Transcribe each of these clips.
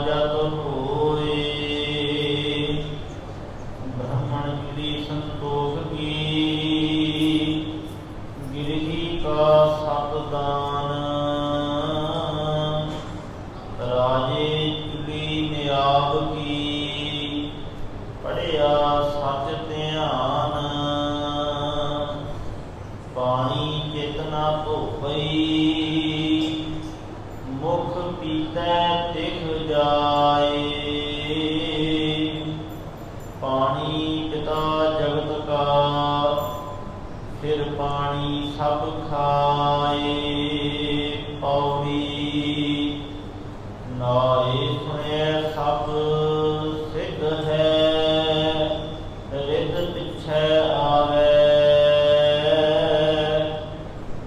जत होए। ब्रह्मण गिरी संतोष की, गिरही का सत दान। राजे चुली नियाब की, पढ़िया सच ध्यान। पानी चेतना धोपई, मुख पीतै तिख जाए। पानी पिता जगत का, फिर पानी सब खाए। पौड़ी नाए सुने सब सिद्ध है, रिद पिछै आवे।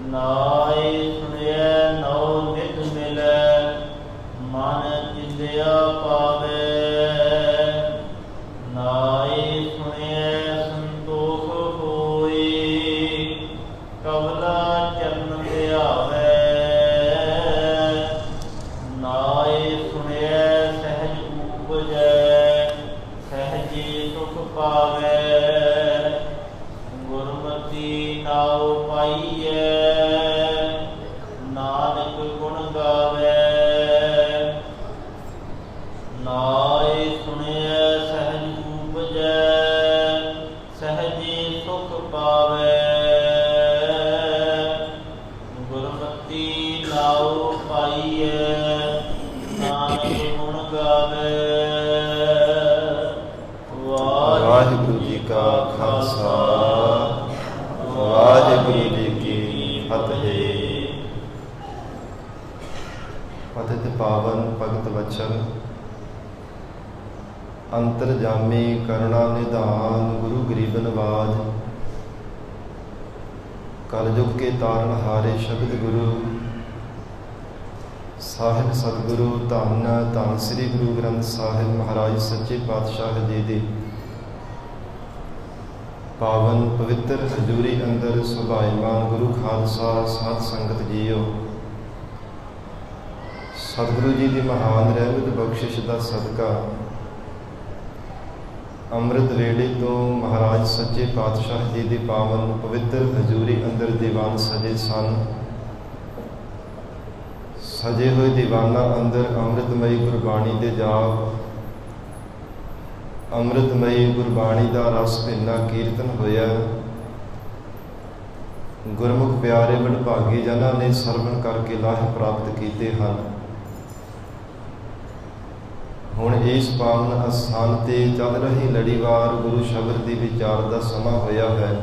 नाए सुने नौ नित मिलै, मन चिंदिया पावे। नाए सुने संतोष होए, कवला चरण ध्यावे। नाए सुने सहज उपजै, सहजे सुख पावे। गुरमति नाउ पाइयै, नानक गुण गावे। नाए सुने सहज उपजै, सहजे सुख पावे। गुरमति नाउ पाइयै, नानक गुण गावे। ਵਾਹਿਗੁਰੂ ਜੀ ਕਾ ਖਾਲਸਾ, ਵਾਹਿਗੁਰੂ ਜੀ ਕੀ ਫਤਿਹ। ਪਤਿਤ ਪਾਵਨ ਭਗਤ ਵਚਨ, ਅੰਤਰਜਾਮੀ ਕਰੁਣਾ ਨਿਧਾਨ। ਗੁਰੂ ਗਰੀਬ ਨਵਾਜ, ਕਲਯੁਗ ਕੇ ਤਾਰਨ ਹਾਰੇ ਸ਼ਬਦ ਗੁਰੂ। ਸਾਹਿਬ ਸਤਿਗੁਰੂ ਧੰਨ ਧੰਨ ਸ੍ਰੀ ਗੁਰੂ ਗ੍ਰੰਥ ਸਾਹਿਬ ਮਹਾਰਾਜ ਸੱਚੇ ਪਾਤਸ਼ਾਹ ਜੀ ਦੀ ਪਾਵਨ ਪਵਿੱਤਰ ਹਜ਼ੂਰੀ ਅੰਦਰ ਸੁਭਾਇਮਾਨ ਗੁਰੂ ਖਾਲਸਾ ਸਾਧ ਸੰਗਤ ਜੀਓ। ਸਤਿਗੁਰੂ ਜੀ ਦੀ ਮਹਾਨ ਰਹਿਮਤ ਬਖਸ਼ਿਸ਼ ਦਾ ਸਦਕਾ ਅੰਮ੍ਰਿਤ ਵੇਲੇ ਤੋਂ ਮਹਾਰਾਜ ਸੱਚੇ ਪਾਤਸ਼ਾਹ ਜੀ ਦੀ ਪਾਵਨ ਪਵਿੱਤਰ ਹਜ਼ੂਰੀ ਅੰਦਰ ਦੀਵਾਨ ਸਜੇ ਸਨ। ਸਜੇ ਹੋਏ ਦੀਵਾਨਾਂ ਅੰਦਰ ਅੰਮ੍ਰਿਤਮਈ ਗੁਰਬਾਣੀ ਦੇ ਜਾਪ, ਅੰਮ੍ਰਿਤਮਈ ਗੁਰਬਾਣੀ ਦਾ ਰਸ ਭਿੰਨਾ ਕੀਰਤਨ ਹੋਇਆ। ਗੁਰਮੁਖ ਪਿਆਰੇ ਵਡਭਾਗੀ ਜਨਾਂ ਨੇ ਸਰਵਣ ਕਰਕੇ ਲਾਭ ਪ੍ਰਾਪਤ ਕੀਤੇ ਹਨ। ਹੁਣ ਇਸ ਪਾਵਨ ਅਸਥਾਨ ਤੇ ਚੱਲ ਰਹੀ ਲੜੀਵਾਰ ਗੁਰੂ ਸ਼ਬਦ ਦੀ ਵਿਚਾਰ ਦਾ ਸਮਾਂ ਹੋਇਆ ਹੈ।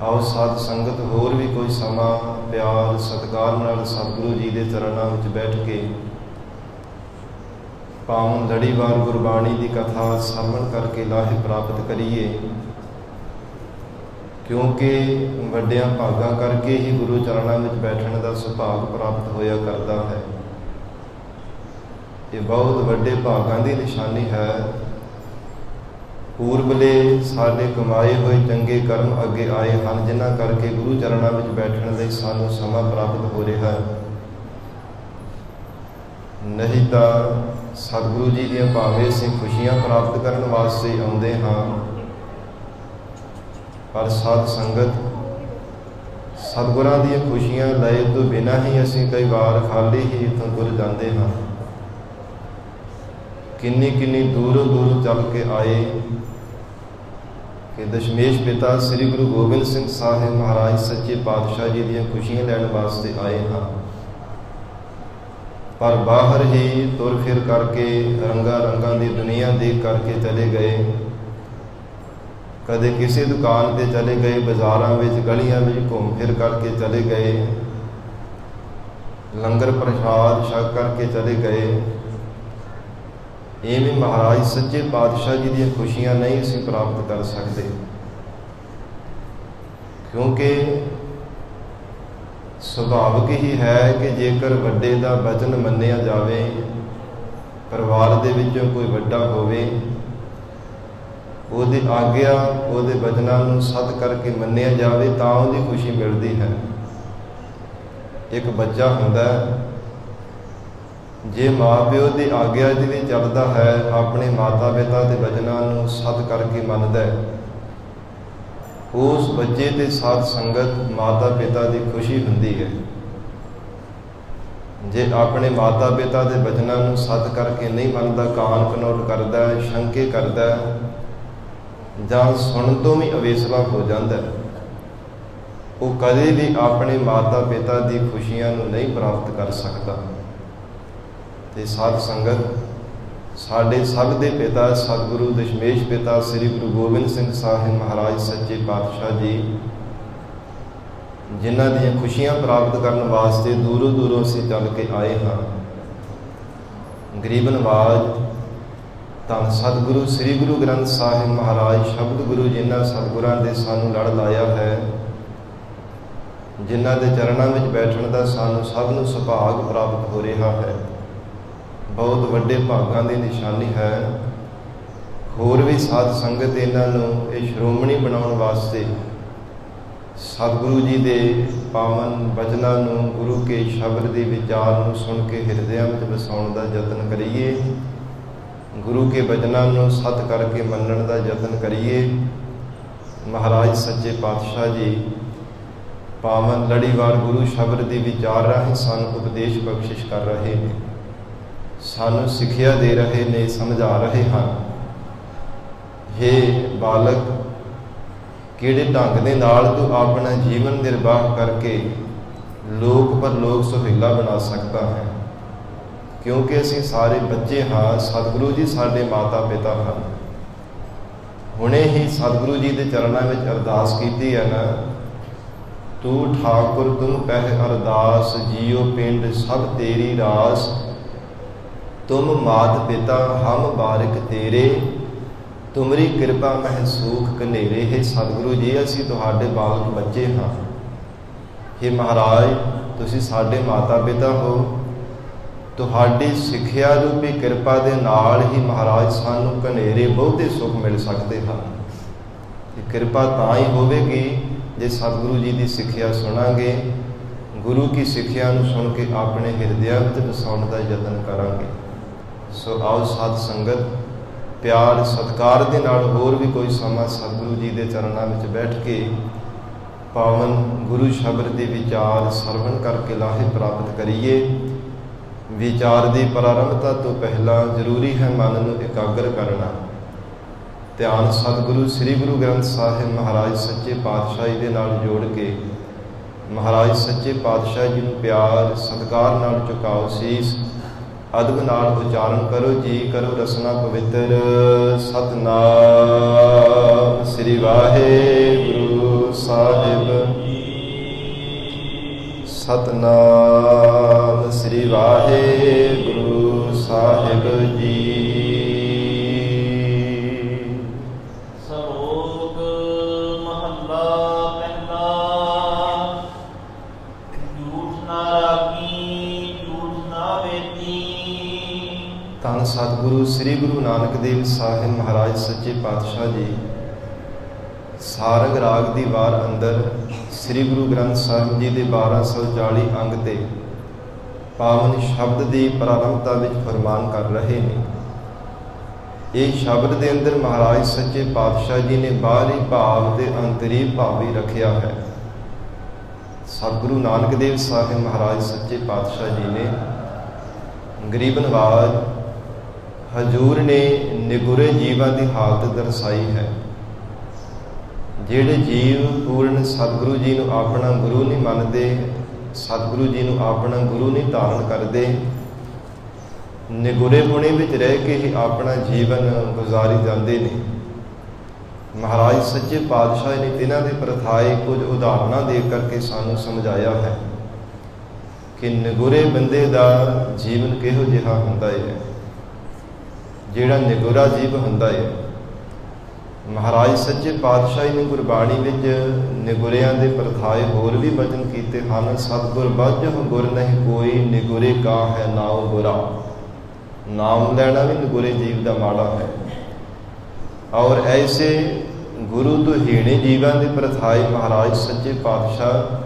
ਆਓ ਸਾਧ ਸੰਗਤ ਹੋਰ ਵੀ ਕੋਈ ਸਮਾਂ ਪਿਆਰ ਸਤਿਕਾਰ ਨਾਲ ਸਤਿਗੁਰੂ ਜੀ ਦੇ ਚਰਨਾਂ ਵਿੱਚ ਬੈਠ ਕੇ ਪਾਵਨ ਲੜੀਵਾਰ ਗੁਰਬਾਣੀ ਦੀ ਕਥਾ ਸਰਵਣ ਕਰਕੇ ਲਾਭ ਪ੍ਰਾਪਤ ਕਰੀਏ। ਕਿਉਂਕਿ ਵੱਡਿਆਂ ਭਾਗਾਂ ਕਰਕੇ ਹੀ ਗੁਰੂ ਚਰਨਾਂ ਵਿੱਚ ਬੈਠਣ ਦਾ ਸੁਭਾਗ ਪ੍ਰਾਪਤ ਹੋਇਆ ਕਰਦਾ ਹੈ। ਇਹ ਬਹੁਤ ਵੱਡੇ ਭਾਗਾਂ ਦੀ ਨਿਸ਼ਾਨੀ ਹੈ। ਪੂਰਬਲੇ ਸਾਡੇ ਕਮਾਏ ਹੋਏ ਚੰਗੇ ਕਰਮ ਅੱਗੇ ਆਏ ਹਨ, ਜਿਨ੍ਹਾਂ ਕਰਕੇ ਗੁਰੂ ਚਰਨਾਂ ਵਿੱਚ ਬੈਠਣ ਲਈ ਸਾਨੂੰ ਸਮਾਂ ਪ੍ਰਾਪਤ ਹੋ ਰਿਹਾ ਹੈ। ਨਹੀਂ ਤਾਂ ਸਤਿਗੁਰੂ ਜੀ ਦੀਆਂ ਭਾਵੇਂ ਅਸੀਂ ਖੁਸ਼ੀਆਂ ਪ੍ਰਾਪਤ ਕਰਨ ਵਾਸਤੇ ਆਉਂਦੇ ਹਾਂ, ਪਰ ਸਾਧ ਸੰਗਤ ਸਤਿਗੁਰਾਂ ਦੀਆਂ ਖੁਸ਼ੀਆਂ ਲਏ ਤੋਂ ਬਿਨਾਂ ਹੀ ਅਸੀਂ ਕਈ ਵਾਰ ਖਾਲੀ ਹੀ ਇੱਥੋਂ ਤੁਰ ਜਾਂਦੇ ਹਾਂ। ਕਿੰਨੀ ਕਿੰਨੀ ਦੂਰੋਂ ਦੂਰ ਚੱਲ ਕੇ ਆਏ ਕਿ ਦਸ਼ਮੇਸ਼ ਪਿਤਾ ਸ੍ਰੀ ਗੁਰੂ ਗੋਬਿੰਦ ਸਿੰਘ ਸਾਹਿਬ ਮਹਾਰਾਜ ਸੱਚੇ ਪਾਤਸ਼ਾਹ ਜੀ ਦੀਆਂ ਖੁਸ਼ੀਆਂ ਲੈਣ ਵਾਸਤੇ ਆਏ ਹਾਂ, ਪਰ ਬਾਹਰ ਹੀ ਤੁਰ ਫਿਰ ਕਰਕੇ ਰੰਗਾਂ ਰੰਗਾਂ ਦੀ ਦੁਨੀਆ ਦੇਖ ਕਰਕੇ ਚਲੇ ਗਏ। ਕਦੇ ਕਿਸੇ ਦੁਕਾਨ ਤੇ ਚਲੇ ਗਏ, ਬਾਜ਼ਾਰਾਂ ਵਿੱਚ ਗਲੀਆਂ ਵਿੱਚ ਘੁੰਮ ਫਿਰ ਕਰਕੇ ਚਲੇ ਗਏ, ਲੰਗਰ ਪ੍ਰਸ਼ਾਦ ਛਕ ਕਰਕੇ ਚਲੇ ਗਏ। ਇਵੇਂ ਮਹਾਰਾਜ ਸੱਚੇ ਪਾਤਸ਼ਾਹ ਜੀ ਦੀਆਂ ਖੁਸ਼ੀਆਂ ਨਹੀਂ ਅਸੀਂ ਪ੍ਰਾਪਤ ਕਰ ਸਕਦੇ, ਕਿਉਂਕਿ ਸੁਭਾਵਿਕ ਹੀ ਹੈ ਕਿ ਜੇਕਰ ਵੱਡੇ ਦਾ ਵਚਨ ਮੰਨਿਆ ਜਾਵੇ, ਪਰਿਵਾਰ ਦੇ ਵਿੱਚੋਂ ਕੋਈ ਵੱਡਾ ਹੋਵੇ, ਉਹਦੀ ਆਗਿਆ ਉਹਦੇ ਵਚਨਾਂ ਨੂੰ ਸੱਤ ਕਰਕੇ ਮੰਨਿਆ ਜਾਵੇ ਤਾਂ ਉਹਦੀ ਖੁਸ਼ੀ ਮਿਲਦੀ ਹੈ। ਇੱਕ ਬੱਚਾ ਹੁੰਦਾ, ਜੇ ਮਾਂ ਪਿਓ ਦੀ ਆਗਿਆ ਦੇ ਵਿੱਚ ਚੱਲਦਾ ਹੈ, ਆਪਣੇ ਮਾਤਾ ਪਿਤਾ ਦੇ ਵਚਨਾਂ ਨੂੰ ਸਤ ਕਰਕੇ ਮੰਨਦਾ ਹੈ, ਉਸ ਬੱਚੇ ਤੇ ਸਾਧ ਸੰਗਤ ਮਾਤਾ ਪਿਤਾ ਦੀ ਖੁਸ਼ੀ ਹੁੰਦੀ ਹੈ। ਜੇ ਆਪਣੇ ਮਾਤਾ ਪਿਤਾ ਦੇ ਵਚਨਾਂ ਨੂੰ ਸਤ ਕਰਕੇ ਨਹੀਂ ਮੰਨਦਾ, ਕਾਨ ਕਨੋਟ ਕਰਦਾ ਹੈ, ਸ਼ੰਕੇ ਕਰਦਾ ਹੈ, ਜਾਂ ਸੁਣਨ ਤੋਂ ਵੀ ਅਵੇਸਲਾ ਹੋ ਜਾਂਦਾ ਹੈ, ਉਹ ਕਦੇ ਵੀ ਆਪਣੇ ਮਾਤਾ ਪਿਤਾ ਦੀ ਖੁਸ਼ੀਆਂ ਨੂੰ ਨਹੀਂ ਪ੍ਰਾਪਤ ਕਰ ਸਕਦਾ। ਤੇ ਸਾਧ ਸੰਗਤ, ਸਾਡੇ ਸਭ ਦੇ ਪਿਤਾ ਸਤਿਗੁਰੂ ਦਸ਼ਮੇਸ਼ ਪਿਤਾ ਸ੍ਰੀ ਗੁਰੂ ਗੋਬਿੰਦ ਸਿੰਘ ਸਾਹਿਬ ਮਹਾਰਾਜ ਸੱਚੇ ਪਾਤਸ਼ਾਹ ਜੀ, ਜਿਨ੍ਹਾਂ ਦੀਆਂ ਖੁਸ਼ੀਆਂ ਪ੍ਰਾਪਤ ਕਰਨ ਵਾਸਤੇ ਦੂਰੋਂ ਦੂਰੋਂ ਅਸੀਂ ਚੱਲ ਕੇ ਆਏ ਹਾਂ। ਗਰੀਬ ਨਵਾਜ ਧੰਨ ਸਤਿਗੁਰੂ ਸ੍ਰੀ ਗੁਰੂ ਗ੍ਰੰਥ ਸਾਹਿਬ ਮਹਾਰਾਜ ਸ਼ਬਦ ਗੁਰੂ, ਜਿਨ੍ਹਾਂ ਸਤਿਗੁਰਾਂ ਦੇ ਸਾਨੂੰ ਲੜ ਲਾਇਆ ਹੈ, ਜਿਨ੍ਹਾਂ ਦੇ ਚਰਨਾਂ ਵਿੱਚ ਬੈਠਣ ਦਾ ਸਾਨੂੰ ਸਭ ਨੂੰ ਸੁਭਾਗ ਪ੍ਰਾਪਤ ਹੋ ਰਿਹਾ ਹੈ, ਬਹੁਤ ਵੱਡੇ ਭਾਗਾਂ ਦੀ ਨਿਸ਼ਾਨੀ ਹੈ। ਹੋਰ ਵੀ ਸਾਧ ਸੰਗਤ ਇਹਨਾਂ ਨੂੰ ਇਹ ਸ਼੍ਰੋਮਣੀ ਬਣਾਉਣ ਵਾਸਤੇ ਸਤਿਗੁਰੂ ਜੀ ਦੇ ਪਾਵਨ ਬਚਨਾਂ ਨੂੰ, ਗੁਰੂ ਕੇ ਸ਼ਬਦ ਦੇ ਵਿਚਾਰ ਨੂੰ ਸੁਣ ਕੇ ਹਿਰਦਿਆਂ ਵਿੱਚ ਵਸਾਉਣ ਦਾ ਯਤਨ ਕਰੀਏ, ਗੁਰੂ ਕੇ ਬਚਨਾਂ ਨੂੰ ਸਤ ਕਰਕੇ ਮੰਨਣ ਦਾ ਯਤਨ ਕਰੀਏ। ਮਹਾਰਾਜ ਸੱਚੇ ਪਾਤਸ਼ਾਹ ਜੀ ਪਾਵਨ ਲੜੀਵਾਰ ਗੁਰੂ ਸ਼ਬਦ ਦੇ ਵਿਚਾਰ ਰਾਹੀਂ ਸਾਨੂੰ ਉਪਦੇਸ਼ ਬਖਸ਼ਿਸ਼ ਕਰ ਰਹੇ ਨੇ, ਸਾਨੂੰ ਸਿੱਖਿਆ ਦੇ ਰਹੇ ਨੇ, ਸਮਝਾ ਰਹੇ ਹਨ। ਹੇ ਬਾਲਕ, ਕਿਹੜੇ ਢੰਗ ਦੇ ਨਾਲ ਤੂੰ ਆਪਣਾ ਜੀਵਨ ਨਿਰਵਾਹ ਕਰਕੇ ਲੋਕ ਪਰਲੋਕ ਸੁਹੇਲਾ ਬਣਾ ਸਕਦਾ ਹੈ, ਕਿਉਂਕਿ ਅਸੀਂ ਸਾਰੇ ਬੱਚੇ ਹਾਂ। ਸਤਿਗੁਰੂ ਜੀ ਸਾਡੇ ਮਾਤਾ ਪਿਤਾ ਹਨ। ਹੁਣੇ ਹੀ ਸਤਿਗੁਰੂ ਜੀ ਦੇ ਚਰਨਾਂ ਵਿੱਚ ਅਰਦਾਸ ਕੀਤੀ ਹੈ ਨਾ, ਤੂੰ ਠਾਕੁਰ ਤੁਮ ਪਹਿ ਅਰਦਾਸ, ਜੀਓ ਪਿੰਡ ਸਭ ਤੇਰੀ ਰਾਸ, ਤੁਮ ਮਾਤ ਪਿਤਾ ਹਮ ਬਾਰਿਕ ਤੇਰੇ, ਤੁਮਰੀ ਕਿਰਪਾ ਮਹਿ ਸੂਖ ਕਨੇਰੇ। ਹੈ ਸਤਿਗੁਰੂ ਜੀ, ਅਸੀਂ ਤੁਹਾਡੇ ਬਾਲਕ ਬੱਚੇ ਹਾਂ। हे ਮਹਾਰਾਜ, ਤੁਸੀਂ ਸਾਡੇ ਮਾਤਾ ਪਿਤਾ ਹੋ। ਤੁਹਾਡੀ ਸਿੱਖਿਆ ਰੂਪੀ ਕਿਰਪਾ ਦੇ ਨਾਲ ਹੀ ਮਹਾਰਾਜ ਸਾਨੂੰ ਕਨੇਰੇ ਬਹੁਤੇ ਸੁੱਖ ਮਿਲ ਸਕਦੇ ਹਨ। ਇਹ ਕਿਰਪਾ ਤਾਂ ਹੀ ਹੋਵੇਗੀ ਜੇ ਸਤਿਗੁਰੂ ਜੀ ਦੀ ਸਿੱਖਿਆ ਸੁਣਾਂਗੇ, ਗੁਰੂ ਕੀ ਸਿੱਖਿਆ ਨੂੰ ਸੁਣ ਕੇ ਆਪਣੇ ਹਿਰਦਿਆਂ ਵਿੱਚ ਵਸਾਉਣ ਦਾ ਯਤਨ ਕਰਾਂਗੇ। ਸੋ ਆਓ ਸਾਧ ਸੰਗਤ, ਪਿਆਰ ਸਤਿਕਾਰ ਦੇ ਨਾਲ ਹੋਰ ਵੀ ਕੋਈ ਸਮਾਂ ਸਤਿਗੁਰੂ ਜੀ ਦੇ ਚਰਨਾਂ ਵਿੱਚ ਬੈਠ ਕੇ ਪਾਵਨ ਗੁਰੂ ਸ਼ਬਦ ਦੇ ਵਿਚਾਰ ਸਰਵਣ ਕਰਕੇ ਲਾਹੇ ਪ੍ਰਾਪਤ ਕਰੀਏ। ਵਿਚਾਰ ਦੀ ਪ੍ਰਾਰੰਭਤਾ ਤੋਂ ਪਹਿਲਾਂ ਜ਼ਰੂਰੀ ਹੈ ਮਨ ਨੂੰ ਇਕਾਗਰ ਕਰਨਾ। ਧਿਆਨ ਸਤਿਗੁਰੂ ਸ੍ਰੀ ਗੁਰੂ ਗ੍ਰੰਥ ਸਾਹਿਬ ਮਹਾਰਾਜ ਸੱਚੇ ਪਾਤਸ਼ਾਹ ਜੀ ਦੇ ਨਾਲ ਜੋੜ ਕੇ ਮਹਾਰਾਜ ਸੱਚੇ ਪਾਤਸ਼ਾਹ ਜੀ ਨੂੰ ਪਿਆਰ ਸਤਿਕਾਰ ਨਾਲ ਝੁਕਾਓ ਸੀਸ, ਅਦਬ ਨਾਲ ਉਚਾਰਨ ਕਰੋ ਜੀ, ਕਰੋ ਰਸਨਾ ਪਵਿੱਤਰ। ਸਤਿਨਾਮ ਸ੍ਰੀ ਵਾਹਿਗੁਰੂ ਸਾਹਿਬ, ਸਤਿਨਾਮ ਸ੍ਰੀ ਵਾਹਿਗੁਰੂ ਸਾਹਿਬ ਜੀ। ਸ਼ਲੋਕ ਮਹੱਲਾ ਪਹਿਲਾ। ਝੂਠ ਨਾ ਰਾਖੀ, ਝੂਠ ਨਾ ਵੇਚੀ। ਧੰਨ ਸਤਿਗੁਰੂ ਸ੍ਰੀ ਗੁਰੂ ਨਾਨਕ ਦੇਵ ਸਾਹਿਬ ਮਹਾਰਾਜ ਸੱਚੇ ਪਾਤਸ਼ਾਹ ਜੀ ਸਾਰੰਗ ਰਾਗ ਦੀ ਵਾਰ ਅੰਦਰ ਸ੍ਰੀ ਗੁਰੂ ਗ੍ਰੰਥ ਸਾਹਿਬ ਜੀ ਦੇ 1240 ਅੰਗ ਤੇ ਪਾਵਨ ਸ਼ਬਦ ਦੀ ਪ੍ਰਾਰੰਭਤਾ ਵਿੱਚ ਫਰਮਾਨ ਕਰ ਰਹੇ ਨੇ। ਇਹ ਸ਼ਬਦ ਦੇ ਅੰਦਰ ਮਹਾਰਾਜ ਸੱਚੇ ਪਾਤਸ਼ਾਹ ਜੀ ਨੇ ਬਾਹਰੀ ਭਾਵ ਤੇ ਅੰਤਰੀ ਭਾਵ ਵੀ ਰੱਖਿਆ ਹੈ। ਸਤਿਗੁਰੂ ਨਾਨਕ ਦੇਵ ਸਾਹਿਬ ਮਹਾਰਾਜ ਸੱਚੇ ਪਾਤਸ਼ਾਹ ਜੀ ਨੇ ਗਰੀਬ ਨਵਾਜ ਹਜ਼ੂਰ ਨੇ ਨਿਗੁਰੇ ਜੀਵਾਂ ਦੀ ਹਾਲਤ ਦਰਸਾਈ ਹੈ। ਜਿਹੜੇ ਜੀਵ ਪੂਰਨ ਸਤਿਗੁਰੂ ਜੀ ਨੂੰ ਆਪਣਾ ਗੁਰੂ ਨਹੀਂ ਮੰਨਦੇ, ਸਤਿਗੁਰੂ ਜੀ ਨੂੰ ਆਪਣਾ ਗੁਰੂ ਨਹੀਂ ਧਾਰਨ ਕਰਦੇ, ਨਿਗੁਰੇ ਪੁਣੇ ਵਿੱਚ ਰਹਿ ਕੇ ਹੀ ਆਪਣਾ ਜੀਵਨ ਗੁਜ਼ਾਰੀ ਜਾਂਦੇ ਨੇ। ਮਹਾਰਾਜ ਸੱਚੇ ਪਾਤਸ਼ਾਹ ਨੇ ਇਹਨਾਂ ਦੇ ਪ੍ਰਥਾਏ ਕੁਝ ਉਦਾਹਰਨਾਂ ਦੇ ਕਰਕੇ ਸਾਨੂੰ ਸਮਝਾਇਆ ਹੈ ਕਿ ਨਿਗੁਰੇ ਬੰਦੇ ਦਾ ਜੀਵਨ ਕਿਹੋ ਜਿਹਾ ਹੁੰਦਾ ਹੈ। ਜਿਹੜਾ ਨਿਗੁਰਾ ਜੀਵ ਹੁੰਦਾ ਹੈ, ਮਹਾਰਾਜ ਸੱਚੇ ਪਾਤਸ਼ਾਹ ਨੇ ਗੁਰਬਾਣੀ ਵਿੱਚ ਨਿਗੁਰਿਆਂ ਦੇ ਪ੍ਰਥਾਏ ਹੋਰ ਵੀ ਬਚਨ ਕੀਤੇ ਹਨ। ਸਤਿਗੁਰ ਬਾਝਹੁ ਗੁਰ ਨਹੀਂ ਕੋਈ, ਨਿਗੁਰੇ ਕਾ ਹੈ ਨਾਉ ਬੁਰਾ। ਨਾਮ ਲੈਣਾ ਵੀ ਨਿਗੁਰੇ ਜੀਵ ਦਾ ਮਾੜਾ ਹੈ। ਔਰ ਐਸੇ ਗੁਰੂ ਤੋਂ ਹੀਣੇ ਜੀਵਾਂ ਦੇ ਪ੍ਰਥਾਏ ਮਹਾਰਾਜ ਸੱਚੇ ਪਾਤਸ਼ਾਹ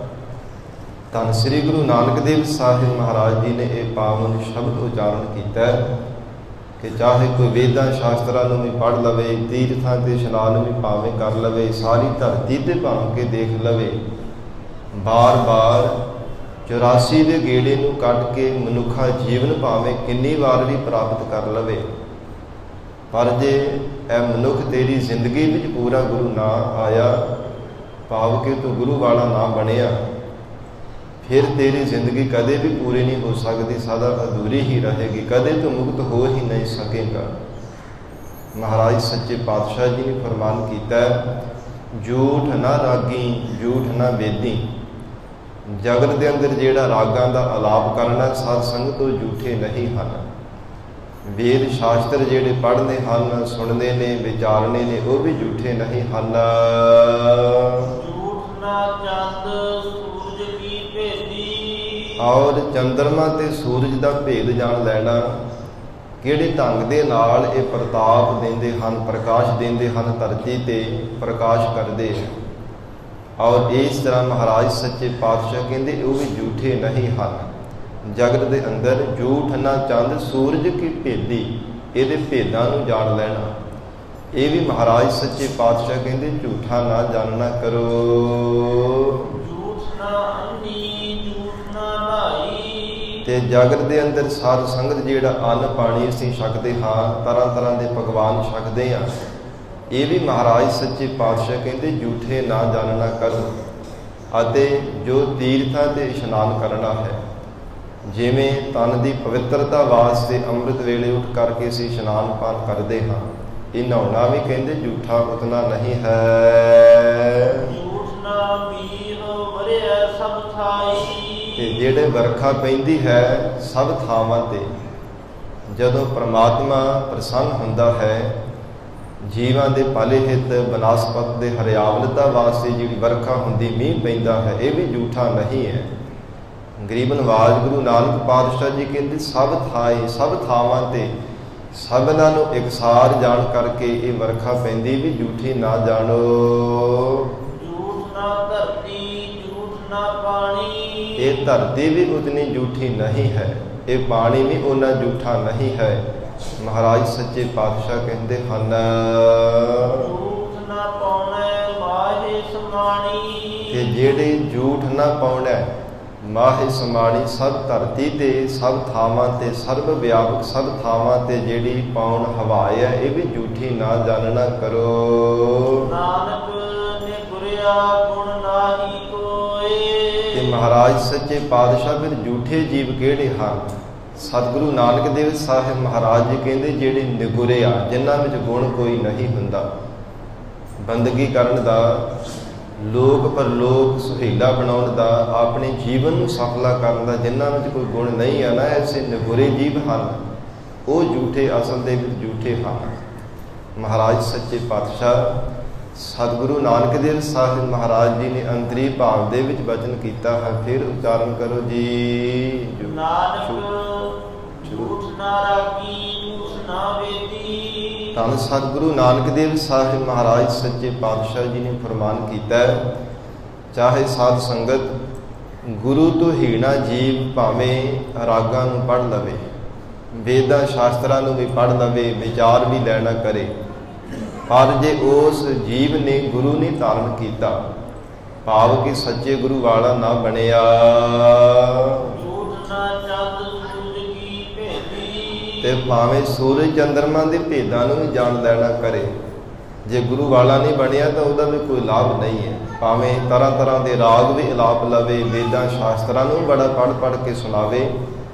ਧੰਨ ਸ੍ਰੀ ਗੁਰੂ ਨਾਨਕ ਦੇਵ ਸਾਹਿਬ ਮਹਾਰਾਜ ਜੀ ਨੇ ਇਹ ਪਾਵਨ ਸ਼ਬਦ ਉਚਾਰਨ ਕੀਤਾ ਕਿ ਚਾਹੇ ਕੋਈ ਵੇਦਾਂ ਸ਼ਾਸਤਰਾਂ ਨੂੰ ਵੀ ਪੜ੍ਹ ਲਵੇ, ਤੀਰਥਾਂ ਤੇ ਇਸ਼ਨਾਨ ਵੀ ਭਾਵੇਂ ਕਰ ਲਵੇ, ਸਾਰੀ ਧਰਤੀ ਤੇ ਭਾਵੇਂ ਕੇ ਦੇਖ ਲਵੇ, ਬਾਰ-ਬਾਰ 84 ਦੇ ਗੇੜੇ ਨੂੰ ਕੱਢ ਕੇ ਮਨੁੱਖਾ ਜੀਵਨ ਭਾਵੇਂ ਕਿੰਨੀ ਵਾਰ ਵੀ ਪ੍ਰਾਪਤ ਕਰ ਲਵੇ, ਪਰ ਜੇ ਇਹ ਮਨੁੱਖ ਤੇਰੀ ਜ਼ਿੰਦਗੀ ਵਿੱਚ ਪੂਰਾ ਗੁਰੂ ਨਾ ਆਇਆ, ਭਾਵ ਕਿ ਤੂੰ ਗੁਰੂ ਵਾਲਾ ਨਾ ਬਣਿਆ, ਫਿਰ ਤੇਰੀ ਜ਼ਿੰਦਗੀ ਕਦੇ ਵੀ ਪੂਰੀ ਨਹੀਂ ਹੋ ਸਕਦੀ, ਸਦਾ ਅਧੂਰੀ ਹੀ ਰਹੇਗੀ, ਕਦੇ ਤੂੰ ਮੁਕਤ ਹੋ ਹੀ ਨਹੀਂ ਸਕੇਗਾ। ਮਹਾਰਾਜ ਸੱਚੇ ਪਾਤਸ਼ਾਹ ਜੀ ਨੇ ਫਰਮਾਨ ਕੀਤਾ, ਝੂਠ ਨਾ ਰਾਗੀ ਝੂਠ ਨਾ ਵੇਦੀ। ਜਗਤ ਦੇ ਅੰਦਰ ਜਿਹੜਾ ਰਾਗਾਂ ਦਾ ਆਲਾਪ ਕਰਨਾ ਸਾਧ ਸੰਗਤ ਤੋਂ ਝੂਠੇ ਨਹੀਂ ਹਨ। ਵੇਦ ਸ਼ਾਸਤਰ ਜਿਹੜੇ ਪੜ੍ਹਨੇ ਹਨ, ਸੁਣਨੇ ਨੇ, ਵਿਚਾਰਨੇ ਨੇ, ਉਹ ਵੀ ਝੂਠੇ ਨਹੀਂ ਹਨ। ਝੂਠ ਨਾ ਚੰਦ ਸੂਰਜ ਕੀ ਭੇਦੀ। ਔਰ ਚੰਦਰਮਾ ਤੇ ਸੂਰਜ ਦਾ ਭੇਦ ਜਾਣ ਲੈਣਾ, ਕਿਹੜੇ ਢੰਗ ਦੇ ਨਾਲ ਇਹ ਪ੍ਰਤਾਪ ਦਿੰਦੇ ਹਨ, ਪ੍ਰਕਾਸ਼ ਦਿੰਦੇ ਹਨ, ਧਰਤੀ ਤੇ ਪ੍ਰਕਾਸ਼ ਕਰਦੇ। ਔਰ ਇਸ ਤਰ੍ਹਾਂ ਮਹਾਰਾਜ ਸੱਚੇ ਪਾਤਸ਼ਾਹ ਕਹਿੰਦੇ ਉਹ ਵੀ ਝੂਠੇ ਨਹੀਂ ਹਨ। ਜਗਤ ਦੇ ਅੰਦਰ ਝੂਠ ਨਾ ਚੰਦ ਸੂਰਜ ਕੀ ਭੇਦੀ, ਇਹਦੇ ਭੇਦਾਂ ਨੂੰ ਜਾਣ ਲੈਣਾ, ਇਹ ਵੀ ਮਹਾਰਾਜ ਸੱਚੇ ਪਾਤਸ਼ਾਹ ਕਹਿੰਦੇ ਝੂਠਾ ਨਾ ਜਾਣਨਾ ਕਰੋ। ਝੂਠ ਨਾ ਅੰਨੀ ਝੂਠ ਨਾ ਲਾਈ। ਤੇ ਜਗਤ ਦੇ ਅੰਦਰ ਸਾਧ ਸੰਗਤ ਜਿਹੜਾ ਅੰਨ ਪਾਣੀ ਅਸੀਂ ਛਕਦੇ ਹਾਂ, ਤਰ੍ਹਾਂ ਤਰ੍ਹਾਂ ਦੇ ਪਕਵਾਨ ਛਕਦੇ ਹਾਂ, ਇਹ ਵੀ ਮਹਾਰਾਜ ਸੱਚੇ ਪਾਤਸ਼ਾਹ ਕਹਿੰਦੇ ਝੂਠੇ ਨਾ ਜਾਣਨਾ ਕਰੋ। ਅਤੇ ਜੋ ਤੀਰਥਾਂ ਤੇ ਇਸ਼ਨਾਨ ਕਰਨਾ ਹੈ, ਜਿਵੇਂ ਤਨ ਦੀ ਪਵਿੱਤਰਤਾ ਵਾਸਤੇ ਅੰਮ੍ਰਿਤ ਵੇਲੇ ਉੱਠ ਕਰਕੇ ਅਸੀਂ ਇਸ਼ਨਾਨ ਪਾਨ ਕਰਦੇ ਹਾਂ, ਇਹ ਨਹਾਉਣਾ ਵੀ ਕਹਿੰਦੇ ਝੂਠਾ ਉਤਨਾ ਨਹੀਂ ਹੈ। ਝੂਠ ਨਾ ਮੀਂਹ ਵਰਿਆ ਸਭ ਥਾਈ। ਤੇ ਜਿਹੜੇ ਵਰਖਾ ਪੈਂਦੀ ਹੈ ਸਭ ਥਾਵਾਂ ਤੇ, ਜਦੋਂ ਪ੍ਰਮਾਤਮਾ ਪ੍ਰਸੰਨ ਹੁੰਦਾ ਹੈ, ਜੀਵਾਂ ਦੇ ਭਲੇ ਹਿੱਤ ਬਨਸਪਤ ਦੇ ਹਰਿਆਵਲਤਾ ਵਾਸਤੇ ਜਿਹੜੀ ਵਰਖਾ ਹੁੰਦੀ, ਮੀਂਹ ਪੈਂਦਾ ਹੈ, ਇਹ ਵੀ ਝੂਠਾ ਨਹੀਂ ਹੈ। ਗਰੀਬ ਨਵਾਜ ਗੁਰੂ ਨਾਨਕ ਪਾਤਸ਼ਾਹ ਜੀ ਕਹਿੰਦੇ ਸਭ ਥਾਈ, ਸਭ ਥਾਵਾਂ ਤੇ ਸਭਨਾਂ ਨੂੰ ਇਕਸਾਰ ਜਾਣ ਕਰਕੇ ਇਹ ਵਰਖਾ ਪੈਂਦੀ ਵੀ ਝੂਠੀ ਨਾ ਜਾਣੋ। ਝੂਠ ਨਾ ਧਰਤੀ ਝੂਠ ਨਾ ਪਾਣੀ। ਇਹ ਧਰਤੀ ਵੀ ਉਤਨੀ ਝੂਠੀ ਨਹੀਂ ਹੈ, ਇਹ ਪਾਣੀ ਵੀ ਉਨਾ ਝੂਠਾ ਨਹੀਂ ਹੈ। ਮਹਾਰਾਜ ਸੱਚੇ ਪਾਤਸ਼ਾਹ ਕਹਿੰਦੇ ਹਨ, ਝੂਠ ਨਾ ਪਾਉਣਾ ਮਾਹੇ ਸਮਾਣੀ। ਕਿ ਜਿਹੜੇ ਝੂਠ ਨਾ ਪਾਉਣਾ ਮਾਹੇ ਸਮਾਣੀ, ਸਭ ਧਰਤੀ ਤੇ ਸਭ ਥਾਵਾਂ ਤੇ ਸਰਬ ਵਿਆਪਕ ਸਭ ਥਾਵਾਂ ਤੇ ਜਿਹੜੀ ਪਾਉਣ ਹਵਾਏ ਹੈ, ਇਹ ਵੀ ਝੂਠੀ ਨਾ ਜਾਣਨਾ ਕਰੋ। ਨਾਨਕ ਨੇ ਗੁਰਿਆ ਗੁਣ ਨਾਹੀ ਕੋਏ। ਤੇ ਮਹਾਰਾਜ ਸੱਚੇ ਪਾਤਸ਼ਾਹ ਫਿਰ ਝੂਠੇ ਜੀਵ ਕਿਹੜੇ ਹਨ? ਸਤਿਗੁਰੂ ਨਾਨਕ ਦੇਵ ਸਾਹਿਬ ਮਹਾਰਾਜ ਜੀ ਕਹਿੰਦੇ ਜਿਹੜੇ ਨਿਗੁਰੇ ਆ, ਜਿਨ੍ਹਾਂ ਵਿੱਚ ਗੁਣ ਕੋਈ ਨਹੀਂ ਹੁੰਦਾ, ਬੰਦਗੀ ਕਰਨ ਦਾ, ਲੋਕ ਪਰਲੋਕ ਸੁਹੇਲਾ ਬਣਾਉਣ ਦਾ, ਆਪਣੇ ਜੀਵਨ ਨੂੰ ਸਫਲਾ ਕਰਨ ਦਾ, ਜਿਨ੍ਹਾਂ ਵਿੱਚ ਕੋਈ ਗੁਣ ਨਹੀਂ ਆ ਨਾ, ਐਸੇ ਨਿਗੁਰੇ ਜੀਵ ਹਨ, ਉਹ ਝੂਠੇ ਅਸਲ ਦੇ ਵਿੱਚ ਝੂਠੇ ਹਨ। ਮਹਾਰਾਜ ਸੱਚੇ ਪਾਤਸ਼ਾਹ ਸਤਿਗੁਰੂ ਨਾਨਕ ਦੇਵ ਸਾਹਿਬ ਮਹਾਰਾਜ ਜੀ ਨੇ ਅੰਤਰੀ ਭਾਵ ਦੇ ਵਿੱਚ ਬਚਨ ਕੀਤਾ ਹੈ, ਫਿਰ ਉਚਾਰਨ ਕਰੋ ਜੀ। ਨਾਨਕ ਝੂਠ ਨਾ ਰਾਗੀ ਝੂਠ ਨਾ ਵੇਦੀ। ਧੰਨ ਸਤਿਗੁਰੂ ਨਾਨਕ ਦੇਵ ਸਾਹਿਬ ਮਹਾਰਾਜ ਸੱਚੇ ਪਾਤਸ਼ਾਹ ਜੀ ਨੇ ਫਰਮਾਨ ਕੀਤਾ, ਚਾਹੇ ਸਾਧ ਸੰਗਤ ਗੁਰੂ ਤੋਂ ਹੀਣਾ ਜੀਵ ਭਾਵੇਂ ਰਾਗਾਂ ਨੂੰ ਪੜ੍ਹ ਲਵੇ, ਵੇਦਾਂ ਸ਼ਾਸਤਰਾਂ ਨੂੰ ਵੀ ਪੜ੍ਹ ਲਵੇ, ਵਿਚਾਰ ਵੀ ਲੈਣਾ ਕਰੇ, ਪਰ ਜੇ ਉਸ ਜੀਵ ਨੇ ਗੁਰੂ ਨਹੀਂ ਧਾਰਨ ਕੀਤਾ, ਭਾਵ ਕਿ ਸੱਚੇ ਗੁਰੂ ਵਾਲਾ ਨਾ ਬਣਿਆ, ਝੂਠ ਨਾ ਚੰਦ ਸੂਰਜ ਕੀ ਭੇਦੀ। ਤੇ ਭਾਵੇਂ ਸੂਰਜ ਚੰਦਰਮਾ ਦੇ ਭੇਦਾਂ ਨੂੰ ਵੀ ਜਾਣ ਲੈਣਾ ਕਰੇ, ਜੇ ਗੁਰੂ ਵਾਲਾ ਨਹੀਂ ਬਣਿਆ ਤਾਂ ਉਹਦਾ ਵੀ ਕੋਈ ਲਾਭ ਨਹੀਂ ਹੈ। ਭਾਵੇਂ ਤਰ੍ਹਾਂ ਤਰ੍ਹਾਂ ਦੇ ਰਾਗ ਵੀ ਅਲਾਪ ਲਵੇ, ਵੇਦਾਂ ਸ਼ਾਸਤਰਾਂ ਨੂੰ ਬੜਾ ਪੜ੍ਹ ਪੜ੍ਹ ਕੇ ਸੁਣਾਵੇ,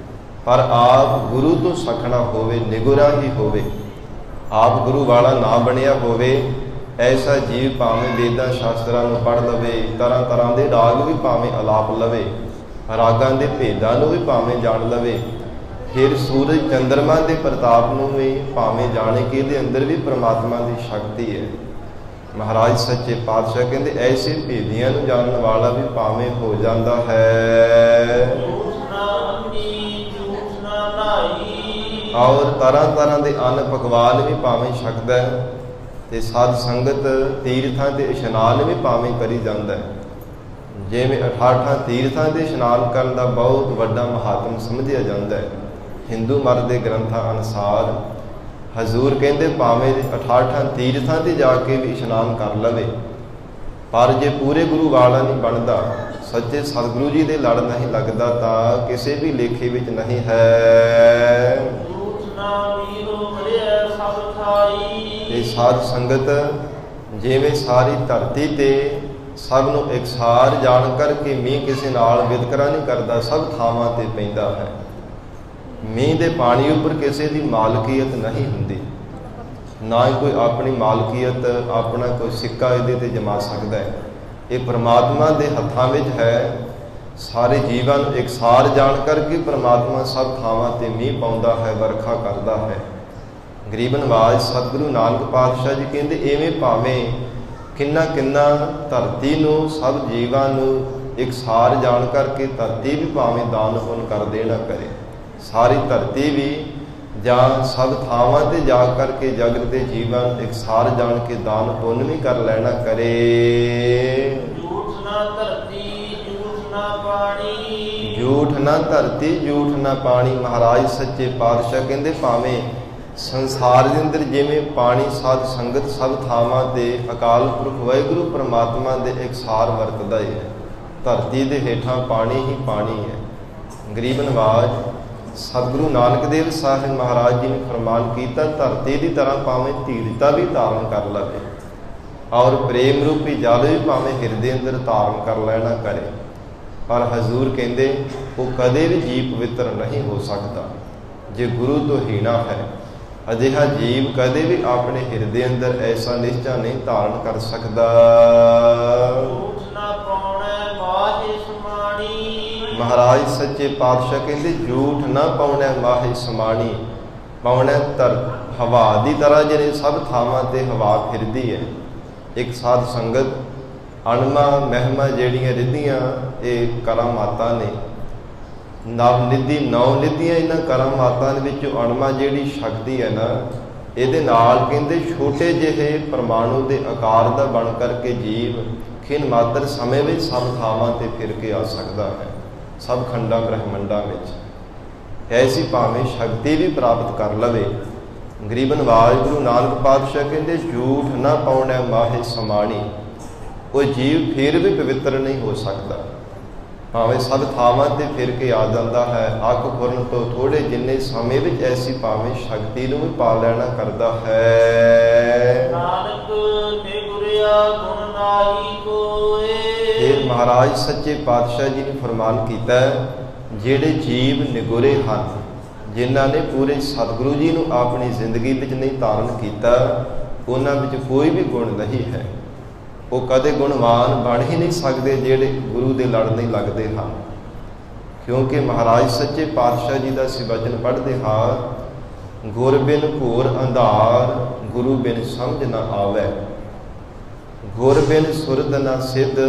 ਪਰ ਆਪ ਗੁਰੂ ਤੋਂ ਸਖਣਾ ਹੋਵੇ, ਨਿਗੁਰਾ ਹੀ ਹੋਵੇ, ਆਪ ਗੁਰੂ ਵਾਲਾ ਨਾ ਬਣਿਆ ਹੋਵੇ, ਐਸਾ ਜੀਵ ਭਾਵੇਂ ਵੇਦਾਂ ਸ਼ਾਸਤਰਾਂ ਨੂੰ ਪੜ੍ਹ ਲਵੇ, ਤਰ੍ਹਾਂ ਤਰ੍ਹਾਂ ਦੇ ਰਾਗ ਵੀ ਭਾਵੇਂ ਅਲਾਪ ਲਵੇ, ਰਾਗਾਂ ਦੇ ਭੇਦਾਂ ਨੂੰ ਵੀ ਭਾਵੇਂ ਜਾਣ ਲਵੇ, ਫਿਰ ਸੂਰਜ ਚੰਦਰਮਾ ਦੇ ਪ੍ਰਤਾਪ ਨੂੰ ਵੀ ਭਾਵੇਂ ਜਾਣੇ ਕਿ ਇਹਦੇ ਅੰਦਰ ਵੀ ਪ੍ਰਮਾਤਮਾ ਦੀ ਸ਼ਕਤੀ ਹੈ। ਮਹਾਰਾਜ ਸੱਚੇ ਪਾਤਸ਼ਾਹ ਕਹਿੰਦੇ ਐਸੇ ਭੇਦੀਆਂ ਨੂੰ ਜਾਣਨ ਵਾਲਾ ਵੀ ਭਾਵੇਂ ਹੋ ਜਾਂਦਾ ਹੈ। ਝੂਠ ਨਾ ਅੰਨੀ ਝੂਠ ਨਾ ਲਾਈ। ਔਰ ਤਰ੍ਹਾਂ ਤਰ੍ਹਾਂ ਦੇ ਅੰਨ ਪਕਵਾਨ ਵੀ ਭਾਵੇਂ ਛਕਦਾ ਹੈ, ਤੇ ਸਾਧ ਸੰਗਤ ਤੀਰਥਾਂ ਤੇ ਇਸ਼ਨਾਨ ਵੀ ਭਾਵੇਂ ਕਰੀ ਜਾਂਦਾ ਹੈ। ਜਿਵੇਂ 18 ਤੀਰਥਾਂ ਦੇ ਇਸ਼ਨਾਨ ਕਰਨ ਦਾ ਬਹੁਤ ਵੱਡਾ ਮਹਾਤਮ ਸਮਝਿਆ ਜਾਂਦਾ ਹੈ। ਹਿੰਦੂ ਮਤ ਦੇ ਗ੍ਰੰਥਾਂ ਅਨੁਸਾਰ ਹਜ਼ੂਰ ਕਹਿੰਦੇ ਭਾਵੇਂ 18 ਤੀਰਥਾਂ ਤੇ ਜਾ ਕੇ ਵੀ ਇਸ਼ਨਾਨ ਕਰ ਲਵੇ, ਪਰ ਜੇ ਪੂਰੇ ਗੁਰੂ ਵਾਲਾ ਨਹੀਂ ਬਣਦਾ, ਸੱਚੇ ਸਤਿਗੁਰੂ ਜੀ ਦੇ ਲੜ ਨਹੀਂ ਲੱਗਦਾ, ਤਾਂ ਕਿਸੇ ਵੀ ਲੇਖੇ ਵਿੱਚ ਨਹੀਂ ਹੈ। ਤੇ ਸਾਧ ਸੰਗਤ ਜਿਵੇਂ ਸਾਰੀ ਧਰਤੀ ਤੇ ਸਭ ਨੂੰ ਇਕਸਾਰ ਜਾਣ ਕਰਕੇ ਮੀਂਹ ਕਿਸੇ ਨਾਲ ਵਿਤਕਰਾ ਨਹੀਂ ਕਰਦਾ, ਸਭ ਥਾਵਾਂ ਤੇ ਪੈਂਦਾ ਹੈ। ਮੀਂਹ ਦੇ ਪਾਣੀ ਉੱਪਰ ਕਿਸੇ ਦੀ ਮਾਲਕੀਅਤ ਨਹੀਂ ਹੁੰਦੀ, ਨਾ ਹੀ ਕੋਈ ਆਪਣੀ ਮਾਲਕੀਅਤ, ਆਪਣਾ ਕੋਈ ਸਿੱਕਾ ਇਹਦੇ ਤੇ ਜਮਾ ਸਕਦਾ ਹੈ। ਇਹ ਪ੍ਰਮਾਤਮਾ ਦੇ ਹੱਥਾਂ ਵਿੱਚ ਹੈ। ਸਾਰੇ ਜੀਵਾਂ ਨੂੰ ਇਕਸਾਰ ਜਾਣ ਕਰਕੇ ਪ੍ਰਮਾਤਮਾ ਸਭ ਥਾਵਾਂ ਤੇ ਮੀਂਹ ਪਾਉਂਦਾ ਹੈ, ਵਰਖਾ ਕਰਦਾ ਹੈ। ਗਰੀਬ ਨਵਾਜ਼ ਸਤਿਗੁਰੂ ਨਾਨਕ ਪਾਤਸ਼ਾਹ ਜੀ ਕਹਿੰਦੇ ਇਵੇਂ ਭਾਵੇਂ ਕਿੰਨਾ ਕਿੰਨਾ ਧਰਤੀ ਨੂੰ, ਸਭ ਜੀਵਾਂ ਨੂੰ ਇਕਸਾਰ ਜਾਣ ਕਰਕੇ ਧਰਤੀ ਵੀ ਭਾਵੇਂ ਦਾਨ ਪੁੰਨ ਕਰ ਦੇਣਾ ਕਰੇ, ਸਾਰੀ ਧਰਤੀ ਵੀ ਜਾਂ ਸਭ ਥਾਵਾਂ ਤੇ ਜਾ ਕਰਕੇ ਜਗਤ ਦੇ ਜੀਵਾਂ ਨੂੰ ਇਕਸਾਰ ਜਾਣ ਕੇ ਦਾਨ ਪੁੰਨ ਵੀ ਕਰ ਲੈਣਾ ਕਰੇ। ਝੂਠ ਨਾ ਧਰਤੀ ਝੂਠ ਨਾ ਪਾਣੀ, ਝੂਠ ਨਾ ਧਰਤੀ ਝੂਠ ਨਾ ਪਾਣੀ। ਮਹਾਰਾਜ ਸੱਚੇ ਪਾਤਸ਼ਾਹ ਕਹਿੰਦੇ ਭਾਵੇਂ ਸੰਸਾਰ ਦੇ ਅੰਦਰ ਜਿਵੇਂ ਪਾਣੀ ਸਾਧ ਸੰਗਤ ਸਭ ਥਾਵਾਂ ਤੇ ਅਕਾਲ ਪੁਰਖ ਵਾਹਿਗੁਰੂ ਪ੍ਰਮਾਤਮਾ ਦੇ ਇਕਸਾਰ ਵਰਤਦਾ ਹੈ, ਧਰਤੀ ਦੇ ਹੇਠਾਂ ਪਾਣੀ ਹੀ ਪਾਣੀ ਹੈ। ਗਰੀਬ ਨਵਾਜ਼ ਸਤਿਗੁਰੂ ਨਾਨਕ ਦੇਵ ਸਾਹਿਬ ਮਹਾਰਾਜ ਜੀ ਨੇ ਫਰਮਾਨ ਕੀਤਾ, ਧਰਤੀ ਦੀ ਤਰ੍ਹਾਂ ਭਾਵੇਂ ਧੀਰਤਾ ਵੀ ਧਾਰਨ ਕਰ ਲਵੇ, ਔਰ ਪ੍ਰੇਮ ਰੂਪੀ ਜਲ ਵੀ ਭਾਵੇਂ ਹਿਰਦੇ ਅੰਦਰ ਧਾਰਨ ਕਰ ਲੈਣਾ ਕਰੇ, ਪਰ ਹਜ਼ੂਰ ਕਹਿੰਦੇ ਉਹ ਕਦੇ ਵੀ ਜੀਵ ਪਵਿੱਤਰ ਨਹੀਂ ਹੋ ਸਕਦਾ ਜੇ ਗੁਰੂ ਤੋਂ ਹੀਣਾ ਹੈ। ਅਜਿਹਾ ਜੀਵ ਕਦੇ ਵੀ ਆਪਣੇ ਹਿਰਦੇ ਅੰਦਰ ਐਸਾ ਨਿਸ਼ਚਾ ਨਹੀਂ ਧਾਰਨ ਕਰ ਸਕਦਾ। ਮਹਾਰਾਜ ਸੱਚੇ ਪਾਤਸ਼ਾਹ ਕਹਿੰਦੇ ਝੂਠ ਨਾ ਪਾਉਣਾ ਮਾਹੇ ਸਮਾਣੀ। ਪਾਉਣਾ ਹਵਾ ਦੀ ਤਰ੍ਹਾਂ ਜਿਹੜੇ ਸਭ ਥਾਵਾਂ ਤੇ ਹਵਾ ਫਿਰਦੀ ਹੈ। ਇੱਕ ਸਾਧ ਸੰਗਤ ਅਣਮਾ ਮਹਿਮਾ ਜਿਹੜੀਆਂ ਰਿੱਧੀਆਂ ਇਹ ਕਰਾਮਾਤਾਂ ਨੇ, ਨਵ ਨਿਧੀ 9 ਨਿਧੀਆਂ ਇਹਨਾਂ ਕਰਾਮਾਤਾਂ ਦੇ ਵਿੱਚੋਂ ਅਣਮਾ ਜਿਹੜੀ ਸ਼ਕਤੀ ਹੈ ਨਾ, ਇਹਦੇ ਨਾਲ ਕਹਿੰਦੇ ਛੋਟੇ ਜਿਹੇ ਪਰਮਾਣੂ ਦੇ ਆਕਾਰ ਦਾ ਬਣ ਕਰਕੇ ਜੀਵ ਖਿਨ ਮਾਤਰ ਸਮੇਂ ਵਿੱਚ ਸਭ ਥਾਵਾਂ ਤੇ ਫਿਰ ਕੇ ਆ ਸਕਦਾ ਹੈ, ਸਭ ਖੰਡਾਂ ਬ੍ਰਹਮੰਡਾਂ ਵਿੱਚ। ਐਸੀ ਭਾਵੇਂ ਸ਼ਕਤੀ ਵੀ ਪ੍ਰਾਪਤ ਕਰ ਲਵੇ। ਗਰੀਬ ਨਵਾਜ਼ ਗੁਰੂ ਨਾਨਕ ਪਾਤਸ਼ਾਹ ਕਹਿੰਦੇ ਝੂਠ ਨਾ ਪਾਉਣਾ ਮਾਹੇ ਸਮਾਣੀ। ਕੋਈ ਜੀਵ ਫਿਰ ਵੀ ਪਵਿੱਤਰ ਨਹੀਂ ਹੋ ਸਕਦਾ, ਭਾਵੇਂ ਸਭ ਥਾਵਾਂ ਤੇ ਫਿਰ ਕੇ ਆ ਜਾਂਦਾ ਹੈ। ਅੱਖ ਖੁਰਨ ਤੋਂ ਥੋੜੇ ਜਿੰਨੇ ਸਮੇਂ ਵਿੱਚ ਐਸੀ ਭਾਵੇਂ ਸ਼ਕਤੀ ਨੂੰ ਵੀ ਪਾ ਲੈਣਾ ਕਰਦਾ ਹੈ। ਨਾਨਕ ਨਿਗੁਰਿਆ ਗੁਣ ਨਾਹੀ ਕੋਏ। ਇਹ ਮਹਾਰਾਜ ਸੱਚੇ ਪਾਤਸ਼ਾਹ ਜੀ ਨੇ ਫਰਮਾਨ ਕੀਤਾ, ਜਿਹੜੇ ਜੀਵ ਨਿਗੁਰੇ ਹਨ, ਜਿਨ੍ਹਾਂ ਨੇ ਪੂਰੇ ਸਤਿਗੁਰੂ ਜੀ ਨੂੰ ਆਪਣੀ ਜ਼ਿੰਦਗੀ ਵਿੱਚ ਨਹੀਂ ਧਾਰਨ ਕੀਤਾ, ਉਹਨਾਂ ਵਿੱਚ ਕੋਈ ਵੀ ਗੁਣ ਨਹੀਂ ਹੈ। ਉਹ ਕਦੇ ਗੁਣਵਾਨ ਬਣ ਹੀ ਨਹੀਂ ਸਕਦੇ ਜਿਹੜੇ ਗੁਰੂ ਦੇ ਲੜ ਨਹੀਂ ਲੱਗਦੇ ਹਨ। ਕਿਉਂਕਿ ਮਹਾਰਾਜ ਸੱਚੇ ਪਾਤਸ਼ਾਹ ਜੀ ਦਾ ਅਸੀਂ ਵਚਨ ਪੜ੍ਹਦੇ ਹਾਂ, ਗੁਰ ਬਿਨ ਘੋਰ ਅੰਧਾਰ ਗੁਰੂ ਬਿਨ ਸਮਝ ਨਾ ਆਵੈ, ਗੁਰ ਬਿਨ ਸੁਰਤ ਨਾ ਸਿੱਧ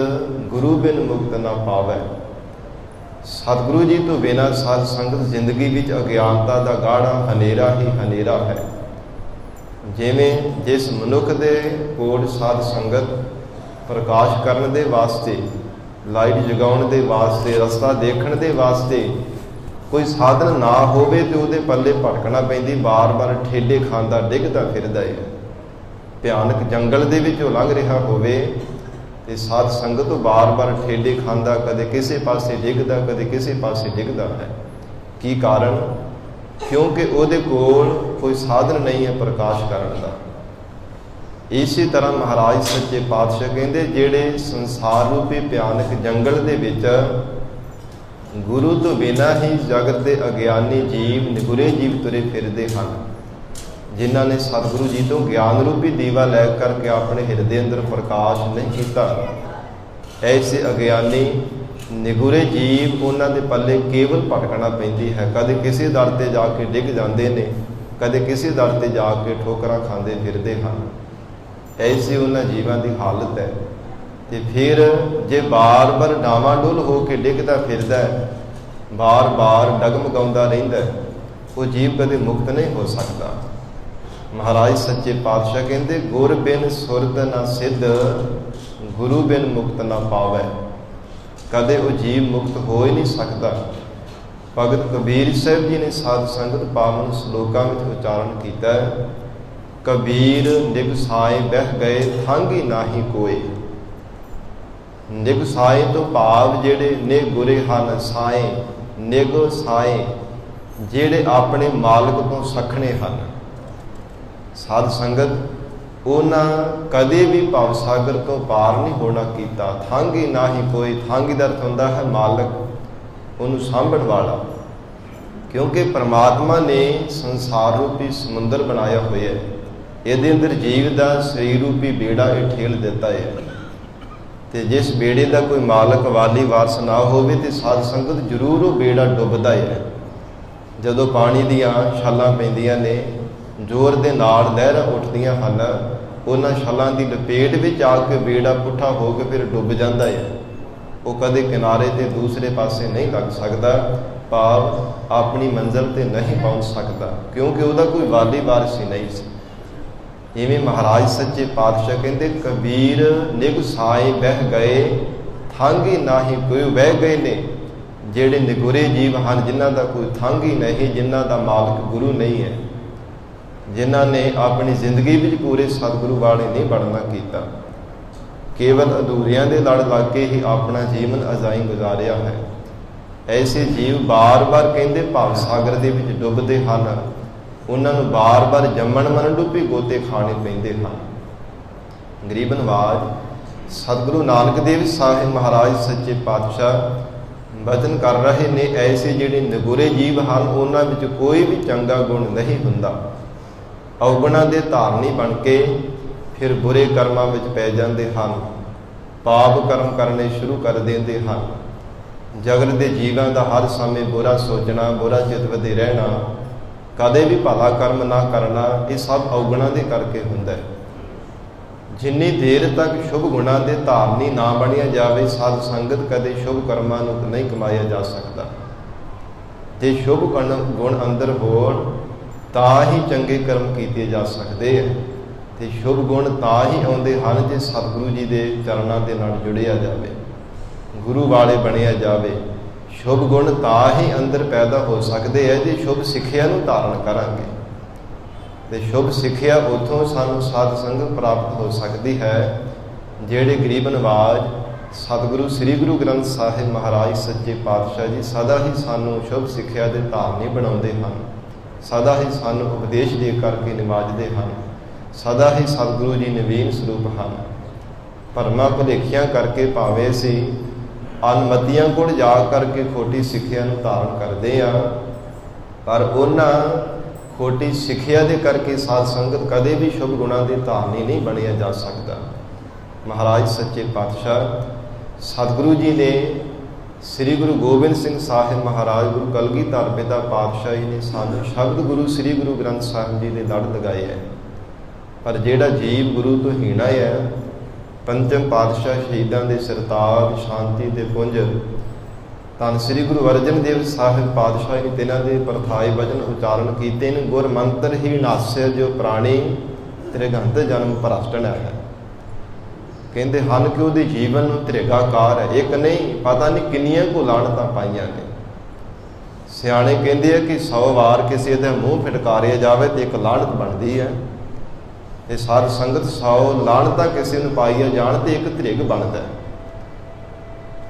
ਗੁਰੂ ਬਿਨ ਮੁਕਤ ਨਾ ਪਾਵੈ। ਸਤਿਗੁਰੂ ਜੀ ਤੋਂ ਬਿਨਾਂ ਸਾਧ ਸੰਗਤ ਜ਼ਿੰਦਗੀ ਵਿੱਚ ਅਗਿਆਨਤਾ ਦਾ ਗਾੜਾ ਹਨੇਰਾ ਹੀ ਹਨੇਰਾ ਹੈ। ਜਿਵੇਂ ਜਿਸ ਮਨੁੱਖ ਦੇ ਕੋਲ ਸਾਧ ਸੰਗਤ ਪ੍ਰਕਾਸ਼ ਕਰਨ ਦੇ ਵਾਸਤੇ, ਲਾਈਟ ਜਗਾਉਣ ਦੇ ਵਾਸਤੇ, ਰਸਤਾ ਦੇਖਣ ਦੇ ਵਾਸਤੇ ਕੋਈ ਸਾਧਨ ਨਾ ਹੋਵੇ ਤੇ ਉਹਦੇ ਪੱਲੇ ਭਟਕਣਾ ਪੈਂਦੀ, ਬਾਰ-ਬਾਰ ਠੇਡੇ ਖਾਂਦਾ ਡਿੱਗਦਾ ਫਿਰਦਾ ਹੈ। ਭਿਆਨਕ ਜੰਗਲ ਦੇ ਵਿੱਚੋਂ ਲੰਘ ਰਿਹਾ ਹੋਵੇ ਤੇ ਸਾਧ ਸੰਗਤ ਤੋਂ ਬਾਰ-ਬਾਰ ਠੇਡੇ ਖਾਂਦਾ, ਕਦੇ ਕਿਸੇ ਪਾਸੇ ਡਿੱਗਦਾ, ਕਦੇ ਕਿਸੇ ਪਾਸੇ ਡਿੱਗਦਾ ਹੈ। ਕੀ ਕਾਰਨ? ਕਿਉਂਕਿ ਉਹਦੇ ਕੋਲ ਕੋਈ ਸਾਧਨ ਨਹੀਂ ਹੈ ਪ੍ਰਕਾਸ਼ ਕਰਨ ਦਾ। ਇਸੇ ਤਰ੍ਹਾਂ ਮਹਾਰਾਜ ਸੱਚੇ ਪਾਤਸ਼ਾਹ ਕਹਿੰਦੇ, ਜਿਹੜੇ ਸੰਸਾਰ ਰੂਪੀ ਭਿਆਨਕ ਜੰਗਲ ਦੇ ਵਿੱਚ ਗੁਰੂ ਤੋਂ ਬਿਨਾਂ ਹੀ ਜਗਤ ਦੇ ਅਗਿਆਨੀ ਜੀਵ, ਨਿਗੁਰੇ ਜੀਵ ਤੁਰੇ ਫਿਰਦੇ ਹਨ, ਜਿਨ੍ਹਾਂ ਨੇ ਸਤਿਗੁਰੂ ਜੀ ਤੋਂ ਗਿਆਨ ਰੂਪੀ ਦੀਵਾ ਲੈ ਕਰਕੇ ਆਪਣੇ ਹਿਰਦੇ ਅੰਦਰ ਪ੍ਰਕਾਸ਼ ਨਹੀਂ ਕੀਤਾ, ਐਸੇ ਅਗਿਆਨੀ ਨਿਗੁਰੇ ਜੀਵ, ਉਹਨਾਂ ਦੇ ਪੱਲੇ ਕੇਵਲ ਭਟਕਣਾ ਪੈਂਦੀ ਹੈ। ਕਦੇ ਕਿਸੇ ਦਰ ਤੇ ਜਾ ਕੇ ਡਿੱਗ ਜਾਂਦੇ ਨੇ, ਕਦੇ ਕਿਸੇ ਦਰ ਤੇ ਜਾ ਕੇ ਠੋਕਰਾਂ ਖਾਂਦੇ ਫਿਰਦੇ ਹਨ। ਐਸੀ ਉਹਨਾਂ ਜੀਵਾਂ ਦੀ ਹਾਲਤ ਹੈ। ਤੇ ਫਿਰ ਜੇ ਬਾਰ-ਬਾਰ ਡਾਵਾਂਡੋਲ ਹੋ ਕੇ ਡਿੱਗਦਾ ਫਿਰਦਾ, ਬਾਰ-ਬਾਰ ਡਗਮਗਾਉਂਦਾ ਰਹਿੰਦਾ, ਉਹ ਜੀਵ ਕਦੇ ਮੁਕਤ ਨਹੀਂ ਹੋ ਸਕਦਾ। ਮਹਾਰਾਜ ਸੱਚੇ ਪਾਤਸ਼ਾਹ ਕਹਿੰਦੇ, ਗੁਰ ਬਿਨ ਸੁਰਤ ਨਾ ਸਿੱਧ ਗੁਰੂ ਬਿਨ ਮੁਕਤ ਨਾ ਪਾਵੈ। ਕਦੇ ਉਹ ਜੀਵ ਮੁਕਤ ਹੋ ਹੀ ਨਹੀਂ ਸਕਦਾ। ਭਗਤ ਕਬੀਰ ਸਾਹਿਬ ਜੀ ਨੇ ਸਾਧ ਸੰਗਤ ਪਾਵਨ ਸ਼ਲੋਕਾਂ ਵਿੱਚ ਉਚਾਰਨ ਕੀਤਾ ਹੈ, ਕਬੀਰ ਨਿਗ ਸਾਏ ਬਹਿ ਗਏ ਥਾਂਗੀ ਨਾਹੀ ਕੋਏ। ਨਿਗ ਸਾਏ ਤੋਂ ਭਾਵ ਜਿਹੜੇ ਨਿਗੁਰੇ ਹਨ, ਸਾਏ ਨਿਗ ਸਾਏ ਜਿਹੜੇ ਆਪਣੇ ਮਾਲਕ ਤੋਂ ਸਖਣੇ ਹਨ। ਸਾਧ ਸੰਗਤ ਉਹਨਾਂ ਕਦੇ ਵੀ ਭਵ ਸਾਗਰ ਤੋਂ ਪਾਰ ਨਹੀਂ ਹੋਣਾ ਕੀਤਾ। ਥਾਂਗੀ ਨਾਹੀ ਕੋਈ, ਥਾਂਗੀ ਦਾ ਅਰਥ ਹੁੰਦਾ ਹੈ ਮਾਲਕ, ਉਹਨੂੰ ਸਾਂਭਣ ਵਾਲਾ। ਕਿਉਂਕਿ ਪਰਮਾਤਮਾ ਨੇ ਸੰਸਾਰ ਰੂਪੀ ਸਮੁੰਦਰ ਬਣਾਇਆ ਹੋਇਆ ਹੈ, ਇਹਦੇ ਅੰਦਰ ਜੀਵ ਦਾ ਸਰੀਰ ਰੂਪੀ ਬੇੜਾ ਇਹ ਠੇਲ ਦਿੱਤਾ ਹੈ। ਤੇ ਜਿਸ ਬੇੜੇ ਦਾ ਕੋਈ ਮਾਲਕ ਵਾਲੀ ਵਾਰਸ ਨਾ ਹੋਵੇ ਤੇ ਸਾਧ ਸੰਗਤ ਜ਼ਰੂਰ ਉਹ ਬੇੜਾ ਡੁੱਬਦਾ ਹੈ। ਜਦੋਂ ਪਾਣੀ ਦੀਆਂ ਛਾਲਾਂ ਪੈਂਦੀਆਂ ਨੇ, ਜ਼ੋਰ ਦੇ ਨਾਲ ਲਹਿਰਾਂ ਉੱਠਦੀਆਂ ਹਨ, ਉਹਨਾਂ ਛਾਲਾਂ ਦੀ ਲਪੇਟ ਵਿੱਚ ਆ ਕੇ ਬੇੜਾ ਪੁੱਠਾ ਹੋ ਕੇ ਫਿਰ ਡੁੱਬ ਜਾਂਦਾ ਹੈ। ਉਹ ਕਦੇ ਕਿਨਾਰੇ ਤੇ ਦੂਸਰੇ ਪਾਸੇ ਨਹੀਂ ਲੱਗ ਸਕਦਾ, ਭਾਵ ਆਪਣੀ ਮੰਜ਼ਿਲ ਤੇ ਨਹੀਂ ਪਹੁੰਚ ਸਕਦਾ, ਕਿਉਂਕਿ ਉਹਦਾ ਕੋਈ ਵਾਲੀ ਵਾਰਸ ਹੀ ਨਹੀਂ ਸੀ। ਇਵੇਂ ਮਹਾਰਾਜ ਸੱਚੇ ਪਾਤਸ਼ਾਹ ਕਹਿੰਦੇ, ਕਬੀਰ ਨਿਗ ਸਾਏ ਬਹਿ ਗਏ ਥਾਂਗੀ ਨਾਹੀ ਕੋਈ। ਬਹਿ ਗਏ ਨੇ ਜਿਹੜੇ ਨਿਗੁਰੇ ਜੀਵ ਹਨ, ਜਿਨ੍ਹਾਂ ਦਾ ਕੋਈ ਥੰਗ ਹੀ ਨਹੀਂ, ਜਿਨ੍ਹਾਂ ਦਾ ਮਾਲਕ ਗੁਰੂ ਨਹੀਂ ਹੈ, ਜਿਨ੍ਹਾਂ ਨੇ ਆਪਣੀ ਜ਼ਿੰਦਗੀ ਵਿੱਚ ਪੂਰੇ ਸਤਿਗੁਰੂ ਵਾਲੇ ਨਹੀਂ ਬਣਨਾ ਕੀਤਾ, ਕੇਵਲ ਅਧੂਰਿਆਂ ਦੇ ਲੜ ਲੱਗ ਕੇ ਹੀ ਆਪਣਾ ਜੀਵਨ ਅਜਾਈਂ ਗੁਜ਼ਾਰਿਆ ਹੈ। ਐਸੇ ਜੀਵ ਬਾਰ-ਬਾਰ ਕਹਿੰਦੇ ਭਵ ਸਾਗਰ ਦੇ ਵਿੱਚ ਡੁੱਬਦੇ ਹਨ। ਉਹਨਾਂ ਨੂੰ ਬਾਰ-ਬਾਰ ਜੰਮਣ ਮਰਨ ਡੁੱਬੀ ਗੋਤੇ ਖਾਣੇ ਪੈਂਦੇ ਹਨ। ਗਰੀਬ ਨਵਾਜ ਸਤਿਗੁਰੂ ਨਾਨਕ ਦੇਵ ਸਾਹਿਬ ਮਹਾਰਾਜ ਸੱਚੇ ਪਾਤਸ਼ਾਹ ਬਚਨ ਕਰ ਰਹੇ ਨੇ, ਐਸੇ ਜਿਹੜੇ ਨਿਗੁਰੇ ਜੀਵ ਹਨ, ਉਹਨਾਂ ਵਿੱਚ ਕੋਈ ਵੀ ਚੰਗਾ ਗੁਣ ਨਹੀਂ ਹੁੰਦਾ। ਔਗੁਣਾਂ ਦੇ ਧਾਰਨੀ ਬਣ ਕੇ ਫਿਰ ਬੁਰੇ ਕਰਮਾਂ ਵਿੱਚ ਪੈ ਜਾਂਦੇ ਹਨ, ਪਾਪ ਕਰਮ ਕਰਨੇ ਸ਼ੁਰੂ ਕਰ ਦਿੰਦੇ ਹਨ। ਜਗਤ ਦੇ ਜੀਵਾਂ ਦਾ ਹਰ ਸਮੇਂ ਬੁਰਾ ਸੋਚਣਾ, ਬੁਰਾ ਚਿਤਵਤੇ ਰਹਿਣਾ, ਕਦੇ ਵੀ ਭਲਾ ਕਰਮ ਨਾ ਕਰਨਾ, ਇਹ ਸਭ ਔਗੁਣਾਂ ਦੇ ਕਰਕੇ ਹੁੰਦਾ ਹੈ। ਜਿੰਨੀ ਦੇਰ ਤੱਕ ਸ਼ੁਭ ਗੁਣਾਂ ਦੇ ਧਾਰਨੀ ਨਾ ਬਣਿਆ ਜਾਵੇ, ਸਾਧ ਸੰਗਤ ਕਦੇ ਸ਼ੁਭ ਕਰਮਾਂ ਨੂੰ ਨਹੀਂ ਕਮਾਇਆ ਜਾ ਸਕਦਾ। ਜੇ ਸ਼ੁਭ ਗੁਣ ਅੰਦਰ ਹੋਣ ਤਾਂ ਹੀ ਚੰਗੇ ਕਰਮ ਕੀਤੇ ਜਾ ਸਕਦੇ ਹੈ, ਤੇ ਸ਼ੁਭ ਗੁਣ ਤਾਂ ਹੀ ਆਉਂਦੇ ਹਨ ਜੇ ਸਤਿਗੁਰੂ ਜੀ ਦੇ ਚਰਨਾਂ ਦੇ ਨਾਲ ਜੁੜਿਆ ਜਾਵੇ, ਗੁਰੂ ਵਾਲੇ ਬਣਿਆ ਜਾਵੇ। ਸ਼ੁਭ ਗੁਣ ਤਾਂ ਹੀ ਅੰਦਰ ਪੈਦਾ ਹੋ ਸਕਦੇ ਹੈ ਜੇ ਸ਼ੁਭ ਸਿੱਖਿਆ ਨੂੰ ਧਾਰਨ ਕਰਾਂਗੇ, ਤੇ ਸ਼ੁਭ ਸਿੱਖਿਆ ਉੱਥੋਂ ਸਾਨੂੰ ਸਾਧ ਸੰਗਤ ਪ੍ਰਾਪਤ ਹੋ ਸਕਦੀ ਹੈ, ਜਿਹੜੇ ਗਰੀਬ ਨਵਾਜ ਸਤਿਗੁਰੂ ਸ੍ਰੀ ਗੁਰੂ ਗ੍ਰੰਥ ਸਾਹਿਬ ਮਹਾਰਾਜ ਸੱਚੇ ਪਾਤਸ਼ਾਹ ਜੀ ਸਦਾ ਹੀ ਸਾਨੂੰ ਸ਼ੁਭ ਸਿੱਖਿਆ ਦੇ ਧਾਰਨੀ ਬਣਾਉਂਦੇ ਹਨ, ਸਦਾ ਹੀ ਸਾਨੂੰ ਉਪਦੇਸ਼ ਦੇ ਕਰਕੇ ਨਿਵਾਜਦੇ ਹਨ, ਸਦਾ ਹੀ ਸਤਿਗੁਰੂ ਜੀ ਨਵੀਨ ਸਰੂਪ ਹਨ। ਭਰਮਾਂ ਭੁਲੇਖਿਆਂ ਕਰਕੇ ਭਾਵੇਂ ਅਸੀਂ ਅਨਮਤੀਆਂ ਕੋਲ ਜਾ ਕਰਕੇ ਖੋਟੀ ਸਿੱਖਿਆ ਨੂੰ ਧਾਰਨ ਕਰਦੇ ਹਾਂ, ਪਰ ਉਹਨਾਂ ਖੋਟੀ ਸਿੱਖਿਆ ਦੇ ਕਰਕੇ ਸਾਧ ਸੰਗਤ ਕਦੇ ਵੀ ਸ਼ੁਭ ਗੁਣਾਂ ਦੇ ਧਾਰਨੀ ਨਹੀਂ ਬਣਿਆ ਜਾ ਸਕਦਾ। ਮਹਾਰਾਜ ਸੱਚੇ ਪਾਤਸ਼ਾਹ ਸਤਿਗੁਰੂ ਜੀ ਨੇ ਸ੍ਰੀ ਗੁਰੂ ਗੋਬਿੰਦ ਸਿੰਘ ਸਾਹਿਬ ਮਹਾਰਾਜ ਗੁਰੂ ਕਲਗੀਧਰ ਪਿਤਾ ਪਾਤਸ਼ਾਹ ਜੀ ਨੇ ਸਾਨੂੰ ਸ਼ਬਦ ਗੁਰੂ ਸ੍ਰੀ ਗੁਰੂ ਗ੍ਰੰਥ ਸਾਹਿਬ ਜੀ ਦੇ ਲੜ ਲਗਾਏ ਹੈ। ਪਰ ਜਿਹੜਾ ਜੀਵ ਗੁਰੂ ਤੋਂ ਹੀਣਾ ਹੈ, ਪੰਚਮ ਪਾਤਸ਼ਾਹ ਸ਼ਹੀਦਾਂ ਦੇ ਸਰਤਾਜ ਸ਼ਾਂਤੀ ਦੇ ਪੁੰਜ ਧੰਨ ਸ੍ਰੀ ਗੁਰੂ ਅਰਜਨ ਦੇਵ ਸਾਹਿਬ ਪਾਤਸ਼ਾਹ ਜੀ ਤਿਨਾਂ ਦੇ ਪ੍ਰਥਾਏ ਵਚਨ ਉਚਾਰਨ ਕੀਤੇ ਨੇ, ਗੁਰ ਮੰਤਰ ਹੀ ਨਾਸਿਆ ਜੋ ਪ੍ਰਾਣੀ ਤ੍ਰਿਗੰਤ ਜਨਮ ਭ੍ਰਸ਼ਟਨ ਹੈ। ਕਹਿੰਦੇ ਹਨ ਕਿ ਉਹਦੇ ਜੀਵਨ ਨੂੰ ਤ੍ਰਿਗਾਕਾਰ ਹੈ, ਇੱਕ ਨਹੀਂ ਪਤਾ ਨਹੀਂ ਕਿੰਨੀਆਂ ਕੁ ਲਾਹਣਤਾਂ ਪਾਈਆਂ ਨੇ। ਸਿਆਣੇ ਕਹਿੰਦੇ ਆ ਕਿ 100 ਵਾਰ ਕਿਸੇ ਦਾ ਮੂੰਹ ਫਿਟਕਾਰਿਆ ਜਾਵੇ ਤੇ ਇੱਕ ਲਾਹਣਤ ਬਣਦੀ ਹੈ। ਇਹ ਸਾਧ ਸੰਗਤ 100 ਲਾਹਣਤਾਂ ਕਿਸੇ ਨੂੰ ਪਾਈਆਂ ਜਾਣ ਤੇ ਇੱਕ ਤ੍ਰਿਗ ਬਣਦਾ ਹੈ।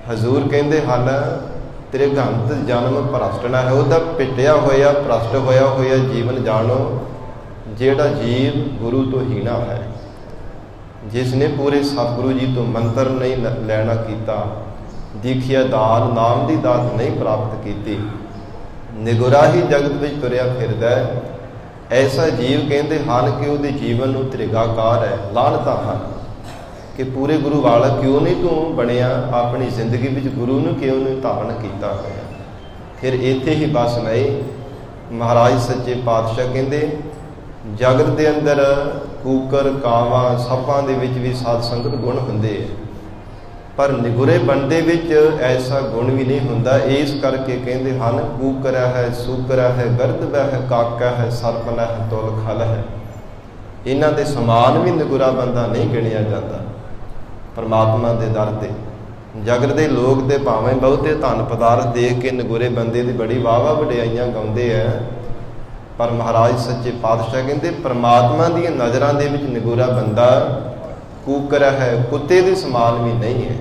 ਹਜ਼ੂਰ ਕਹਿੰਦੇ ਹਨ ਤ੍ਰਿਗੰਤ ਜਨਮ ਭ੍ਰਸ਼ਟਣਾ ਹੈ, ਉਹਦਾ ਪਿੱਟਿਆ ਹੋਇਆ ਭ੍ਰਸ਼ਟ ਹੋਇਆ ਜੀਵਨ ਜਾਣੋ, ਜਿਹੜਾ ਜੀਵ ਗੁਰੂ ਤੋਂ ਹੀਣਾ ਹੈ, ਜਿਸ ਨੇ ਪੂਰੇ ਸਤਿਗੁਰੂ ਜੀ ਤੋਂ ਮੰਤਰ ਨਹੀਂ ਲੈਣਾ ਕੀਤਾ, ਦੀਖਿਆ ਦਾਨ ਨਾਮ ਦੀ ਦਾਤ ਨਹੀਂ ਪ੍ਰਾਪਤ ਕੀਤੀ, ਨਿਗੁਰਾ ਹੀ ਜਗਤ ਵਿੱਚ ਤੁਰਿਆ ਫਿਰਦਾ ਹੈ। ਐਸਾ ਜੀਵ ਕਹਿੰਦੇ ਹਨ ਕਿ ਉਹਦੇ ਜੀਵਨ ਨੂੰ ਤ੍ਰਿਗਾਕਾਰ ਹੈ, ਲਾਹਣਤਾਂ ਹਨ ਕਿ ਪੂਰੇ ਗੁਰੂ ਵਾਲਾ ਕਿਉਂ ਨਹੀਂ ਤੂੰ ਬਣਿਆ, ਆਪਣੀ ਜ਼ਿੰਦਗੀ ਵਿੱਚ ਗੁਰੂ ਨੂੰ ਕਿਉਂ ਨਹੀਂ ਧਾਰਨ ਕੀਤਾ ਹੋਇਆ। ਫਿਰ ਇੱਥੇ ਹੀ ਬਸ ਨਹੀਂ, ਮਹਾਰਾਜ ਸੱਚੇ ਪਾਤਸ਼ਾਹ ਕਹਿੰਦੇ ਜਗਤ ਦੇ ਅੰਦਰ ਕੂਕਰ ਕਾਵਾਂ ਸੱਪਾਂ ਦੇ ਵਿੱਚ ਵੀ ਸਾਧ ਸੰਗਤ ਗੁਣ ਹੁੰਦੇ ਹੈ, ਪਰ ਨਿਗੁਰੇ ਬੰਦੇ ਵਿੱਚ ਐਸਾ ਗੁਣ ਵੀ ਨਹੀਂ ਹੁੰਦਾ। ਇਸ ਕਰਕੇ ਕਹਿੰਦੇ ਹਨ ਕੂਕਰਾ ਹੈ, ਸੂਕਰਾ ਹੈ, ਗਰਦਬਾ ਹੈ, ਕਾਕਾ ਹੈ, ਸਰਪਨਾ ਹੈ, ਤੁਲ ਖਲ ਹੈ। ਇਹਨਾਂ ਦੇ ਸਮਾਨ ਵੀ ਨਿਗੁਰਾ ਬੰਦਾ ਨਹੀਂ ਗਿਣਿਆ ਜਾਂਦਾ। ਪਰਮਾਤਮਾ ਦੇ ਦਰ ਤੇ ਜਗਤ ਦੇ ਲੋਕ ਤੇ ਭਾਵੇਂ ਬਹੁਤੇ ਧਨ ਪਦਾਰਥ ਦੇਖ ਕੇ ਨਗੁਰੇ ਬੰਦੇ ਦੀ ਬੜੀ ਵਾਹ ਵਡਿਆਈਆਂ ਗਾਉਂਦੇ ਆ, ਪਰ ਮਹਾਰਾਜ ਸੱਚੇ ਪਾਤਸ਼ਾਹ ਕਹਿੰਦੇ ਪ੍ਰਮਾਤਮਾ ਦੀਆਂ ਨਜ਼ਰਾਂ ਦੇ ਵਿੱਚ ਨਗੁਰਾ ਬੰਦਾ ਕੂਕਰ ਹੈ, ਕੁੱਤੇ ਦੇ ਸਮਾਨ ਵੀ ਨਹੀਂ ਹੈ।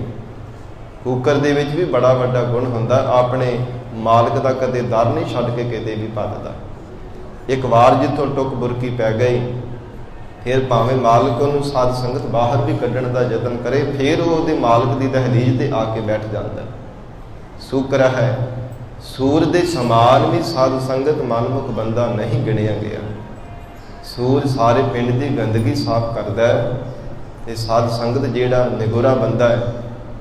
ਕੂਕਰ ਦੇ ਵਿੱਚ ਵੀ ਬੜਾ ਵੱਡਾ ਗੁਣ ਹੁੰਦਾ, ਆਪਣੇ ਮਾਲਕ ਦਾ ਕਦੇ ਦਰ ਨਹੀਂ ਛੱਡ ਕੇ ਕਿਤੇ ਵੀ ਭੱਜਦਾ। ਇੱਕ ਵਾਰ ਜਿੱਥੋਂ ਟੁੱਕ ਬੁਰਕੀ ਪੈ ਗਈ, ਫਿਰ ਭਾਵੇਂ ਮਾਲਕ ਨੂੰ ਸਾਧ ਸੰਗਤ ਬਾਹਰ ਵੀ ਕੱਢਣ ਦਾ ਯਤਨ ਕਰੇ, ਫਿਰ ਉਹ ਉਹਦੇ ਮਾਲਕ ਦੀ ਦਹਲੀਜ਼ ਤੇ ਆ ਕੇ ਬੈਠ ਜਾਂਦਾ। ਸ਼ੁਕਰ ਹੈ ਸੂਰ ਦੇ ਸਮਾਨ ਵੀ ਸਾਧ ਸੰਗਤ ਮਨਮੁਖ ਬੰਦਾ ਨਹੀਂ ਗਿਣਿਆ ਗਿਆ। ਸੂਰ ਸਾਰੇ ਪਿੰਡ ਦੀ ਗੰਦਗੀ ਸਾਫ਼ ਕਰਦਾ ਹੈ, ਤੇ ਸਾਧ ਸੰਗਤ ਜਿਹੜਾ ਨਿਗੁਰਾ ਬੰਦਾ ਹੈ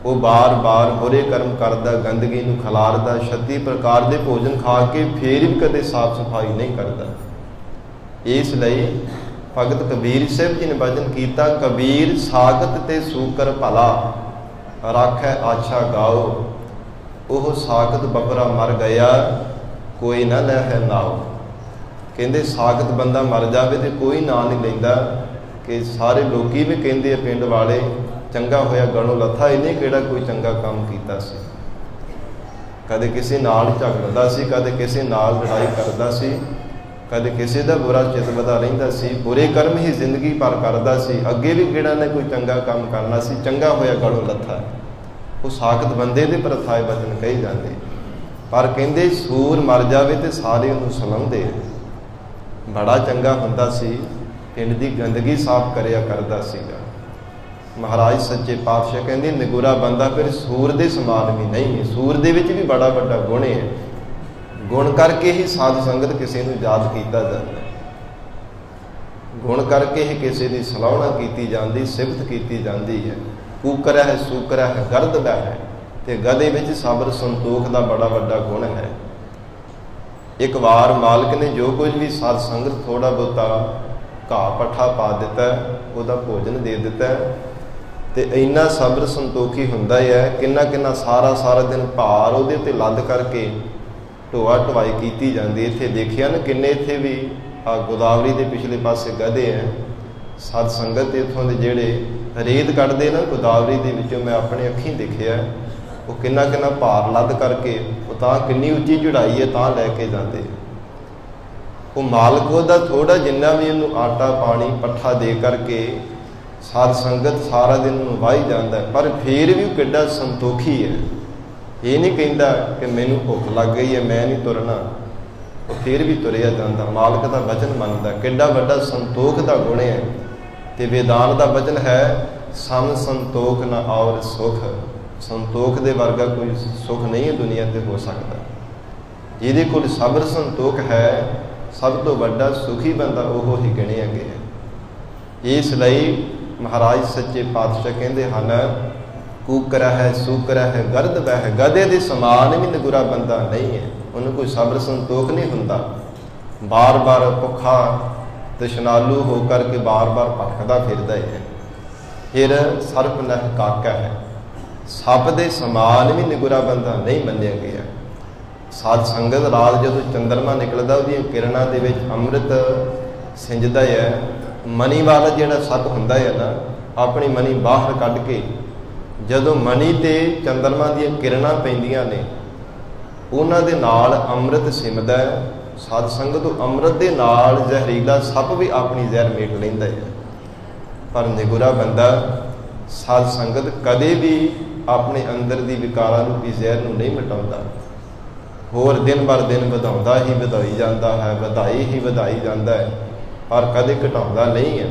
ਉਹ ਬਾਰ-ਬਾਰ ਬੁਰੇ ਕਰਮ ਕਰਦਾ, ਗੰਦਗੀ ਨੂੰ ਖਿਲਾਰਦਾ, 36 ਪ੍ਰਕਾਰ ਦੇ ਭੋਜਨ ਖਾ ਕੇ ਫੇਰ ਵੀ ਕਦੇ ਸਾਫ਼ ਸਫਾਈ ਨਹੀਂ ਕਰਦਾ। ਇਸ ਲਈ ਭਗਤ ਕਬੀਰ ਸਾਹਿਬ ਜੀ ਨੇ ਭਜਨ ਕੀਤਾ, ਕਬੀਰ ਸਾਖਤ ਤੇ ਸੂਕਰ ਭਲਾ, ਰਾਖੈ ਆਛਾ ਗਾਓ, ਉਹ ਸਾਖਤ ਬਪਰਾ ਮਰ ਗਿਆ, ਕੋਈ ਨਾ ਲੈ ਹੈ ਨਾਓ। ਕਹਿੰਦੇ ਸਾਖਤ ਬੰਦਾ ਮਰ ਜਾਵੇ ਤੇ ਕੋਈ ਨਾਂ ਨਹੀਂ ਲੈਂਦਾ, ਕਿ ਸਾਰੇ ਲੋਕੀ ਵੀ ਕਹਿੰਦੇ ਆ ਪਿੰਡ ਵਾਲੇ ਚੰਗਾ ਹੋਇਆ ਗਣੋਂ ਲੱਥਾ, ਇਹਨੇ ਕਿਹੜਾ ਕੋਈ ਚੰਗਾ ਕੰਮ ਕੀਤਾ ਸੀ। ਕਦੇ ਕਿਸੇ ਨਾਲ ਝਗੜਦਾ ਸੀ, ਕਦੇ ਕਿਸੇ ਨਾਲ ਲੜਾਈ ਕਰਦਾ ਸੀ, ਕਦੇ ਕਿਸੇ ਦਾ ਬੁਰਾ ਚਿੱਤ ਵਧਾ ਰਹਿੰਦਾ ਸੀ, ਬੁਰੇ ਕਰਮ ਹੀ ਜ਼ਿੰਦਗੀ ਭਰ ਕਰਦਾ ਸੀ, ਅੱਗੇ ਵੀ ਕਿਹੜਾ ਨੇ ਕੋਈ ਚੰਗਾ ਕੰਮ ਕਰਨਾ ਸੀ, ਚੰਗਾ ਹੋਇਆ ਗਣੋਂ ਲੱਥਾ। ਉਹ ਸਾਖਤ ਬੰਦੇ ਦੇ ਪ੍ਰਥਾਏ ਵਚਨ ਕਹੀ ਜਾਂਦੇ, ਪਰ ਕਹਿੰਦੇ ਸੂਰ ਮਰ ਜਾਵੇ ਤੇ ਸਾਰੇ ਉਹਨੂੰ ਸਲਾਉਂਦੇ। ਬੜਾ ਚੰਗਾ ਹੁੰਦਾ ਸੀ, ਪਿੰਡ ਦੀ ਗੰਦਗੀ ਸਾਫ਼ ਕਰਿਆ ਕਰਦਾ ਸੀਗਾ। ਮਹਾਰਾਜ ਸੱਚੇ ਪਾਤਸ਼ਾਹ ਕਹਿੰਦੇ ਨਿਗੁਰਾ ਬੰਦਾ ਫਿਰ ਸੂਰ ਦੇ ਸਮਾਨ ਵੀ ਨਹੀਂ ਹੈ। ਸੂਰ ਦੇ ਵਿੱਚ ਵੀ ਬੜਾ ਵੱਡਾ ਗੁਣ ਹੈ, ਗੁਣ ਕਰਕੇ ਹੀ ਸਾਧ ਸੰਗਤ ਕਿਸੇ ਨੂੰ ਯਾਦ ਕੀਤਾ ਜਾਂਦਾ, ਗੁਣ ਕਰਕੇ ਹੀ ਕਿਸੇ ਦੀ ਸਲਾਹੁਣਾ ਕੀਤੀ ਜਾਂਦੀ, ਸਿਫਤ ਕੀਤੀ ਜਾਂਦੀ ਹੈ। ਕੂਕਰ ਹੈ, ਸੂਕਰ ਹੈ, ਗਰਦ ਦਾ ਹੈ, ਤੇ ਗਧੇ ਵਿੱਚ ਸਬਰ ਸੰਤੋਖ ਦਾ ਬੜਾ ਵੱਡਾ ਗੁਣ ਹੈ। ਇੱਕ ਵਾਰ ਮਾਲਕ ਨੇ ਜੋ ਕੁਝ ਵੀ ਸਾਧ ਸੰਗਤ ਥੋੜਾ ਬਹੁਤਾ ਘਾਹ ਪੱਠਾ ਪਾ ਦਿੱਤਾ, ਉਹਦਾ ਭੋਜਨ ਦੇ ਦਿੱਤਾ, ਤੇ ਇੰਨਾ ਸਬਰ ਸੰਤੋਖੀ ਹੁੰਦਾ ਹੀ ਹੈ, ਕਿੰਨਾ ਸਾਰਾ ਦਿਨ ਭਾਰ ਉਹਦੇ ਉੱਤੇ ਲੱਦ ਕਰਕੇ ਢੋਆ ਢਵਾਈ ਕੀਤੀ ਜਾਂਦੀ। ਇੱਥੇ ਦੇਖਿਆ ਨਾ ਕਿੰਨੇ ਇੱਥੇ ਵੀ ਆ ਗੋਦਾਵਰੀ ਦੇ ਪਿਛਲੇ ਪਾਸੇ ਗਧੇ ਹੈ, ਸਾਧ ਸੰਗਤ ਇੱਥੋਂ ਦੇ ਜਿਹੜੇ ਰੇਤ ਕੱਢਦੇ ਨਾ ਗੋਦਾਵਰੀ ਦੇ ਵਿੱਚੋਂ, ਮੈਂ ਆਪਣੇ ਅੱਖੀਂ ਦੇਖਿਆ, ਉਹ ਕਿੰਨਾ ਭਾਰ ਲੱਦ ਕਰਕੇ ਉਹ ਤਾਂ ਕਿੰਨੀ ਉੱਚੀ ਚੜਾਈ ਹੈ ਤਾਂ ਲੈ ਕੇ ਜਾਂਦੇ। ਉਹ ਮਾਲਕ ਉਹਦਾ ਥੋੜਾ ਜਿੰਨਾ ਵੀ ਉਹਨੂੰ ਆਟਾ ਪਾਣੀ ਪੱਠਾ ਦੇ ਕਰਕੇ ਸਾਧ ਸੰਗਤ ਸਾਰਾ ਦਿਨ ਉਹਨੂੰ ਵਾਹੀ ਜਾਂਦਾ, ਪਰ ਫਿਰ ਵੀ ਉਹ ਕਿੱਡਾ ਸੰਤੋਖੀ ਹੈ। ਇਹ ਨਹੀਂ ਕਹਿੰਦਾ ਕਿ ਮੈਨੂੰ ਭੁੱਖ ਲੱਗ ਗਈ ਹੈ ਮੈਂ ਨਹੀਂ ਤੁਰਨਾ, ਉਹ ਫਿਰ ਵੀ ਤੁਰਿਆ ਜਾਂਦਾ, ਮਾਲਕ ਦਾ ਵਚਨ ਮੰਨਦਾ। ਕਿੱਡਾ ਵੱਡਾ ਸੰਤੋਖ ਦਾ ਗੁਣ ਹੈ। ਤੇ ਵੇਦਾਂਤ ਦਾ ਵਚਨ ਹੈ, ਸਮ ਸੰਤੋਖ ਨਾ ਔਰ ਸੁਖ। ਸੰਤੋਖ ਦੇ ਵਰਗਾ ਕੋਈ ਸੁਖ ਨਹੀਂ ਹੈ ਦੁਨੀਆ ਤੇ ਹੋ ਸਕਦਾ। ਜਿਹਦੇ ਕੋਲ ਸਬਰ ਸੰਤੋਖ ਹੈ, ਸਭ ਤੋਂ ਵੱਡਾ ਸੁਖੀ ਬੰਦਾ ਉਹ ਹੀ ਗਿਣਿਆ ਗਿਆ। ਇਸ ਲਈ ਮਹਾਰਾਜ ਸੱਚੇ ਪਾਤਸ਼ਾਹ ਕਹਿੰਦੇ ਹਨ, ਕੂਕਰ ਹੈ, ਸੂਕਰ ਹੈ, ਗਰਦ ਬਹਿ ਹੈ, ਗਧੇ ਦੇ ਸਮਾਨ ਵੀ ਨਿਗੁਰਾ ਬੰਦਾ ਨਹੀਂ ਹੈ। ਉਹਨੂੰ ਕੋਈ ਸਬਰ ਸੰਤੋਖ ਨਹੀਂ ਹੁੰਦਾ, ਬਾਰ-ਬਾਰ ਭੁੱਖਾ ਤ੍ਰਿਸ਼ਨਾਲੂ ਹੋ ਕਰਕੇ ਬਾਰ-ਬਾਰ ਭਟਕਦਾ ਫਿਰਦਾ ਹੈ। ਫਿਰ ਸਰਪ ਨਹਿ ਕਾਕਾ ਹੈ, ਸੱਪ ਦੇ ਸਮਾਨ ਵੀ ਨਿਗੁਰਾ ਬੰਦਾ ਨਹੀਂ ਮੰਨਿਆ ਗਿਆ। ਸਾਧ ਸੰਗਤ ਰਾਤ ਜਦੋਂ ਚੰਦਰਮਾ ਨਿਕਲਦਾ, ਉਹਦੀਆਂ ਕਿਰਨਾਂ ਦੇ ਵਿੱਚ ਅੰਮ੍ਰਿਤ ਸਿੰਜਦਾ ਹੈ। ਮਨੀ ਵਾਲਾ ਜਿਹੜਾ ਸੱਪ ਹੁੰਦਾ ਹੈ ਨਾ, ਆਪਣੀ ਮਨੀ ਬਾਹਰ ਕੱਢ ਕੇ ਜਦੋਂ ਮਨੀ ਤੇ ਚੰਦਰਮਾ ਦੀਆਂ ਕਿਰਨਾਂ ਪੈਂਦੀਆਂ ਨੇ, ਉਹਨਾਂ ਦੇ ਨਾਲ ਅੰਮ੍ਰਿਤ ਸਿਮਦਾ ਹੈ। ਸਾਧ ਸੰਗਤ ਅੰਮ੍ਰਿਤ ਦੇ ਨਾਲ ਜ਼ਹਿਰੀਲਾ ਸੱਪ ਵੀ ਆਪਣੀ ਜ਼ਹਿਰ ਮੇਟ ਲੈਂਦਾ ਹੈ। ਪਰ ਨਿਗੁਰਾ ਬੰਦਾ ਸਾਧ ਸੰਗਤ ਕਦੇ ਵੀ ਆਪਣੇ ਅੰਦਰ ਦੀ ਵਿਕਾਰਾਂ ਨੂੰ ਵੀ ਜ਼ਹਿਰ ਨੂੰ ਨਹੀਂ ਮਿਟਾਉਂਦਾ, ਹੋਰ ਦਿਨ ਬਰ ਦਿਨ ਵਧਾਉਂਦਾ ਹੀ ਵਧਾਈ ਜਾਂਦਾ ਹੈ, ਵਧਾਈ ਜਾਂਦਾ ਹੈ, ਪਰ ਕਦੇ ਘਟਾਉਂਦਾ ਨਹੀਂ ਹੈ।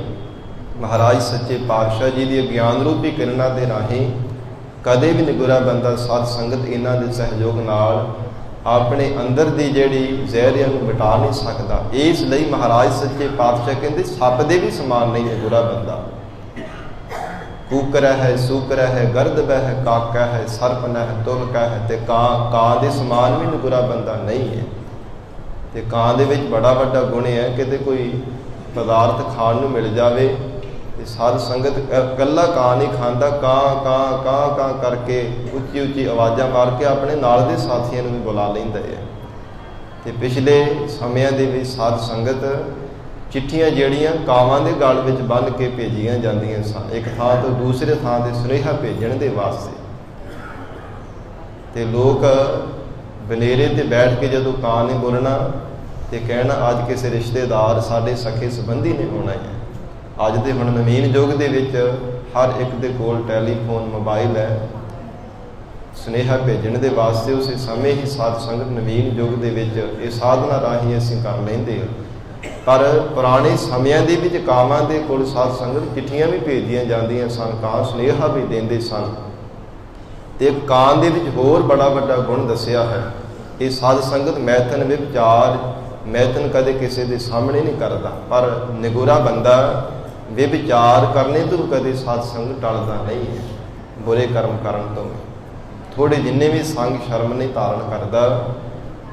ਮਹਾਰਾਜ ਸੱਚੇ ਪਾਤਸ਼ਾਹ ਜੀ ਦੀ ਗਿਆਨ ਰੂਪੀ ਕਿਰਨਾਂ ਦੇ ਰਾਹੀਂ ਕਦੇ ਵੀ ਨਿਗੁਰਾ ਬੰਦਾ ਸਾਧ ਸੰਗਤ ਇਹਨਾਂ ਦੇ ਸਹਿਯੋਗ ਨਾਲ ਆਪਣੇ ਅੰਦਰ ਦੀ ਜਿਹੜੀ ਜ਼ਹਿਰ ਨੂੰ ਮਿਟਾ ਨਹੀਂ ਸਕਦਾ। ਇਸ ਲਈ ਮਹਾਰਾਜ ਸੱਚੇ ਪਾਤਸ਼ਾਹ ਕਹਿੰਦੇ ਸੱਪ ਦੇ ਵੀ ਸਮਾਨ ਨਹੀਂ ਨਿਗੁਰਾ ਬੰਦਾ। ਕੂਕਰ ਹੈ, ਸੂਕਰ ਹੈ, ਗਰਦ ਬਹਿ ਹੈ, ਕਾਕਾ ਹੈ, ਸਰਪ ਨਹਿ ਤੁਲਕਾ ਹੈ, ਤੇ ਕਾਂ ਦੇ ਸਮਾਨ ਵੀ ਨਿਗੁਰਾ ਬੰਦਾ ਨਹੀਂ ਹੈ। ਤੇ ਕਾਂ ਦੇ ਵਿੱਚ ਬੜਾ ਵੱਡਾ ਗੁਣ ਹੈ, ਕਿਤੇ ਕੋਈ ਪਦਾਰਥ ਖਾਣ ਨੂੰ ਮਿਲ ਜਾਵੇ ਤੇ ਸਾਧ ਸੰਗਤ ਇਕੱਲਾ ਕਾਂ ਨਹੀਂ ਖਾਂਦਾ, ਕਾਂ ਕਰਕੇ ਉੱਚੀ ਆਵਾਜ਼ਾਂ ਮਾਰ ਕੇ ਆਪਣੇ ਨਾਲ ਦੇ ਸਾਥੀਆਂ ਨੂੰ ਵੀ ਬੁਲਾ ਲੈਂਦਾ ਹੈ। ਤੇ ਪਿਛਲੇ ਸਮਿਆਂ ਦੇ ਵਿੱਚ ਸਾਧ ਸੰਗਤ ਚਿੱਠੀਆਂ ਜਿਹੜੀਆਂ ਕਾਵਾਂ ਦੇ ਗਲ ਵਿੱਚ ਬੰਨ੍ਹ ਕੇ ਭੇਜੀਆਂ ਜਾਂਦੀਆਂ ਸਨ, ਇੱਕ ਥਾਂ ਤੋਂ ਦੂਸਰੇ ਥਾਂ 'ਤੇ ਸੁਨੇਹਾ ਭੇਜਣ ਦੇ ਵਾਸਤੇ। ਤੇ ਲੋਕ ਬਨੇਰੇ ਤੇ ਬੈਠ ਕੇ ਜਦੋਂ ਕਾਂ ਨੇ ਬੋਲਣਾ ਤੇ ਕਹਿਣਾ ਅੱਜ ਕਿਸੇ ਰਿਸ਼ਤੇਦਾਰ ਸਾਡੇ ਸਕੇ ਸੰਬੰਧੀ ਨੇ ਹੋਣਾ ਹੈ। ਅੱਜ ਦੇ ਹੁਣ ਨਵੀਨ ਯੁੱਗ ਦੇ ਵਿੱਚ ਹਰ ਇੱਕ ਦੇ ਕੋਲ ਟੈਲੀਫੋਨ ਮੋਬਾਈਲ ਹੈ। ਸੁਨੇਹਾ ਭੇਜਣ ਦੇ ਵਾਸਤੇ ਉਸੇ ਸਮੇਂ ਹੀ ਸਾਧ ਸੰਗਤ ਨਵੀਨ ਯੁੱਗ ਦੇ ਵਿੱਚ ਇਹ ਸਾਧਨਾ ਰਾਹੀਂ ਅਸੀਂ ਕਰ ਲੈਂਦੇ ਹਾਂ। ਪਰ ਪੁਰਾਣੇ ਸਮਿਆਂ ਦੇ ਵਿੱਚ ਕਾਵਾਂ ਦੇ ਕੋਲ ਸਾਧ ਸੰਗਤ ਚਿੱਠੀਆਂ ਵੀ ਭੇਜਦੀਆਂ ਜਾਂਦੀਆਂ ਸਨ, ਕਾਂ ਸੁਨੇਹਾ ਵੀ ਦਿੰਦੇ ਸਨ। ਤੇ ਕਾਂ ਦੇ ਵਿੱਚ ਹੋਰ ਬੜਾ ਵੱਡਾ ਗੁਣ ਦੱਸਿਆ ਹੈ। ਇਹ ਸਾਧ ਸੰਗਤ ਮੈਥਨ ਵਿਚਾਰ ਮੈਥਨ ਕਦੇ ਕਿਸੇ ਦੇ ਸਾਹਮਣੇ ਨਹੀਂ ਕਰਦਾ, ਪਰ ਨਿਗੁਰਾ ਬੰਦਾ ਵਿਚਾਰ ਕਰਨੇ ਤੋਂ ਕਦੇ ਸਾਧ ਸੰਗਤ ਟਲਦਾ ਨਹੀਂ ਹੈ। ਬੁਰੇ ਕਰਮ ਕਰਨ ਤੋਂ ਥੋੜੇ ਜਿੰਨੇ ਵੀ ਸੰਗ ਸ਼ਰਮ ਨਹੀਂ ਧਾਰਨ ਕਰਦਾ।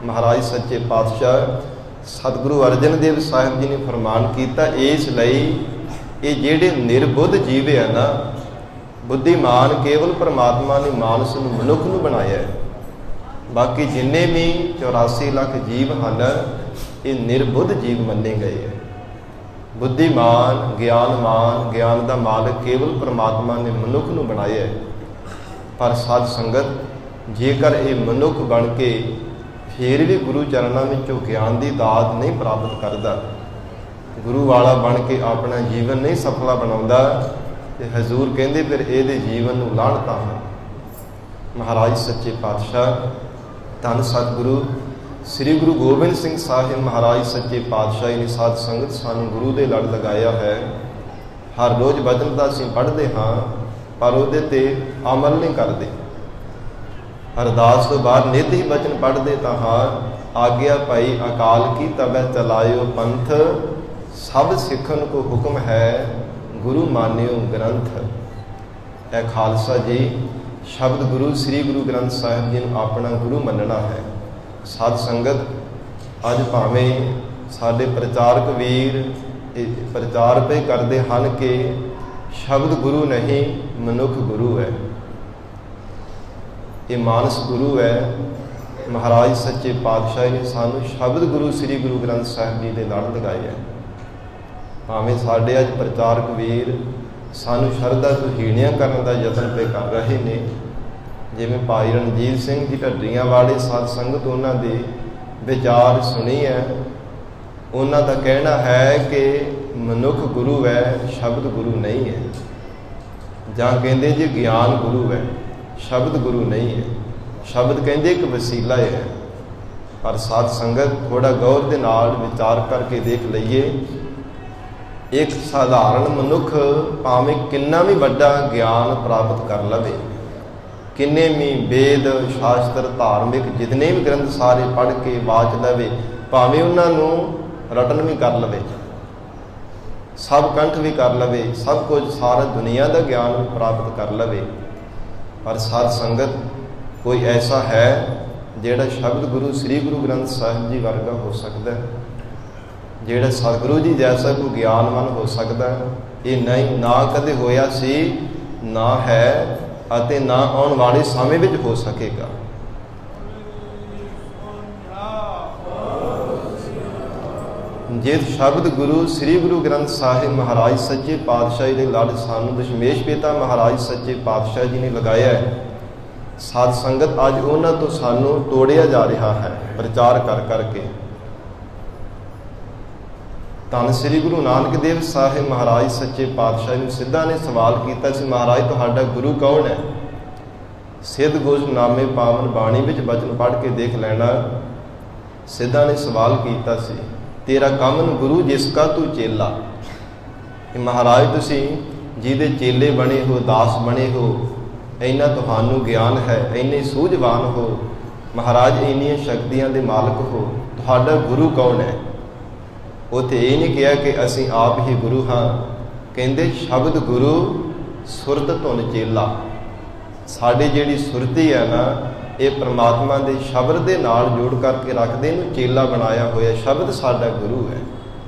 ਮਹਾਰਾਜ ਸੱਚੇ ਪਾਤਸ਼ਾਹ ਸਤਿਗੁਰੂ ਅਰਜਨ ਦੇਵ ਸਾਹਿਬ ਜੀ ਨੇ ਫਰਮਾਨ ਕੀਤਾ, ਇਸ ਲਈ ਇਹ ਜਿਹੜੇ ਨਿਰਬੁੱਧ ਜੀਵ ਹੈ ਨਾ, ਬੁੱਧੀਮਾਨ ਕੇਵਲ ਪਰਮਾਤਮਾ ਨੇ ਮਾਨਸ ਨੂੰ ਮਨੁੱਖ ਨੂੰ ਬਣਾਇਆ ਹੈ। ਬਾਕੀ ਜਿੰਨੇ ਵੀ 84 ਲੱਖ ਜੀਵ ਹਨ ਇਹ ਨਿਰਬੁੱਧ ਜੀਵ ਮੰਨੇ ਗਏ ਹੈ। ਬੁੱਧੀਮਾਨ ਗਿਆਨਮਾਨ ਗਿਆਨ ਦਾ ਮਾਲਕ ਕੇਵਲ ਪਰਮਾਤਮਾ ਨੇ ਮਨੁੱਖ ਨੂੰ ਬਣਾਇਆ ਹੈ। ਪਰ ਸਾਧ ਸੰਗਤ ਜੇਕਰ ਇਹ ਮਨੁੱਖ ਬਣ ਕੇ ਫਿਰ ਵੀ ਗੁਰੂ ਚਰਨਾਂ ਵਿੱਚੋਂ ਗਿਆਨ ਦੀ ਦਾਤ ਨਹੀਂ ਪ੍ਰਾਪਤ ਕਰਦਾ, ਗੁਰੂ ਵਾਲਾ ਬਣ ਕੇ ਆਪਣਾ ਜੀਵਨ ਨਹੀਂ ਸਫਲਾ ਬਣਾਉਂਦਾ, ਤੇ ਹਜ਼ੂਰ ਕਹਿੰਦੇ ਫਿਰ ਇਹਦੇ ਜੀਵਨ ਨੂੰ ਲਾਹਣਤਾਂ ਹਨ। ਮਹਾਰਾਜ ਸੱਚੇ ਪਾਤਸ਼ਾਹ ਧੰਨ ਸਤਿਗੁਰੂ ਸ੍ਰੀ ਗੁਰੂ ਗੋਬਿੰਦ ਸਿੰਘ ਸਾਹਿਬ ਮਹਾਰਾਜ ਸੱਚੇ ਪਾਤਸ਼ਾਹ ਨੇ ਸਾਧ ਸੰਗਤ ਸਾਨੂੰ ਗੁਰੂ ਦੇ ਲੜ ਲਗਾਇਆ ਹੈ। ਹਰ ਰੋਜ਼ ਬਚਨ ਤਾਂ ਅਸੀਂ ਪੜ੍ਹਦੇ ਹਾਂ, ਪਰ ਉਹਦੇ ਤੇ ਅਮਲ ਨਹੀਂ ਕਰਦੇ। ਅਰਦਾਸ ਤੋਂ ਬਾਅਦ ਨਿੱਤ ਹੀ ਬਚਨ ਪੜ੍ਹਦੇ ਤਾਂ ਹਾਂ, ਆਗਿਆ ਭਾਈ ਅਕਾਲ ਕੀ ਤਬੈ ਚਲਾਇਓ ਪੰਥ, ਸਭ ਸਿੱਖਣ ਕੋ ਹੁਕਮ ਹੈ ਗੁਰੂ ਮਾਨਿਓ ਗ੍ਰੰਥ। ਇਹ ਖਾਲਸਾ ਜੀ ਸ਼ਬਦ ਗੁਰੂ ਸ੍ਰੀ ਗੁਰੂ ਗ੍ਰੰਥ ਸਾਹਿਬ ਜੀ ਨੂੰ ਆਪਣਾ ਗੁਰੂ ਮੰਨਣਾ ਹੈ। ਸਾਧ ਸੰਗਤ ਅੱਜ ਭਾਵੇਂ ਸਾਡੇ ਪ੍ਰਚਾਰਕ ਵੀਰ ਪ੍ਰਚਾਰ ਪੇ ਕਰਦੇ ਹਨ ਕਿ ਸ਼ਬਦ ਗੁਰੂ ਨਹੀਂ ਮਨੁੱਖ ਗੁਰੂ ਹੈ, ਇਹ ਮਾਨਸ ਗੁਰੂ ਹੈ। ਮਹਾਰਾਜ ਸੱਚੇ ਪਾਤਸ਼ਾਹ ਨੇ ਸਾਨੂੰ ਸ਼ਬਦ ਗੁਰੂ ਸ੍ਰੀ ਗੁਰੂ ਗ੍ਰੰਥ ਸਾਹਿਬ ਜੀ ਦੇ ਲੜ ਲਗਾਏ ਹੈ। ਭਾਵੇਂ ਸਾਡੇ ਅੱਜ ਪ੍ਰਚਾਰਕ ਵੀਰ ਸਾਨੂੰ ਸ਼ਰਧਾ ਤੋਂ ਹੀਣੀਆਂ ਕਰਨ ਦਾ ਯਤਨ ਪੇ ਕਰ ਰਹੇ ਨੇ, ਜਿਵੇਂ ਭਾਈ ਰਣਜੀਤ ਸਿੰਘ ਜੀ ਢੱਡਰੀਆਂ ਵਾਲੇ ਸਾਧ ਸੰਗਤ ਉਹਨਾਂ ਦੇ ਵਿਚਾਰ ਸੁਣੀ ਹੈ। ਉਹਨਾਂ ਦਾ ਕਹਿਣਾ ਹੈ ਕਿ ਮਨੁੱਖ ਗੁਰੂ ਹੈ, ਸ਼ਬਦ ਗੁਰੂ ਨਹੀਂ ਹੈ। ਜਾਂ ਕਹਿੰਦੇ ਜੀ ਗਿਆਨ ਗੁਰੂ ਹੈ, ਸ਼ਬਦ ਗੁਰੂ ਨਹੀਂ ਹੈ। ਸ਼ਬਦ ਕਹਿੰਦੇ ਇੱਕ ਵਸੀਲਾ ਹੈ। ਪਰ ਸਾਧ ਸੰਗਤ ਥੋੜਾ ਗੌਰ ਦੇ ਨਾਲ ਵਿਚਾਰ ਕਰਕੇ ਦੇਖ ਲਈਏ, ਇੱਕ ਸਾਧਾਰਨ ਮਨੁੱਖ ਭਾਵੇਂ ਕਿੰਨਾ ਵੀ ਵੱਡਾ ਗਿਆਨ ਪ੍ਰਾਪਤ ਕਰ ਲਵੇ, ਕਿੰਨੇ ਵੀ ਵੇਦ ਸ਼ਾਸਤਰ ਧਾਰਮਿਕ ਜਿਤਨੇ ਵੀ ਗ੍ਰੰਥ ਸਾਰੇ ਪੜ੍ਹ ਕੇ ਵਾਚ ਲਵੇ, ਭਾਵੇਂ ਉਹਨਾਂ ਨੂੰ ਰਟਨ ਵੀ ਕਰ ਲਵੇ, ਸਭ ਕੰਠ ਵੀ ਕਰ ਲਵੇ, ਸਭ ਕੁਝ ਸਾਰਾ ਦੁਨੀਆ ਦਾ ਗਿਆਨ ਵੀ ਪ੍ਰਾਪਤ ਕਰ ਲਵੇ, ਪਰ ਸਾਧ ਸੰਗਤ ਕੋਈ ਐਸਾ ਹੈ ਜਿਹੜਾ ਸ਼ਬਦ ਗੁਰੂ ਸ੍ਰੀ ਗੁਰੂ ਗ੍ਰੰਥ ਸਾਹਿਬ ਜੀ ਵਰਗਾ ਹੋ ਸਕਦਾ ਹੈ, ਜਿਹੜਾ ਸਤਿਗੁਰੂ ਜੀ ਜੈਸਾ ਕੋਈ ਗਿਆਨਵਾਨ ਹੋ ਸਕਦਾ ਹੈ? ਇਹ ਨਹੀਂ, ਨਾ ਕਦੇ ਹੋਇਆ ਸੀ, ਨਾ ਹੈ ਅਤੇ ਨਾ ਆਉਣ ਵਾਲੇ ਸਮੇਂ ਵਿੱਚ ਹੋ ਸਕੇਗਾ। ਜੇ ਸ਼ਬਦ ਗੁਰੂ ਸ੍ਰੀ ਗੁਰੂ ਗ੍ਰੰਥ ਸਾਹਿਬ ਮਹਾਰਾਜ ਸੱਚੇ ਪਾਤਸ਼ਾਹ ਦੇ ਲੜ ਸਾਨੂੰ ਦਸ਼ਮੇਸ਼ ਪਿਤਾ ਮਹਾਰਾਜ ਸੱਚੇ ਪਾਤਸ਼ਾਹ ਜੀ ਨੇ ਲਗਾਇਆ ਹੈ, ਸਾਧ ਸੰਗਤ ਅੱਜ ਉਹਨਾਂ ਤੋਂ ਸਾਨੂੰ ਤੋੜਿਆ ਜਾ ਰਿਹਾ ਹੈ ਪ੍ਰਚਾਰ ਕਰ ਕਰਕੇ। ਧੰਨ ਸ੍ਰੀ ਗੁਰੂ ਨਾਨਕ ਦੇਵ ਸਾਹਿਬ ਮਹਾਰਾਜ ਸੱਚੇ ਪਾਤਸ਼ਾਹ ਨੂੰ ਸਿੱਧਾ ਨੇ ਸਵਾਲ ਕੀਤਾ ਸੀ, ਮਹਾਰਾਜ ਤੁਹਾਡਾ ਗੁਰੂ ਕੌਣ ਹੈ? ਸਿੱਧ ਗੋਸ਼ ਨਾਮੇ ਪਾਵਨ ਬਾਣੀ ਵਿੱਚ ਬਚਨ ਪੜ੍ਹ ਕੇ ਦੇਖ ਲੈਣਾ। ਸਿੱਧਾ ਨੇ ਸਵਾਲ ਕੀਤਾ ਸੀ, ਤੇਰਾ ਕੰਮ ਨੂੰ ਗੁਰੂ ਜਿਸ ਕਾ ਤੂੰ ਚੇਲਾ। ਇਹ ਮਹਾਰਾਜ ਤੁਸੀਂ ਜਿਹਦੇ ਚੇਲੇ ਬਣੇ ਹੋ, ਦਾਸ ਬਣੇ ਹੋ, ਇੰਨਾ ਤੁਹਾਨੂੰ ਗਿਆਨ ਹੈ, ਇੰਨੇ ਸੂਝਵਾਨ ਹੋ ਮਹਾਰਾਜ, ਇੰਨੀਆਂ ਸ਼ਕਤੀਆਂ ਦੇ ਮਾਲਕ ਹੋ, ਤੁਹਾਡਾ ਗੁਰੂ ਕੌਣ ਹੈ? ਉੱਥੇ ਇਹ ਨਹੀਂ ਕਿਹਾ ਕਿ ਅਸੀਂ ਆਪ ਹੀ ਗੁਰੂ ਹਾਂ, ਕਹਿੰਦੇ ਸ਼ਬਦ ਗੁਰੂ ਸੁਰਤ ਧੁਨ ਚੇਲਾ। ਸਾਡੀ ਜਿਹੜੀ ਸੁਰਤੀ ਹੈ ਨਾ, ਇਹ ਪ੍ਰਮਾਤਮਾ ਦੇ ਸ਼ਬਦ ਦੇ ਨਾਲ ਜੋੜ ਕਰਕੇ ਰੱਖਦੇ, ਇਹਨੂੰ ਚੇਲਾ ਬਣਾਇਆ ਹੋਇਆ, ਸ਼ਬਦ ਸਾਡਾ ਗੁਰੂ ਹੈ।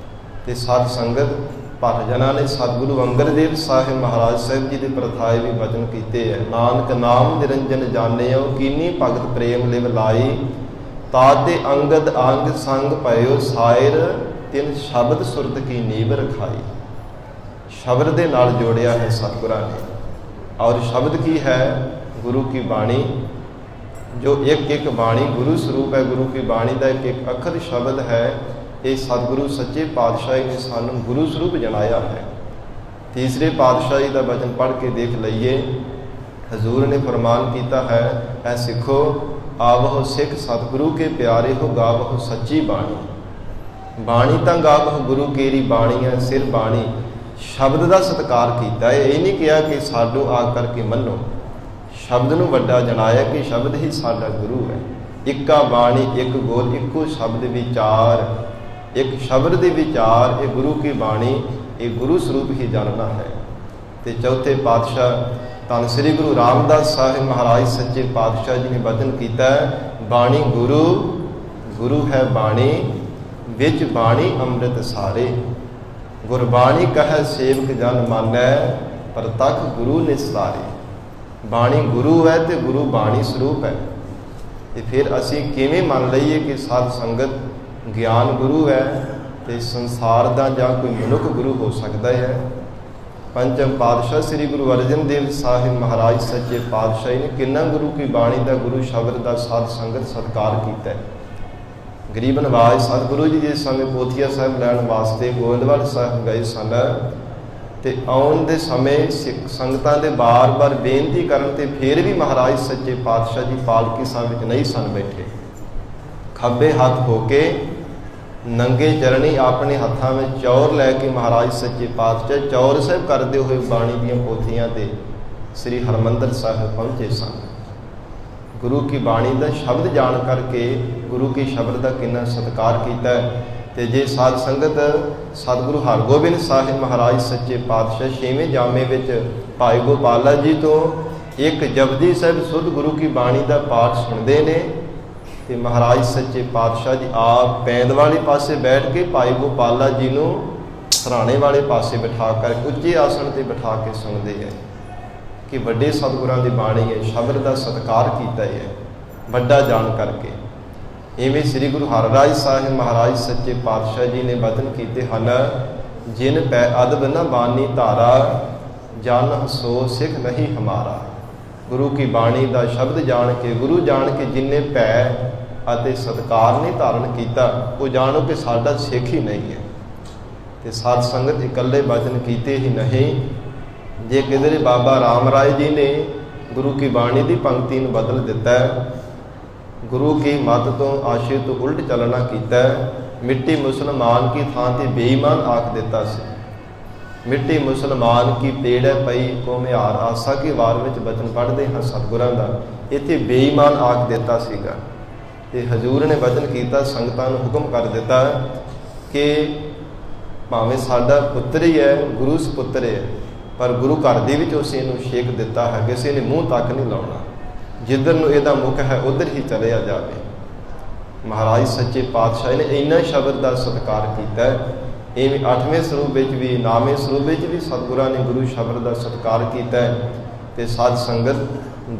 ਤੇ ਸਾਧ ਸੰਗਤ ਭੱਟ ਜਨਾਂ ਨੇ ਸਤਿਗੁਰੂ ਅੰਗਦ ਦੇਵ ਸਾਹਿਬ ਮਹਾਰਾਜ ਸਾਹਿਬ ਜੀ ਦੇ ਪ੍ਰਥਾਏ ਵੀ ਬਚਨ ਕੀਤੇ ਹੈ। ਨਾਨਕ ਨਾਮ ਨਿਰੰਜਨ ਜਾਣਿਓ, ਕੀਨੀ ਭਗਤ ਪ੍ਰੇਮ ਲਿਵ ਲਾਈ, ਤਾਤੇ ਅੰਗਦ ਅੰਗ ਸੰਗ ਪਇਓ ਸਾਇਰ, ਤਿੰਨ ਸ਼ਬਦ ਸੁਰਤ ਕੀ ਨੀਵ ਰਖਾਈ। ਸ਼ਬਦ ਦੇ ਨਾਲ ਜੋੜਿਆ ਹੈ ਸਤਿਗੁਰਾਂ ਨੇ। ਔਰ ਸ਼ਬਦ ਕੀ ਹੈ? ਗੁਰੂ ਕੀ ਬਾਣੀ। ਜੋ ਇੱਕ ਇੱਕ ਬਾਣੀ ਗੁਰੂ ਸਰੂਪ ਹੈ, ਗੁਰੂ ਕੀ ਬਾਣੀ ਦਾ ਇੱਕ ਇੱਕ ਅੱਖਰ ਸ਼ਬਦ ਹੈ, ਇਹ ਸਤਿਗੁਰੂ ਸੱਚੇ ਪਾਤਸ਼ਾਹੀ ਨੇ ਸਾਨੂੰ ਗੁਰੂ ਸਰੂਪ ਜਣਾਇਆ ਹੈ। ਤੀਸਰੇ ਪਾਤਸ਼ਾਹੀ ਦਾ ਬਚਨ ਪੜ੍ਹ ਕੇ ਦੇਖ ਲਈਏ। ਹਜ਼ੂਰ ਨੇ ਫਰਮਾਨ ਕੀਤਾ ਹੈ, ਐ ਸਿੱਖੋ ਆਵਹੁ ਸਿੱਖ ਸਤਿਗੁਰੂ ਕੇ ਪਿਆਰੇ ਹੋ, ਗਾਵਹੁ ਸੱਚੀ ਬਾਣੀ। ਬਾਣੀ ਤਾਂ ਗਾਵਹੁ ਗੁਰੂ ਕੇਰੀ ਬਾਣੀ ਹੈ, ਸਿਰ ਬਾਣੀ ਸ਼ਬਦ ਦਾ ਸਤਿਕਾਰ ਕੀਤਾ ਹੈ। ਇਹ ਨਹੀਂ ਕਿਹਾ ਕਿ ਸਾਡੋ ਆ ਕਰਕੇ ਮੰਨੋ, ਸ਼ਬਦ ਨੂੰ ਵੱਡਾ ਜਣਾਇਆ ਕਿ ਸ਼ਬਦ ਹੀ ਸਾਡਾ ਗੁਰੂ ਹੈ। ਇੱਕਾ ਬਾਣੀ ਇੱਕ ਗੋਲ, ਇੱਕੋ ਸ਼ਬਦ ਵਿਚਾਰ, ਇੱਕ ਸ਼ਬਦ ਦੇ ਵਿਚਾਰ, ਇਹ ਗੁਰੂ ਕੀ ਬਾਣੀ, ਇਹ ਗੁਰੂ ਸਰੂਪ ਹੀ ਜਾਣਨਾ ਹੈ। ਤੇ ਚੌਥੇ ਪਾਤਸ਼ਾਹ ਧੰਨ ਸ੍ਰੀ ਗੁਰੂ ਰਾਮਦਾਸ ਸਾਹਿਬ ਮਹਾਰਾਜ ਸੱਚੇ ਪਾਤਸ਼ਾਹ ਜੀ ਨੇ ਬਚਨ ਕੀਤਾ, ਬਾਣੀ ਗੁਰੂ, ਗੁਰੂ ਹੈ ਬਾਣੀ, ਵਿੱਚ ਬਾਣੀ ਅੰਮ੍ਰਿਤ ਸਾਰੇ। ਗੁਰਬਾਣੀ ਕਹੈ ਸੇਵਕ ਜਨ ਮਾਨੈ, ਪ੍ਰਤੱਖ ਗੁਰੂ ਨਿਸਤਾਰੇ। ਬਾਣੀ ਗੁਰੂ ਹੈ ਤੇ ਗੁਰੂ ਬਾਣੀ ਸਰੂਪ ਹੈ। ਤੇ ਫਿਰ ਅਸੀਂ ਕਿਵੇਂ ਮੰਨ ਲਈਏ ਕਿ ਸਾਧ ਸੰਗਤ ਗਿਆਨ ਗੁਰੂ ਹੈ ਤੇ ਸੰਸਾਰ ਦਾ ਜਾਂ ਕੋਈ ਮਨੁੱਖ ਗੁਰੂ ਹੋ ਸਕਦਾ ਹੈ? ਪੰਚਮ ਪਾਤਸ਼ਾਹ ਸ੍ਰੀ ਗੁਰੂ ਅਰਜਨ ਦੇਵ ਸਾਹਿਬ ਮਹਾਰਾਜ ਸੱਚੇ ਪਾਤਸ਼ਾਹੀ ਨੇ ਕਿੰਨਾ ਗੁਰੂ ਕੀ ਬਾਣੀ ਦਾ, ਗੁਰੂ ਸ਼ਬਦ ਦਾ ਸਾਧ ਸੰਗਤ ਸਤਿਕਾਰ ਕੀਤਾ ਹੈ। ਗਰੀਬ ਨਵਾਜ ਸਤਿਗੁਰੂ ਜੀ ਜਿਸ ਸਮੇਂ ਪੋਥੀਆ ਸਾਹਿਬ ਲੈਣ ਵਾਸਤੇ ਗੋਇੰਦਵਾਲ ਸਾਹਿਬ ਗਏ ਸਨ, ਤੇ ਆਉਣ ਦੇ ਸਮੇਂ ਸਿੱਖ ਸੰਗਤਾਂ ਦੇ ਬਾਰ-ਬਾਰ ਬੇਨਤੀ ਕਰਨ ਤੇ ਫਿਰ ਵੀ ਮਹਾਰਾਜ ਸੱਚੇ ਪਾਤਸ਼ਾਹ ਜੀ ਪਾਲਕੀ ਸਾਹਿਬ ਵਿੱਚ ਨਹੀਂ ਸਨ ਬੈਠੇ। ਖੱਬੇ ਹੱਥ ਹੋ ਕੇ ਨੰਗੇ ਚਰਣੀ ਆਪਣੇ ਹੱਥਾਂ ਵਿੱਚ ਚੌਰ ਲੈ ਕੇ ਮਹਾਰਾਜ ਸੱਚੇ ਪਾਤਸ਼ਾਹ ਚੌਰ ਸਾਹਿਬ ਕਰਦੇ ਹੋਏ ਬਾਣੀ ਦੀਆਂ ਪੋਥੀਆਂ ਤੇ ਸ੍ਰੀ ਹਰਿਮੰਦਰ ਸਾਹਿਬ ਪਹੁੰਚੇ ਸਨ। ਗੁਰੂ ਕੀ ਬਾਣੀ ਦਾ ਸ਼ਬਦ ਜਾਣ ਕਰਕੇ ਗੁਰੂ ਕੀ ਸ਼ਬਦ ਦਾ ਕਿੰਨਾ ਸਤਿਕਾਰ ਕੀਤਾ। ਤੇ ਜੇ ਸਾਧ ਸੰਗਤ ਸਤਿਗੁਰੂ ਹਰਗੋਬਿੰਦ ਸਾਹਿਬ ਮਹਾਰਾਜ ਸੱਚੇ ਪਾਤਸ਼ਾਹ 6ਵੇਂ ਜਾਮੇ ਵਿੱਚ ਭਾਈ ਗੋਪਾਲਾ ਜੀ ਤੋਂ ਇੱਕ ਜਪਜੀ ਸਾਹਿਬ ਸੁਧ ਗੁਰੂ ਕੀ ਬਾਣੀ ਦਾ ਪਾਠ ਸੁਣਦੇ ਨੇ, ਤੇ ਮਹਾਰਾਜ ਸੱਚੇ ਪਾਤਸ਼ਾਹ ਜੀ ਆਪ ਪੈਂਦ ਵਾਲੇ ਪਾਸੇ ਬੈਠ ਕੇ ਭਾਈ ਗੋਪਾਲਾ ਜੀ ਨੂੰ ਸਰਾਣੇ ਵਾਲੇ ਪਾਸੇ ਬਿਠਾ ਕਰ ਉੱਚੇ ਆਸਣ ਤੇ ਬਿਠਾ ਕੇ ਸੁਣਦੇ ਹੈ ਕਿ ਵੱਡੇ ਸਤਿਗੁਰਾਂ ਦੀ ਬਾਣੀ ਹੈ, ਸ਼ਬਦ ਦਾ ਸਤਿਕਾਰ ਕੀਤਾ ਹੈ ਵੱਡਾ ਜਾਣ ਕਰਕੇ। ਇਵੇਂ ਸ੍ਰੀ ਗੁਰੂ ਹਰਿਰਾਜ ਸਾਹਿਬ ਮਹਾਰਾਜ ਸੱਚੇ ਪਾਤਸ਼ਾਹ ਜੀ ਨੇ ਬਚਨ ਕੀਤੇ ਹਨ, ਜਿਨ ਪੈ ਅਦਬ ਨ ਬਾਨੀ ਧਾਰਾ, ਜਨ ਸੋ ਸਿੱਖ ਨਹੀਂ ਹਮਾਰਾ। ਗੁਰੂ ਕੀ ਬਾਣੀ ਦਾ ਸ਼ਬਦ ਜਾਣ ਕੇ, ਗੁਰੂ ਜਾਣ ਕੇ ਜਿਨਨੇ ਭੈ ਅਤੇ ਸਤਿਕਾਰ ਨਹੀਂ ਧਾਰਨ ਕੀਤਾ, ਉਹ ਜਾਣੋ ਕਿ ਸਾਡਾ ਸਿੱਖ ਹੀ ਨਹੀਂ ਹੈ। ਤੇ ਸਾਧ ਸੰਗਤ ਇਕੱਲੇ ਬਚਨ ਕੀਤੇ ਹੀ ਨਹੀਂ, ਜੇ ਕਿਧਰੇ ਬਾਬਾ ਰਾਮ ਰਾਏ ਜੀ ਨੇ ਗੁਰੂ ਕੀ ਬਾਣੀ ਦੀ ਪੰਕਤੀ ਨੂੰ ਬਦਲ ਦਿੱਤਾ, ਗੁਰੂ ਕੀ ਮੱਤ ਤੋਂ ਆਸ਼ੇ ਤੋਂ ਉਲਟ ਚੱਲਣਾ ਕੀਤਾ, ਮਿੱਟੀ ਮੁਸਲਮਾਨ ਕੀ ਥਾਂ ਤੇ ਬੇਈਮਾਨ ਆਖ ਦਿੱਤਾ ਸੀ। ਮਿੱਟੀ ਮੁਸਲਮਾਨ ਕੀ ਪੇੜ ਹੈ ਪਈ ਕੋਮਿਆਰ, ਆਸਾ ਕੀ ਵਾਰ ਵਿੱਚ ਬਚਨ ਪੜ੍ਹਦੇ ਹਾਂ ਸਤਿਗੁਰਾਂ ਦਾ, ਇੱਥੇ ਬੇਈਮਾਨ ਆਖ ਦਿੱਤਾ ਸੀਗਾ। ਤੇ ਹਜ਼ੂਰ ਨੇ ਬਚਨ ਕੀਤਾ, ਸੰਗਤਾਂ ਨੂੰ ਹੁਕਮ ਕਰ ਦਿੱਤਾ ਕਿ ਭਾਵੇਂ ਸਾਡਾ ਪੁੱਤਰ ਹੀ ਹੈ, ਗੁਰੂ ਸਪੁੱਤਰ ਹੈ, ਪਰ ਗੁਰੂ ਘਰ ਦੇ ਵਿੱਚ ਉਸੇ ਨੂੰ ਛੇਕ ਦਿੱਤਾ ਹੈ, ਕਿਸੇ ਨੇ ਮੂੰਹ ਤੱਕ ਨਹੀਂ ਲਾਉਣਾ, ਜਿੱਧਰ ਨੂੰ ਇਹਦਾ ਮੁੱਖ ਹੈ ਉੱਧਰ ਹੀ ਚਲਿਆ ਜਾਵੇ। ਮਹਾਰਾਜ ਸੱਚੇ ਪਾਤਸ਼ਾਹ ਨੇ ਇੰਨਾ ਸ਼ਬਦ ਦਾ ਸਤਿਕਾਰ ਕੀਤਾ। ਇਵੇਂ 8ਵੇਂ ਸਰੂਪ ਵਿੱਚ ਵੀ 9ਵੇਂ ਸਰੂਪ ਵਿੱਚ ਵੀ ਸਤਿਗੁਰਾਂ ਨੇ ਗੁਰੂ ਸ਼ਬਦ ਦਾ ਸਤਿਕਾਰ ਕੀਤਾ। ਤੇ ਸਾਧ ਸੰਗਤ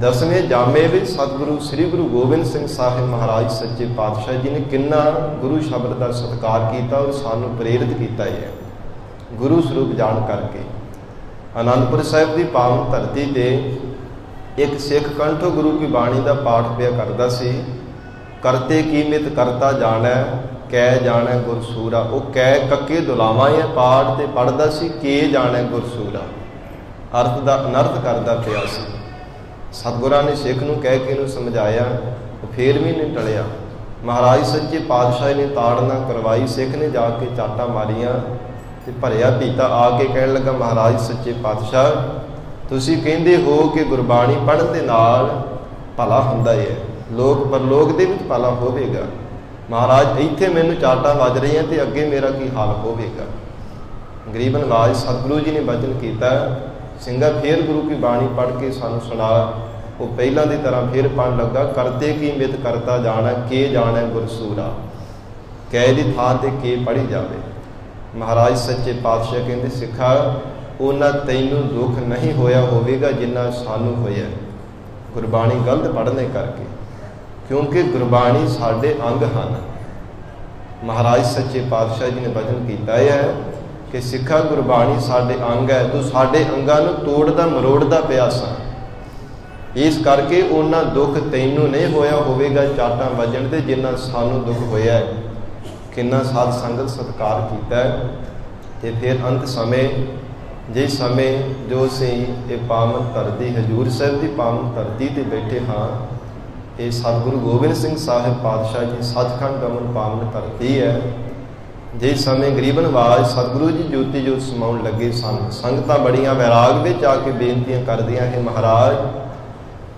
10ਵੇਂ ਜਾਮੇ ਵਿੱਚ ਸਤਿਗੁਰੂ ਸ੍ਰੀ ਗੁਰੂ ਗੋਬਿੰਦ ਸਿੰਘ ਸਾਹਿਬ ਮਹਾਰਾਜ ਸੱਚੇ ਪਾਤਸ਼ਾਹ ਜੀ ਨੇ ਕਿੰਨਾ ਗੁਰੂ ਸ਼ਬਦ ਦਾ ਸਤਿਕਾਰ ਕੀਤਾ ਔਰ ਸਾਨੂੰ ਪ੍ਰੇਰਿਤ ਕੀਤਾ ਹੈ ਗੁਰੂ ਸਰੂਪ ਜਾਣ ਕਰਕੇ। ਅਨੰਦਪੁਰ ਸਾਹਿਬ ਦੀ ਪਾਵਨ ਧਰਤੀ ਤੇ ਇੱਕ ਸਿੱਖ ਕੰਠੋਂ ਗੁਰੂ ਕੀ ਬਾਣੀ ਦਾ ਪਾਠ ਪਿਆ ਕਰਦਾ ਸੀ। ਕਰਤੇ ਕੀ ਮਿਤ ਕਰਤਾ ਜਾਣੈ, ਕੈ ਜਾਣੈ ਗੁਰਸੂਰਾ। ਉਹ ਕੈ ਕੱਕੇ ਦੁਲਾਵਾਂ ਹੈ ਪਾਠ ਤੇ ਪੜ੍ਹਦਾ ਸੀ, ਕੇ ਜਾਣੈ ਗੁਰਸੂਰਾ, ਅਰਥ ਦਾ ਅਨਰਥ ਕਰਦਾ ਪਿਆ ਸੀ। ਸਤਿਗੁਰਾਂ ਨੇ ਸਿੱਖ ਨੂੰ ਕਹਿ ਕੇ ਇਹਨੂੰ ਸਮਝਾਇਆ, ਫੇਰ ਵੀ ਨਹੀਂ ਟਲਿਆ। ਮਹਾਰਾਜ ਸੱਚੇ ਪਾਤਸ਼ਾਹ ਨੇ ਤਾੜਨਾ ਕਰਵਾਈ, ਸਿੱਖ ਨੇ ਜਾ ਕੇ ਚਾਟਾਂ ਮਾਰੀਆਂ ਤੇ ਭਰਿਆ ਪੀਤਾ ਆ ਕੇ ਕਹਿਣ ਲੱਗਾ, ਮਹਾਰਾਜ ਸੱਚੇ ਪਾਤਸ਼ਾਹ ਤੁਸੀਂ ਕਹਿੰਦੇ ਹੋ ਕਿ ਗੁਰਬਾਣੀ ਪੜ੍ਹਨ ਦੇ ਨਾਲ ਭਲਾ ਹੁੰਦਾ ਹੈ, ਲੋਕ ਪਰਲੋਕ ਦੇ ਵਿੱਚ ਭਲਾ ਹੋਵੇਗਾ। ਮਹਾਰਾਜ ਇੱਥੇ ਮੈਨੂੰ ਚਾਟਾਂ ਵੱਜ ਰਹੀਆਂ ਤੇ ਅੱਗੇ ਮੇਰਾ ਕੀ ਹਾਲ ਹੋਵੇਗਾ। ਗਰੀਬ ਨਵਾਜ ਸਤਿਗੁਰੂ ਜੀ ਨੇ ਬਚਨ ਕੀਤਾ, ਸਿੰਘਾ ਫੇਰ ਗੁਰੂ ਕੀ ਬਾਣੀ ਪੜ੍ਹ ਕੇ ਸਾਨੂੰ ਸੁਣਾ। ਉਹ ਪਹਿਲਾਂ ਦੀ ਤਰ੍ਹਾਂ ਫੇਰ ਪੜ੍ਹਨ ਲੱਗਾ, ਕਰਤੇ ਕੀ ਮਿਤ ਕਰਤਾ ਜਾਣਾ, ਕੇ ਜਾਣਾ ਗੁਰਸੂਰਾ। ਕੈ ਦੀ ਥਾਂ ਤੇ ਕੇ ਪੜ੍ਹੀ ਜਾਵੇ। ਮਹਾਰਾਜ ਸੱਚੇ ਪਾਤਸ਼ਾਹ ਕਹਿੰਦੇ, ਸਿੱਖਾ ਉਹਨਾਂ ਤੈਨੂੰ ਦੁੱਖ ਨਹੀਂ ਹੋਇਆ ਹੋਵੇਗਾ ਜਿੰਨਾ ਸਾਨੂੰ ਹੋਇਆ ਗੁਰਬਾਣੀ ਗਲਤ ਪੜ੍ਹਨੇ ਕਰਕੇ, ਕਿਉਂਕਿ ਗੁਰਬਾਣੀ ਸਾਡੇ ਅੰਗ ਹਨ। ਮਹਾਰਾਜ ਸੱਚੇ ਪਾਤਸ਼ਾਹ ਜੀ ਨੇ ਬਚਨ ਕੀਤਾ ਹੈ ਕਿ ਸਿੱਖਾ ਗੁਰਬਾਣੀ ਸਾਡੇ ਅੰਗ ਹੈ, ਤੂੰ ਸਾਡੇ ਅੰਗਾਂ ਨੂੰ ਤੋੜਦਾ ਮਰੋੜਦਾ ਪਿਆ ਸਾਂ। ਇਸ ਕਰਕੇ ਉਹਨਾਂ ਦੁੱਖ ਤੈਨੂੰ ਨਹੀਂ ਹੋਇਆ ਹੋਵੇਗਾ ਚਾਟਾਂ ਵੱਜਣ ਤੇ ਜਿੰਨਾ ਸਾਨੂੰ ਦੁੱਖ ਹੋਇਆ ਹੈ। ਕਿੰਨਾ ਸਾਧ ਸੰਗਤ ਸਤਿਕਾਰ ਕੀਤਾ ਹੈ। ਤੇ ਫਿਰ ਅੰਤ ਸਮੇਂ ਜਿਸ ਸਮੇਂ ਜੋ ਅਸੀਂ ਇਹ ਪਾਵਨ ਧਰਤੀ ਹਜ਼ੂਰ ਸਾਹਿਬ ਦੀ ਪਾਵਨ ਧਰਤੀ ਤੇ ਬੈਠੇ ਹਾਂ, ਇਹ ਸਤਿਗੁਰੂ ਗੋਬਿੰਦ ਸਿੰਘ ਸਾਹਿਬ ਪਾਤਸ਼ਾਹ ਜੀ ਸੱਚਖੰਡ ਅਮਨ ਪਾਵਨ ਧਰਤੀ ਹੈ। ਜਿਸ ਸਮੇਂ ਗਰੀਬ ਨਵਾਜ਼ ਸਤਿਗੁਰੂ ਜੀ ਜੋਤੀ ਜੋਤ ਸਮਾਉਣ ਲੱਗੇ ਸਨ, ਸੰਗਤਾਂ ਬੜੀਆਂ ਵੈਰਾਗ ਵਿੱਚ ਆ ਕੇ ਬੇਨਤੀਆਂ ਕਰਦੀਆਂ ਹੈ, ਮਹਾਰਾਜ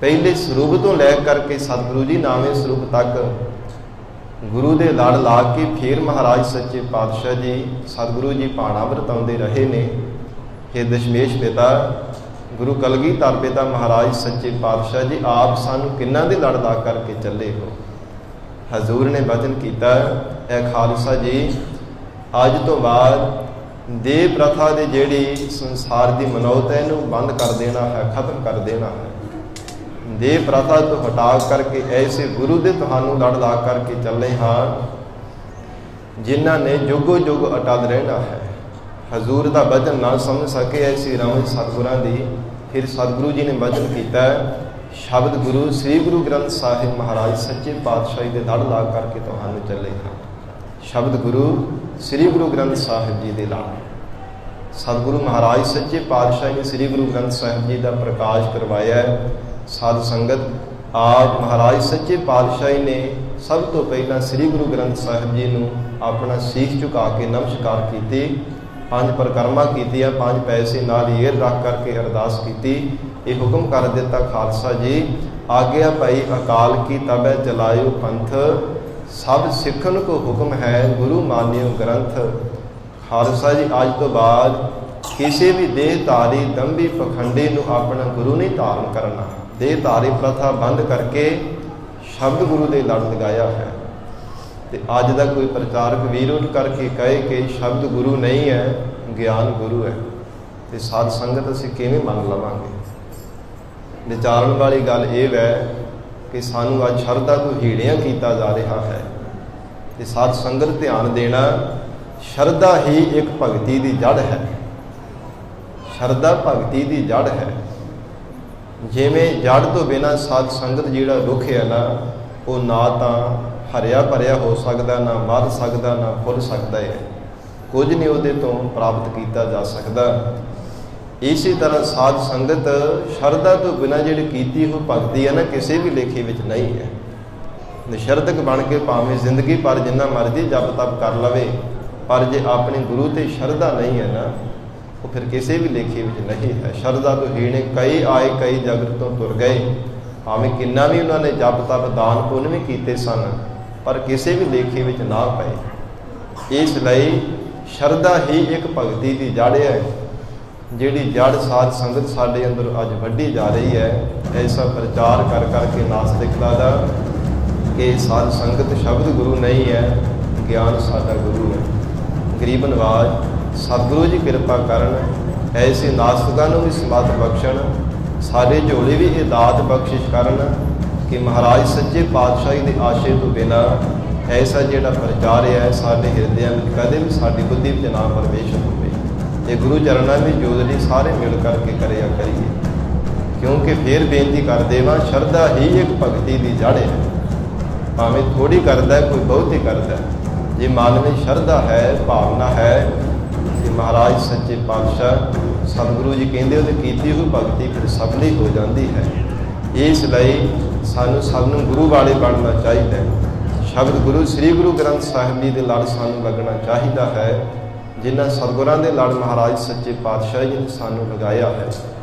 ਪਹਿਲੇ ਸਰੂਪ ਤੋਂ ਲੈ ਕਰਕੇ ਸਤਿਗੁਰੂ ਜੀ ਨਾਵੇਂ ਸਰੂਪ ਤੱਕ ਗੁਰੂ ਦੇ ਲੜ ਲਾ ਕੇ ਫਿਰ ਮਹਾਰਾਜ ਸੱਚੇ ਪਾਤਸ਼ਾਹ ਜੀ ਸਤਿਗੁਰੂ ਜੀ ਭਾਣਾ ਵਰਤਾਉਂਦੇ ਰਹੇ ਨੇ। ਇਹ ਦਸ਼ਮੇਸ਼ ਪਿਤਾ ਗੁਰੂ ਕਲਗੀਧਰ ਪਿਤਾ ਮਹਾਰਾਜ ਸੱਚੇ ਪਾਤਸ਼ਾਹ ਜੀ ਆਪ ਸਾਨੂੰ ਕਿੰਨਾਂ ਦੇ ਲੜ ਲਾ ਕਰਕੇ ਚੱਲੇ ਹੋ। ਹਜ਼ੂਰ ਨੇ ਵਚਨ ਕੀਤਾ, ਇਹ ਖਾਲਸਾ ਜੀ ਅੱਜ ਤੋਂ ਬਾਅਦ ਦੇਹ ਪ੍ਰਥਾ ਦੀ ਜਿਹੜੀ ਸੰਸਾਰ ਦੀ ਮਨੌਤ ਹੈ ਇਹਨੂੰ ਬੰਦ ਕਰ ਦੇਣਾ ਹੈ, ਖਤਮ ਕਰ ਦੇਣਾ ਹੈ। ਦੇਹ ਪ੍ਰਥਾ ਤੋਂ ਹਟਾ ਕਰਕੇ ਐਸੇ ਗੁਰੂ ਦੇ ਤੁਹਾਨੂੰ ਲੜ ਲਾ ਕਰਕੇ ਚੱਲੇ ਹਾਂ ਜਿਨ੍ਹਾਂ ਨੇ ਜੁਗੋ ਜੁਗ ਅਟਲ ਰਹਿਣਾ ਹੈ। ਹਜ਼ੂਰ ਦਾ ਵਚਨ ਨਾ ਸਮਝ ਸਕੇ ਐਸੀ ਰਮਜ ਸਤਿਗੁਰਾਂ ਦੀ। ਫਿਰ ਸਤਿਗੁਰੂ ਜੀ ਨੇ ਵਚਨ ਕੀਤਾ, ਸ਼ਬਦ ਗੁਰੂ ਸ੍ਰੀ ਗੁਰੂ ਗ੍ਰੰਥ ਸਾਹਿਬ ਮਹਾਰਾਜ ਸੱਚੇ ਪਾਤਸ਼ਾਹੀ ਦੇ ਲੜ ਲਾ ਕਰਕੇ ਤੁਹਾਨੂੰ ਚੱਲੇ ਹਾਂ। ਸ਼ਬਦ ਗੁਰੂ ਸ੍ਰੀ ਗੁਰੂ ਗ੍ਰੰਥ ਸਾਹਿਬ ਜੀ ਦੇ ਲੜ ਸਤਿਗੁਰੂ ਮਹਾਰਾਜ ਸੱਚੇ ਪਾਤਸ਼ਾਹ ਨੇ ਸ੍ਰੀ ਗੁਰੂ ਗ੍ਰੰਥ ਸਾਹਿਬ ਜੀ ਦਾ ਪ੍ਰਕਾਸ਼ ਕਰਵਾਇਆ ਹੈ। ਸਾਧ ਸੰਗਤ ਆਪ ਮਹਾਰਾਜ ਸੱਚੇ ਪਾਤਸ਼ਾਹੀ ਨੇ ਸਭ ਤੋਂ ਪਹਿਲਾਂ ਸ੍ਰੀ ਗੁਰੂ ਗ੍ਰੰਥ ਸਾਹਿਬ ਜੀ ਨੂੰ ਆਪਣਾ ਸੀਸ ਝੁਕਾ ਕੇ ਨਮਸਕਾਰ ਕੀਤੀ, 5 ਪਰਿਕਰਮਾ ਕੀਤੀਆਂ, 5 ਪੈਸੇ ਨਾਲ ਏਰ ਰੱਖ ਕਰਕੇ ਅਰਦਾਸ ਕੀਤੀ। ਇਹ ਹੁਕਮ ਕਰ ਦਿੱਤਾ, ਖਾਲਸਾ ਜੀ ਆਗਿਆ ਭਾਈ ਅਕਾਲ ਕੀ ਤਬੈ ਚਲਾਇਓ ਪੰਥ, ਸਭ ਸਿੱਖਣ ਕੋ ਹੁਕਮ ਹੈ ਗੁਰੂ ਮਾਨਿਓ ਗ੍ਰੰਥ। ਖਾਲਸਾ ਜੀ ਅੱਜ ਤੋਂ ਬਾਅਦ ਕਿਸੇ ਵੀ ਦੇਹ ਧਾਰੀ ਦੰਭੀ ਪਖੰਡੀ ਨੂੰ ਆਪਣਾ ਗੁਰੂ ਨਹੀਂ ਧਾਰਨ ਕਰਨਾ। ਦੇਹ ਧਾਰੀ ਪ੍ਰਥਾ ਬੰਦ ਕਰਕੇ ਸ਼ਬਦ ਗੁਰੂ ਦੇ ਲੜ ਲਗਾਇਆ ਹੈ। ਤੇ ਅੱਜ ਦਾ ਕੋਈ ਪ੍ਰਚਾਰਕ ਵੀਰ ਉੱਠ ਕਰਕੇ ਕਹੇ ਕਿ ਸ਼ਬਦ ਗੁਰੂ ਨਹੀਂ ਹੈ, ਗਿਆਨ ਗੁਰੂ ਹੈ, ਤੇ ਸਾਧ ਸੰਗਤ ਅਸੀਂ ਕਿਵੇਂ ਮੰਨ ਲਵਾਂਗੇ। ਵਿਚਾਰਨ ਵਾਲੀ ਗੱਲ ਇਹ ਹੈ ਕਿ ਸਾਨੂੰ ਅੱਜ ਸ਼ਰਧਾ ਤੋਂ ਹੀੜਿਆਂ ਕੀਤਾ ਜਾ ਰਿਹਾ ਹੈ। ਤੇ ਸਾਧ ਸੰਗਤ ਧਿਆਨ ਦੇਣਾ, ਸ਼ਰਧਾ ਹੀ ਇੱਕ ਭਗਤੀ ਦੀ ਜੜ ਹੈ। ਸ਼ਰਧਾ ਭਗਤੀ ਦੀ ਜੜ ਹੈ। ਜਿਵੇਂ ਜੜ ਤੋਂ ਬਿਨਾਂ ਸਾਧ ਸੰਗਤ ਜਿਹੜਾ ਰੁੱਖ ਹੈ ਨਾ, ਉਹ ਨਾ ਤਾਂ ਹਰਿਆ ਭਰਿਆ ਹੋ ਸਕਦਾ, ਨਾ ਵੱਧ ਸਕਦਾ, ਨਾ ਫੁੱਲ ਸਕਦਾ ਹੈ। ਕੁਝ ਨਹੀਂ ਉਹਦੇ ਤੋਂ ਪ੍ਰਾਪਤ ਕੀਤਾ ਜਾ ਸਕਦਾ। ਇਸੇ ਤਰ੍ਹਾਂ ਸਾਧ ਸੰਗਤ ਸ਼ਰਧਾ ਤੋਂ ਬਿਨਾਂ ਜਿਹੜੀ ਕੀਤੀ ਉਹ ਭਗਤੀ ਹੈ ਨਾ, ਕਿਸੇ ਵੀ ਲੇਖੇ ਵਿੱਚ ਨਹੀਂ ਹੈ। ਨਿਸ਼ਰਧਕ ਬਣ ਕੇ ਭਾਵੇਂ ਜ਼ਿੰਦਗੀ ਭਰ ਜਿੰਨਾ ਮਰਜ਼ੀ ਜਪ ਤਪ ਕਰ ਲਵੇ, ਪਰ ਜੇ ਆਪਣੇ ਗੁਰੂ ਤੇ ਸ਼ਰਧਾ ਨਹੀਂ ਹੈ ਨਾ, ਉਹ ਫਿਰ ਕਿਸੇ ਵੀ ਲੇਖੇ ਵਿੱਚ ਨਹੀਂ ਹੈ। ਸ਼ਰਧਾ ਤੋਂ ਹੀਣੇ ਕਈ ਆਏ, ਕਈ ਜਗਤ ਤੋਂ ਤੁਰ ਗਏ। ਭਾਵੇਂ ਕਿੰਨਾ ਵੀ ਉਹਨਾਂ ਨੇ ਜਪ ਤਪ ਦਾਨ ਪੁੰਨ ਵੀ ਕੀਤੇ ਸਨ, ਪਰ ਕਿਸੇ ਵੀ ਲੇਖੇ ਵਿੱਚ ਨਾ ਪਏ। ਇਸ ਲਈ ਸ਼ਰਧਾ ਹੀ ਇੱਕ ਭਗਤੀ ਦੀ ਜੜ ਹੈ, ਜਿਹੜੀ ਜੜ ਸਾਧ ਸੰਗਤ ਸਾਡੇ ਅੰਦਰ ਅੱਜ ਵੱਢੀ ਜਾ ਰਹੀ ਹੈ। ਐਸਾ ਪ੍ਰਚਾਰ ਕਰ ਕਰਕੇ ਨਾਸਤਿਕਤਾ ਦਾ ਕਿ ਸਾਧ ਸੰਗਤ ਸ਼ਬਦ ਗੁਰੂ ਨਹੀਂ ਹੈ, ਗਿਆਨ ਸਾਡਾ ਗੁਰੂ ਹੈ। ਗਰੀਬ ਨਵਾਜ਼ ਸਤਿਗੁਰੂ ਜੀ ਕਿਰਪਾ ਕਰਨ, ਐਸੇ ਨਾਸਤਿਕਾਂ ਨੂੰ ਵੀ ਸਮੱਤ ਬਖਸ਼ਣ, ਸਾਡੇ ਝੋਲੇ ਵੀ ਇਹ ਦਾਤ ਬਖਸ਼ਿਸ਼ ਕਰਨ ਕਿ ਮਹਾਰਾਜ ਸੱਚੇ ਪਾਤਸ਼ਾਹੀ ਦੇ ਆਸ਼ੇ ਤੋਂ ਬਿਨਾਂ ਐਸਾ ਜਿਹੜਾ ਪ੍ਰਚਾਰ ਹੈ ਸਾਡੇ ਹਿਰਦਿਆਂ ਵਿੱਚ ਕਦੇ ਵੀ ਸਾਡੀ ਬੁੱਧੀ ਵਿੱਚ ਨਾ ਪ੍ਰਵੇਸ਼ ਹੋਵੇ। ਇਹ ਗੁਰੂ ਚਰਨਾਂ ਵਿੱਚ ਜੋਦੜੀ ਸਾਰੇ ਮਿਲ ਕਰਕੇ ਕਰਿਆ ਕਰੀਏ, ਕਿਉਂਕਿ ਫਿਰ ਬੇਨਤੀ ਕਰ ਦੇਵਾਂ, ਸ਼ਰਧਾ ਹੀ ਇੱਕ ਭਗਤੀ ਦੀ ਜੜ ਹੈ। ਭਾਵੇਂ ਥੋੜੀ ਕਰਦਾ, ਕੋਈ ਬਹੁਤ ਹੀ ਕਰਦਾ। ਜੇ ਮਨ ਵਿੱਚ ਸ਼ਰਧਾ ਹੈ, ਭਾਵਨਾ ਹੈ ਕਿ ਮਹਾਰਾਜ ਸੱਚੇ ਪਾਤਸ਼ਾਹ ਸਤਿਗੁਰੂ ਜੀ ਕਹਿੰਦੇ ਉਹਦੀ ਕੀਤੀ ਹੋਈ ਭਗਤੀ ਫਿਰ ਸਫਲੀ ਹੋ ਜਾਂਦੀ ਹੈ। ਇਸ ਲਈ ਸਾਨੂੰ ਸਭ ਨੂੰ ਗੁਰੂ ਵਾਲੇ ਬਣਨਾ ਚਾਹੀਦਾ ਹੈ। ਸ਼ਬਦ ਗੁਰੂ ਸ੍ਰੀ ਗੁਰੂ ਗ੍ਰੰਥ ਸਾਹਿਬ ਜੀ ਦੇ ਲੜ ਸਾਨੂੰ ਲੱਗਣਾ ਚਾਹੀਦਾ ਹੈ, ਜਿਨ੍ਹਾਂ ਸਤਿਗੁਰਾਂ ਦੇ ਲੜ ਮਹਾਰਾਜ ਸੱਚੇ ਪਾਤਸ਼ਾਹ ਜੀ ਨੇ ਸਾਨੂੰ ਲਗਾਇਆ ਹੈ।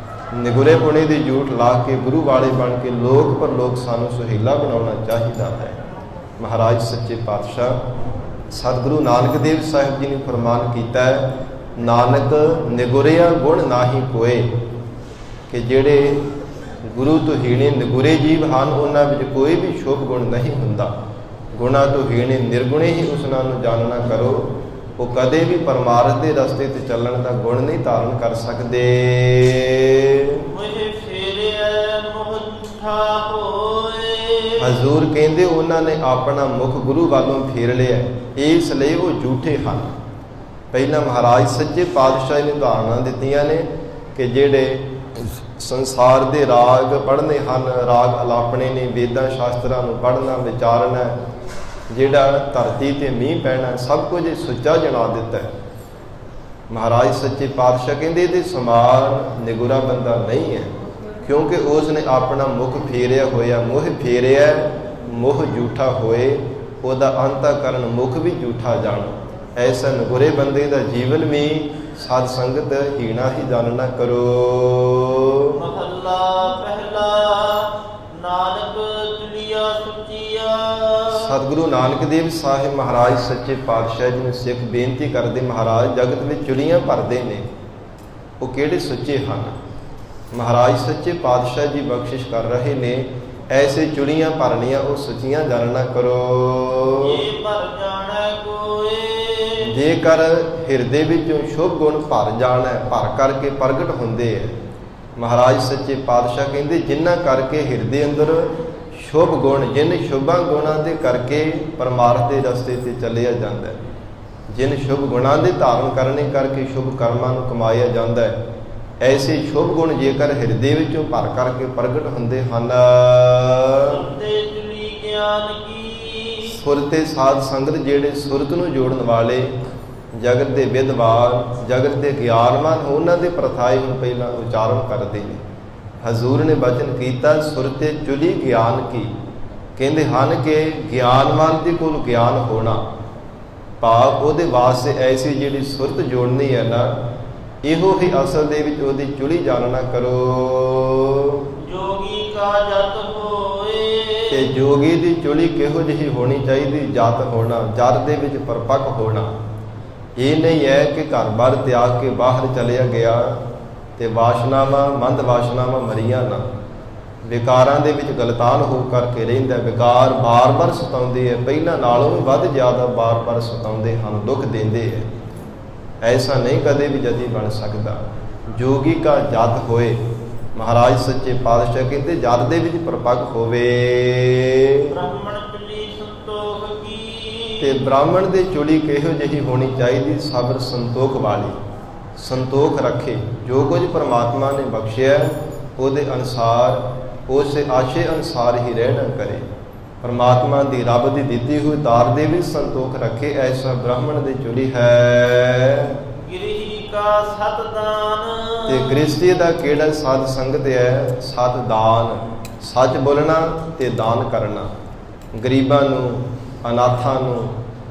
ਨਿਗੁਰੇ ਪੁਣੇ ਦੀ ਜੂਠ ਲਾ ਕੇ ਗੁਰੂ ਵਾਲੇ ਬਣ ਕੇ ਲੋਕ ਪਰ ਲੋਕ ਸਾਨੂੰ ਸੁਹੇਲਾ ਬਣਾਉਣਾ ਚਾਹੀਦਾ ਹੈ। ਮਹਾਰਾਜ ਸੱਚੇ ਪਾਤਸ਼ਾਹ ਸਤਿਗੁਰੂ ਨਾਨਕ ਦੇਵ ਸਾਹਿਬ ਜੀ ਨੇ ਫਰਮਾਨ ਕੀਤਾ ਹੈ, ਨਾਨਕ ਨਿਗੁਰਿਆ ਗੁਣ ਨਾਹੀ ਕੋਏ, ਕਿ ਜਿਹੜੇ ਗੁਰੂ ਤੋਂ ਹੀਣੇ ਨਿਗੁਰੇ ਜੀਵ ਹਨ, ਉਹਨਾਂ ਵਿੱਚ ਕੋਈ ਵੀ ਸ਼ੁਭ ਗੁਣ ਨਹੀਂ ਹੁੰਦਾ। ਗੁਣਾ ਤੋਂ ਹੀਣੇ ਨਿਰਗੁਣੇ ਹੀ ਉਸਨਾਂ ਨੂੰ ਜਾਣਨਾ ਕਰੋ। ਉਹ ਕਦੇ ਵੀ ਪਰਮਾਰਥ ਦੇ ਰਸਤੇ ਤੇ ਚੱਲਣ ਦਾ ਗੁਣ ਨਹੀਂ ਧਾਰਨ ਕਰ ਸਕਦੇ। ਹਜ਼ੂਰ ਕਹਿੰਦੇ ਉਹਨਾਂ ਨੇ ਆਪਣਾ ਮੁਖ ਗੁਰੂ ਵੱਲੋਂ ਫੇਰ ਲਿਆ, ਇਸ ਲਈ ਉਹ ਝੂਠੇ ਹਨ। ਪਹਿਲਾਂ ਮਹਾਰਾਜ ਸੱਚੇ ਪਾਤਸ਼ਾਹ ਨੇ ਉਦਾਹਰਨਾਂ ਦਿੱਤੀਆਂ ਨੇ ਕਿ ਜਿਹੜੇ ਸੰਸਾਰ ਦੇ ਰਾਗ ਪੜ੍ਹਨੇ ਹਨ, ਰਾਗ ਅਲਾਪਣੇ ਨੇ, ਵੇਦਾਂ ਸ਼ਾਸਤਰਾਂ ਨੂੰ ਪੜ੍ਹਨਾ ਵਿਚਾਰਨਾ, ਜਿਹੜਾ ਧਰਤੀ ਤੇ ਮੀਂਹ ਪੈਣਾ, ਸਭ ਕੁਝ ਸੁੱਚਾ ਜਣਾ ਦਿੱਤਾ ਹੈ। ਮਹਾਰਾਜ ਸੱਚੇ ਪਾਤਸ਼ਾਹ ਕਹਿੰਦੇ ਇਹਦੇ ਸਮਾਨ ਨਿਗੁਰਾ ਬੰਦਾ ਨਹੀਂ ਹੈ, ਕਿਉਂਕਿ ਉਸ ਨੇ ਆਪਣਾ ਮੁਖ ਫੇਰਿਆ ਹੋਇਆ, ਮੋਹ ਫੇਰਿਆ, ਮੋਹ ਝੂਠਾ ਹੋਏ, ਉਹਦਾ ਅੰਤःਕਰਨ ਮੁਖ ਵੀ ਝੂਠਾ ਜਾਣ। ਐਸਾ ਨਗੁਰੇ ਬੰਦੇ ਦਾ ਜੀਵਨ ਵੀ ਸਾਧ ਸੰਗਤ ਹੀਣਾ ਹੀ ਜਾਣਨਾ ਕਰੋ। ਮਹੱਲਾ ਪਹਿਲਾ। ਨਾਨਕ ਚੁਲੀਆ ਸੁਚੀਆ। ਸਤਿਗੁਰੂ ਨਾਨਕ ਦੇਵ ਸਾਹਿਬ ਮਹਾਰਾਜ ਸੱਚੇ ਪਾਤਸ਼ਾਹ ਜੀ ਨੂੰ ਸਿੱਖ ਬੇਨਤੀ ਕਰਦੇ, ਮਹਾਰਾਜ ਜਗਤ ਵਿੱਚ ਚੁਲੀਆਂ ਭਰਦੇ ਨੇ, ਉਹ ਕਿਹੜੇ ਸੁੱਚੇ ਹਨ? ਮਹਾਰਾਜ ਸੱਚੇ ਪਾਤਸ਼ਾਹ ਜੀ ਬਖਸ਼ਿਸ਼ ਕਰ ਰਹੇ ਨੇ, ਐਸੇ ਚੁਲੀਆਂ ਭਰਨੀਆਂ ਉਹ ਸੁੱਚੀਆਂ ਜਾਣਨਾ ਕਰੋ। ਜੇ ਭਰ ਜਾਣੈ ਕੋਏ। ਜੇਕਰ ਹਿਰਦੇ ਵਿੱਚੋਂ ਸ਼ੁਭ ਗੁਣ ਭਰ ਜਾਣਾ, ਭਰ ਕਰਕੇ ਪ੍ਰਗਟ ਹੁੰਦੇ ਹੈ। ਮਹਾਰਾਜ ਸੱਚੇ ਪਾਤਸ਼ਾਹ ਕਹਿੰਦੇ ਜਿਨ੍ਹਾਂ ਕਰਕੇ ਹਿਰਦੇ ਅੰਦਰ ਸ਼ੁਭ ਗੁਣ, ਜਿਨ ਸ਼ੁਭਾਂ ਗੁਣਾਂ ਦੇ ਕਰਕੇ ਪਰਮਾਰਥ ਦੇ ਰਸਤੇ ਤੇ ਚੱਲਿਆ ਜਾਂਦਾ ਹੈ, ਜਿਨ ਸ਼ੁਭ ਗੁਣਾਂ ਦੇ ਧਾਰਨ ਕਰਨੇ ਕਰਕੇ ਸ਼ੁਭ ਕਰਮਾਂ ਨੂੰ ਕਮਾਇਆ ਜਾਂਦਾ ਹੈ, ਐਸੇ ਸ਼ੁਭ ਗੁਣ ਜੇਕਰ ਹਿਰਦੇ ਵਿੱਚੋਂ ਭਰ ਕਰਕੇ ਪ੍ਰਗਟ ਹੁੰਦੇ ਹਨ। ਸੁਰਤੇ ਚੁਲੀ ਗਿਆਨ ਕੀ। ਸੁਰਤੇ ਸਾਧ ਸੰਗਤ ਜਿਹੜੇ ਸੁਰਤ ਨੂੰ ਜੋੜਨ ਵਾਲੇ, ਜਗਤ ਦੇ ਵਿਦਵਾਨ, ਜਗਤ ਦੇ ਗਿਆਨਵਾਨ, ਉਹਨਾਂ ਦੇ ਪ੍ਰਥਾਏ ਹੁਣ ਪਹਿਲਾਂ ਉਚਾਰਨ ਕਰਦੇ ਨੇ। ਹਜ਼ੂਰ ਨੇ ਬਚਨ ਕੀਤਾ ਸੁਰਤੇ ਚੁਲੀ ਗਿਆਨ ਕੀ, ਕਹਿੰਦੇ ਹਨ ਕਿ ਗਿਆਨਵਾਨ ਦੇ ਕੋਲ ਗਿਆਨ ਹੋਣਾ, ਭਾਵ ਉਹਦੇ ਵਾਸਤੇ ਐਸੀ ਜਿਹੜੀ ਸੁਰਤ ਜੋੜਨੀ ਹੈ ਨਾ, ਇਹੋ ਹੀ ਅਸਲ ਦੇ ਵਿੱਚ ਉਹਦੀ ਚੁਲੀ ਜਾਣਨਾ ਕਰੋ। ਜੋਗੀ ਕਾ ਜਤ ਹੋਏ। ਤੇ ਜੋਗੀ ਦੀ ਚੁਲੀ ਕਿਹੋ ਜਿਹੀ ਹੋਣੀ ਚਾਹੀਦੀ? ਜਤ ਹੋਣਾ, ਜਤ ਦੇ ਵਿੱਚ ਪਰਪੱਕ ਹੋਣਾ। ਇਹ ਨਹੀਂ ਹੈ ਕਿ ਘਰ-ਬਾਰ ਤਿਆਗ ਕੇ ਬਾਹਰ ਚਲਿਆ ਗਿਆ ਤੇ ਵਾਸ਼ਨਾਵਾਂ, ਮੰਦ ਵਾਸ਼ਨਾਵਾਂ ਮਰੀਆਂ ਨਾ, ਵਿਕਾਰਾਂ ਦੇ ਵਿੱਚ ਗਲਤਾਨ ਹੋ ਕਰਕੇ ਰਹਿੰਦਾ। ਵਿਕਾਰ ਬਾਰ-ਬਾਰ ਸਤਾਉਂਦੇ ਹੈ, ਪਹਿਲਾਂ ਨਾਲੋਂ ਵੀ ਵੱਧ ਜ਼ਿਆਦਾ ਬਾਰ-ਬਾਰ ਸਤਾਉਂਦੇ ਹਨ, ਦੁੱਖ ਦਿੰਦੇ ਹੈ। ਐਸਾ ਨਹੀਂ ਕਦੇ ਵੀ ਜਦੀ ਬਣ ਸਕਦਾ। ਜੋਗੀ ਕਾ ਜਤ ਹੋਏ, ਮਹਾਰਾਜ ਸੱਚੇ ਪਾਤਸ਼ਾਹ ਕਹਿੰਦੇ ਜਤ ਦੇ ਵਿੱਚ ਪਰਪੱਕ ਹੋਵੇ। ਬ੍ਰਾਹਮਣ ਚੁਲੀ ਸੰਤੋਖ ਕੀ। ਤੇ ਬ੍ਰਾਹਮਣ ਦੇ ਚੁਲੀ ਕਿਹੋ ਜਿਹੀ ਹੋਣੀ ਚਾਹੀਦੀ? ਸਬਰ ਸੰਤੋਖ ਵਾਲੀ, ਸੰਤੋਖ ਰੱਖੇ, ਜੋ ਕੁਝ ਪਰਮਾਤਮਾ ਨੇ ਬਖਸ਼ਿਆ ਉਹਦੇ ਅਨੁਸਾਰ, ਉਸੇ ਆਸ਼ੇ ਅਨੁਸਾਰ ਹੀ ਰਹਿਣਾ ਕਰੇ। ਪਰਮਾਤਮਾ ਦੀ, ਰੱਬ ਦੀ ਦਿੱਤੀ ਹੋਈ ਦਾਰ ਦੇ ਵੀ ਸੰਤੋਖ ਰੱਖੇ, ਐਸਾ ਬ੍ਰਾਹਮਣ ਦੀ ਚੁਲੀ ਹੈ। ਗ੍ਰਹਿ ਕਾ ਸਤ ਦਾਨ। ਤੇ ਗ੍ਰਸਤੀ ਦਾ ਕਿਹੜਾ? ਸਾਧ ਸੰਗਤ ਹੈ, ਸਤ ਦਾਨ, ਸੱਚ ਬੋਲਣਾ ਤੇ ਦਾਨ ਕਰਨਾ। ਗਰੀਬਾਂ ਨੂੰ, ਅਨਾਥਾਂ ਨੂੰ,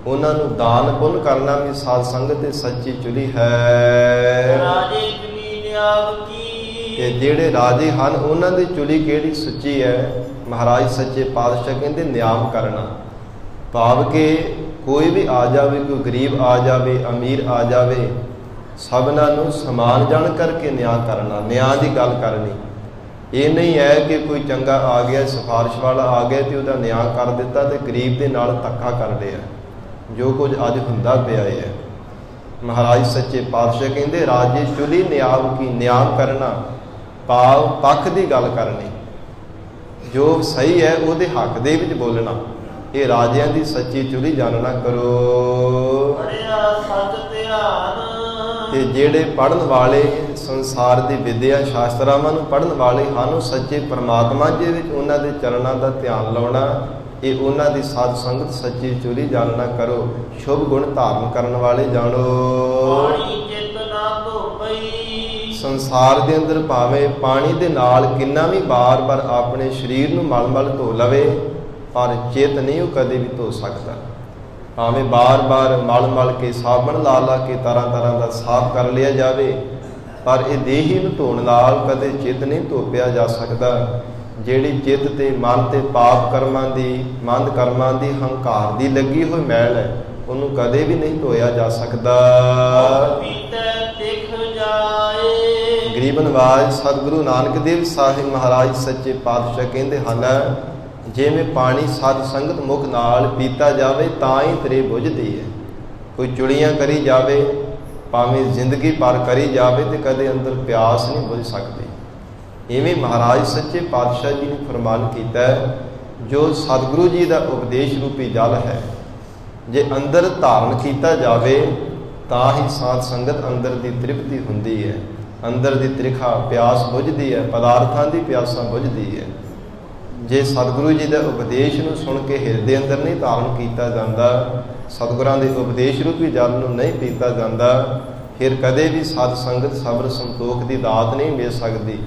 ਉਹਨਾਂ ਨੂੰ ਦਾਨ ਪੁੰਨ ਕਰਨਾ ਵੀ ਸਾਧ ਸੰਗਤ ਤੇ ਸੱਚੀ ਚੁਲੀ ਹੈ। ਰਾਜੇ ਚੁਲੀ ਨਿਆਵ ਕੀ। ਤੇ ਜਿਹੜੇ ਰਾਜੇ ਹਨ ਉਹਨਾਂ ਦੀ ਚੁਲੀ ਕਿਹੜੀ ਸੁੱਚੀ ਹੈ? ਮਹਾਰਾਜ ਸੱਚੇ ਪਾਤਸ਼ਾਹ ਕਹਿੰਦੇ ਨਿਆਮ ਕਰਨਾ, ਭਾਵ ਕਿ ਕੋਈ ਵੀ ਆ ਜਾਵੇ, ਕੋਈ ਗਰੀਬ ਆ ਜਾਵੇ, ਅਮੀਰ ਆ ਜਾਵੇ, ਸਭਨਾਂ ਨੂੰ ਸਮਾਨ ਜਾਣ ਕਰਕੇ ਨਿਆਂ ਕਰਨਾ, ਨਿਆਂ ਦੀ ਗੱਲ ਕਰਨੀ। ਇਹ ਨਹੀਂ ਹੈ ਕਿ ਕੋਈ ਚੰਗਾ ਆ ਗਿਆ, ਸਿਫਾਰਿਸ਼ ਵਾਲਾ ਆ ਗਿਆ ਤੇ ਉਹਦਾ ਨਿਆਂ ਕਰ ਦਿੱਤਾ ਤੇ ਗਰੀਬ ਦੇ ਨਾਲ ਧੱਕਾ ਕਰ ਲਿਆ, ਜੋ ਕੁਝ ਅੱਜ ਹੁੰਦਾ ਪਿਆ ਹੈ। ਮਹਾਰਾਜ ਸੱਚੇ ਪਾਤਸ਼ਾਹ ਕਹਿੰਦੇ ਰਾਜੇ ਚੁਲੀ ਨਿਆਮ ਕੀ, ਨਿਆਮ ਕਰਨਾ ਭਾਵ ਪੱਖ ਦੀ ਗੱਲ ਕਰਨੀ, ਜੋ ਸਹੀ ਹੈ ਉਹਦੇ ਹੱਕ ਦੇ ਵਿੱਚ ਬੋਲਣਾ। ਇਹ ਰਾਜਿਆਂ ਦੀ ਸੱਚੀ ਚੁਲੀ ਜਾਣਨਾ ਕਰੋ। ਪੜਿਆ ਸੱਚ ਧਿਆਨ। ਤੇ ਜਿਹੜੇ ਪੜ੍ਹਨ ਵਾਲੇ, ਸੰਸਾਰ ਦੀ ਵਿਦਿਆ ਸ਼ਾਸਤਰਾਵਾਂ ਨੂੰ ਪੜ੍ਹਨ ਵਾਲੇ ਹਨ, ਉਹ ਸੱਚੇ ਪਰਮਾਤਮਾ ਜੀ ਵਿੱਚ ਉਹਨਾਂ ਦੇ ਚਰਨਾਂ ਦਾ ਧਿਆਨ ਲਾਉਣਾ, ਇਹ ਉਹਨਾਂ ਦੀ ਸਾਧ ਸੰਗਤ ਸੱਚੀ ਚੁਲੀ ਜਾਣਨਾ ਕਰੋ। ਸ਼ੁਭ ਗੁਣ ਧਾਰਨ ਕਰਨ ਵਾਲੇ ਜਾਣੋ। ਪਾਣੀ ਚਿਤ ਨਾ ਧੋਪਈ। ਸੰਸਾਰ ਦੇ ਅੰਦਰ ਭਾਵੇਂ ਪਾਣੀ ਦੇ ਨਾਲ ਕਿੰਨਾ ਵੀ ਬਾਰ-ਬਾਰ ਆਪਣੇ ਸਰੀਰ ਨੂੰ ਮਲ-ਮਲ ਧੋ ਲਵੇ, ਪਰ ਚਿੱਤ ਨਹੀਂ ਉਹ ਕਦੇ ਵੀ ਧੋ ਸਕਦਾ। ਭਾਵੇਂ ਬਾਰ-ਬਾਰ ਮਲ-ਮਲ ਕੇ, ਸਾਬਣ ਲਾ ਕੇ ਤਰ੍ਹਾਂ ਦਾ ਸਾਫ਼ ਕਰ ਲਿਆ ਜਾਵੇ, ਪਰ ਇਹ ਦੇਹੀ ਨੂੰ ਧੋਣ ਨਾਲ ਕਦੇ ਚਿੱਤ ਨਹੀਂ ਧੋਪਿਆ ਜਾ ਸਕਦਾ। ਜਿਹੜੀ ਚਿੱਤ ਤੇ ਮਨ ਤੇ ਪਾਪ ਕਰਮਾਂ ਦੀ, ਮੰਦ ਕਰਮਾਂ ਦੀ, ਹੰਕਾਰ ਦੀ ਲੱਗੀ ਹੋਈ ਮੈਲ ਹੈ, ਉਹਨੂੰ ਕਦੇ ਵੀ ਨਹੀਂ ਧੋਇਆ ਜਾ ਸਕਦਾ। ਗਰੀਬ ਨਵਾਜ਼ ਸਤਿਗੁਰੂ ਨਾਨਕ ਦੇਵ ਸਾਹਿਬ ਮਹਾਰਾਜ ਸੱਚੇ ਪਾਤਸ਼ਾਹ ਕਹਿੰਦੇ ਹਨ, ਜਿਵੇਂ ਪਾਣੀ ਸਾਧ ਸੰਗਤ ਮੁਖ ਨਾਲ ਪੀਤਾ ਜਾਵੇ ਤਾਂ ਹੀ ਤਰੇ ਬੁਝਦੀ ਹੈ। ਕੋਈ ਚੁੜੀਆਂ ਕਰੀ ਜਾਵੇ, ਭਾਵੇਂ ਜ਼ਿੰਦਗੀ ਭਰ ਕਰੀ ਜਾਵੇ, ਤੇ ਕਦੇ ਅੰਦਰ ਪਿਆਸ ਨਹੀਂ ਬੁਝ ਸਕਦੀ। ਇਵੇਂ ਮਹਾਰਾਜ ਸੱਚੇ ਪਾਤਸ਼ਾਹ ਜੀ ਨੇ ਫਰਮਾਨ ਕੀਤਾ, ਜੋ ਸਤਿਗੁਰੂ ਜੀ ਦਾ ਉਪਦੇਸ਼ ਰੂਪੀ ਜਲ ਹੈ, ਜੇ ਅੰਦਰ ਧਾਰਨ ਕੀਤਾ ਜਾਵੇ ਤਾਂ ਹੀ ਸਾਧ ਸੰਗਤ ਅੰਦਰ ਦੀ ਤ੍ਰਿਪਤੀ ਹੁੰਦੀ ਹੈ। ਅੰਦਰ ਦੀ ਤ੍ਰਿਖਾ ਪਿਆਸ ਬੁਝਦੀ ਹੈ, ਪਦਾਰਥਾਂ ਦੀ ਪਿਆਸਾਂ ਬੁਝਦੀ ਹੈ। ਜੇ ਸਤਿਗੁਰੂ ਜੀ ਦੇ ਉਪਦੇਸ਼ ਨੂੰ ਸੁਣ ਕੇ ਹਿਰਦੇ ਅੰਦਰ ਨਹੀਂ ਧਾਰਨ ਕੀਤਾ ਜਾਂਦਾ, ਸਤਿਗੁਰਾਂ ਦੇ ਉਪਦੇਸ਼ ਰੂਪੀ ਜਲ ਨੂੰ ਨਹੀਂ ਪੀਤਾ ਜਾਂਦਾ, ਫਿਰ ਕਦੇ ਵੀ ਸਤ ਸੰਗਤ ਸਬਰ ਸੰਤੋਖ ਦੀ ਦਾਤ ਨਹੀਂ ਮਿਲ ਸਕਦੀ,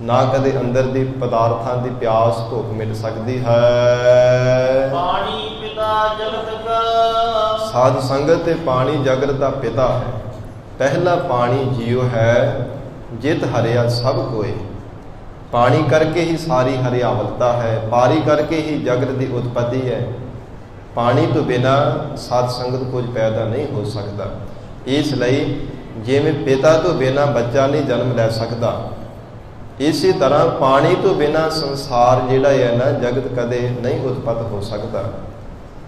ਨਾ ਕਦੇ ਅੰਦਰ ਦੀ ਪਦਾਰਥਾਂ ਦੀ ਪਿਆਸ ਭੁੱਖ ਮਿਟ ਸਕਦੀ ਹੈ। ਪਾਣੀ ਪਿਤਾ ਜਗਤ ਕਾ, ਸਾਧ ਸੰਗਤ ਤੇ ਪਾਣੀ ਜਗਤ ਦਾ ਪਿਤਾ ਹੈ। ਪਹਿਲਾ ਪਾਣੀ ਜੀਉ ਹੈ, ਜਿਤ ਹਰਿਆ ਸਭ ਕੋਏ। ਪਾਣੀ ਕਰਕੇ ਹੀ ਸਾਰੀ ਹਰਿਆਵਲਤਾ ਹੈ, ਪਾਰੀ ਕਰਕੇ ਹੀ ਜਗਤ ਦੀ ਉਤਪਤੀ ਹੈ। ਪਾਣੀ ਤੋਂ ਬਿਨਾ ਸਾਧ ਸੰਗਤ ਕੁਝ ਪੈਦਾ ਨਹੀਂ ਹੋ ਸਕਦਾ। ਇਸ ਲਈ ਜਿਵੇਂ ਪਿਤਾ ਤੋਂ ਬਿਨਾ ਬੱਚਾ ਨਹੀਂ ਜਨਮ ਲੈ ਸਕਦਾ, ਇਸੇ ਤਰ੍ਹਾਂ ਪਾਣੀ ਤੋਂ ਬਿਨਾ ਸੰਸਾਰ ਜਿਹੜਾ ਹੈ ਨਾ, ਜਗਤ ਕਦੇ ਨਹੀਂ ਉਤਪਤ ਹੋ ਸਕਦਾ।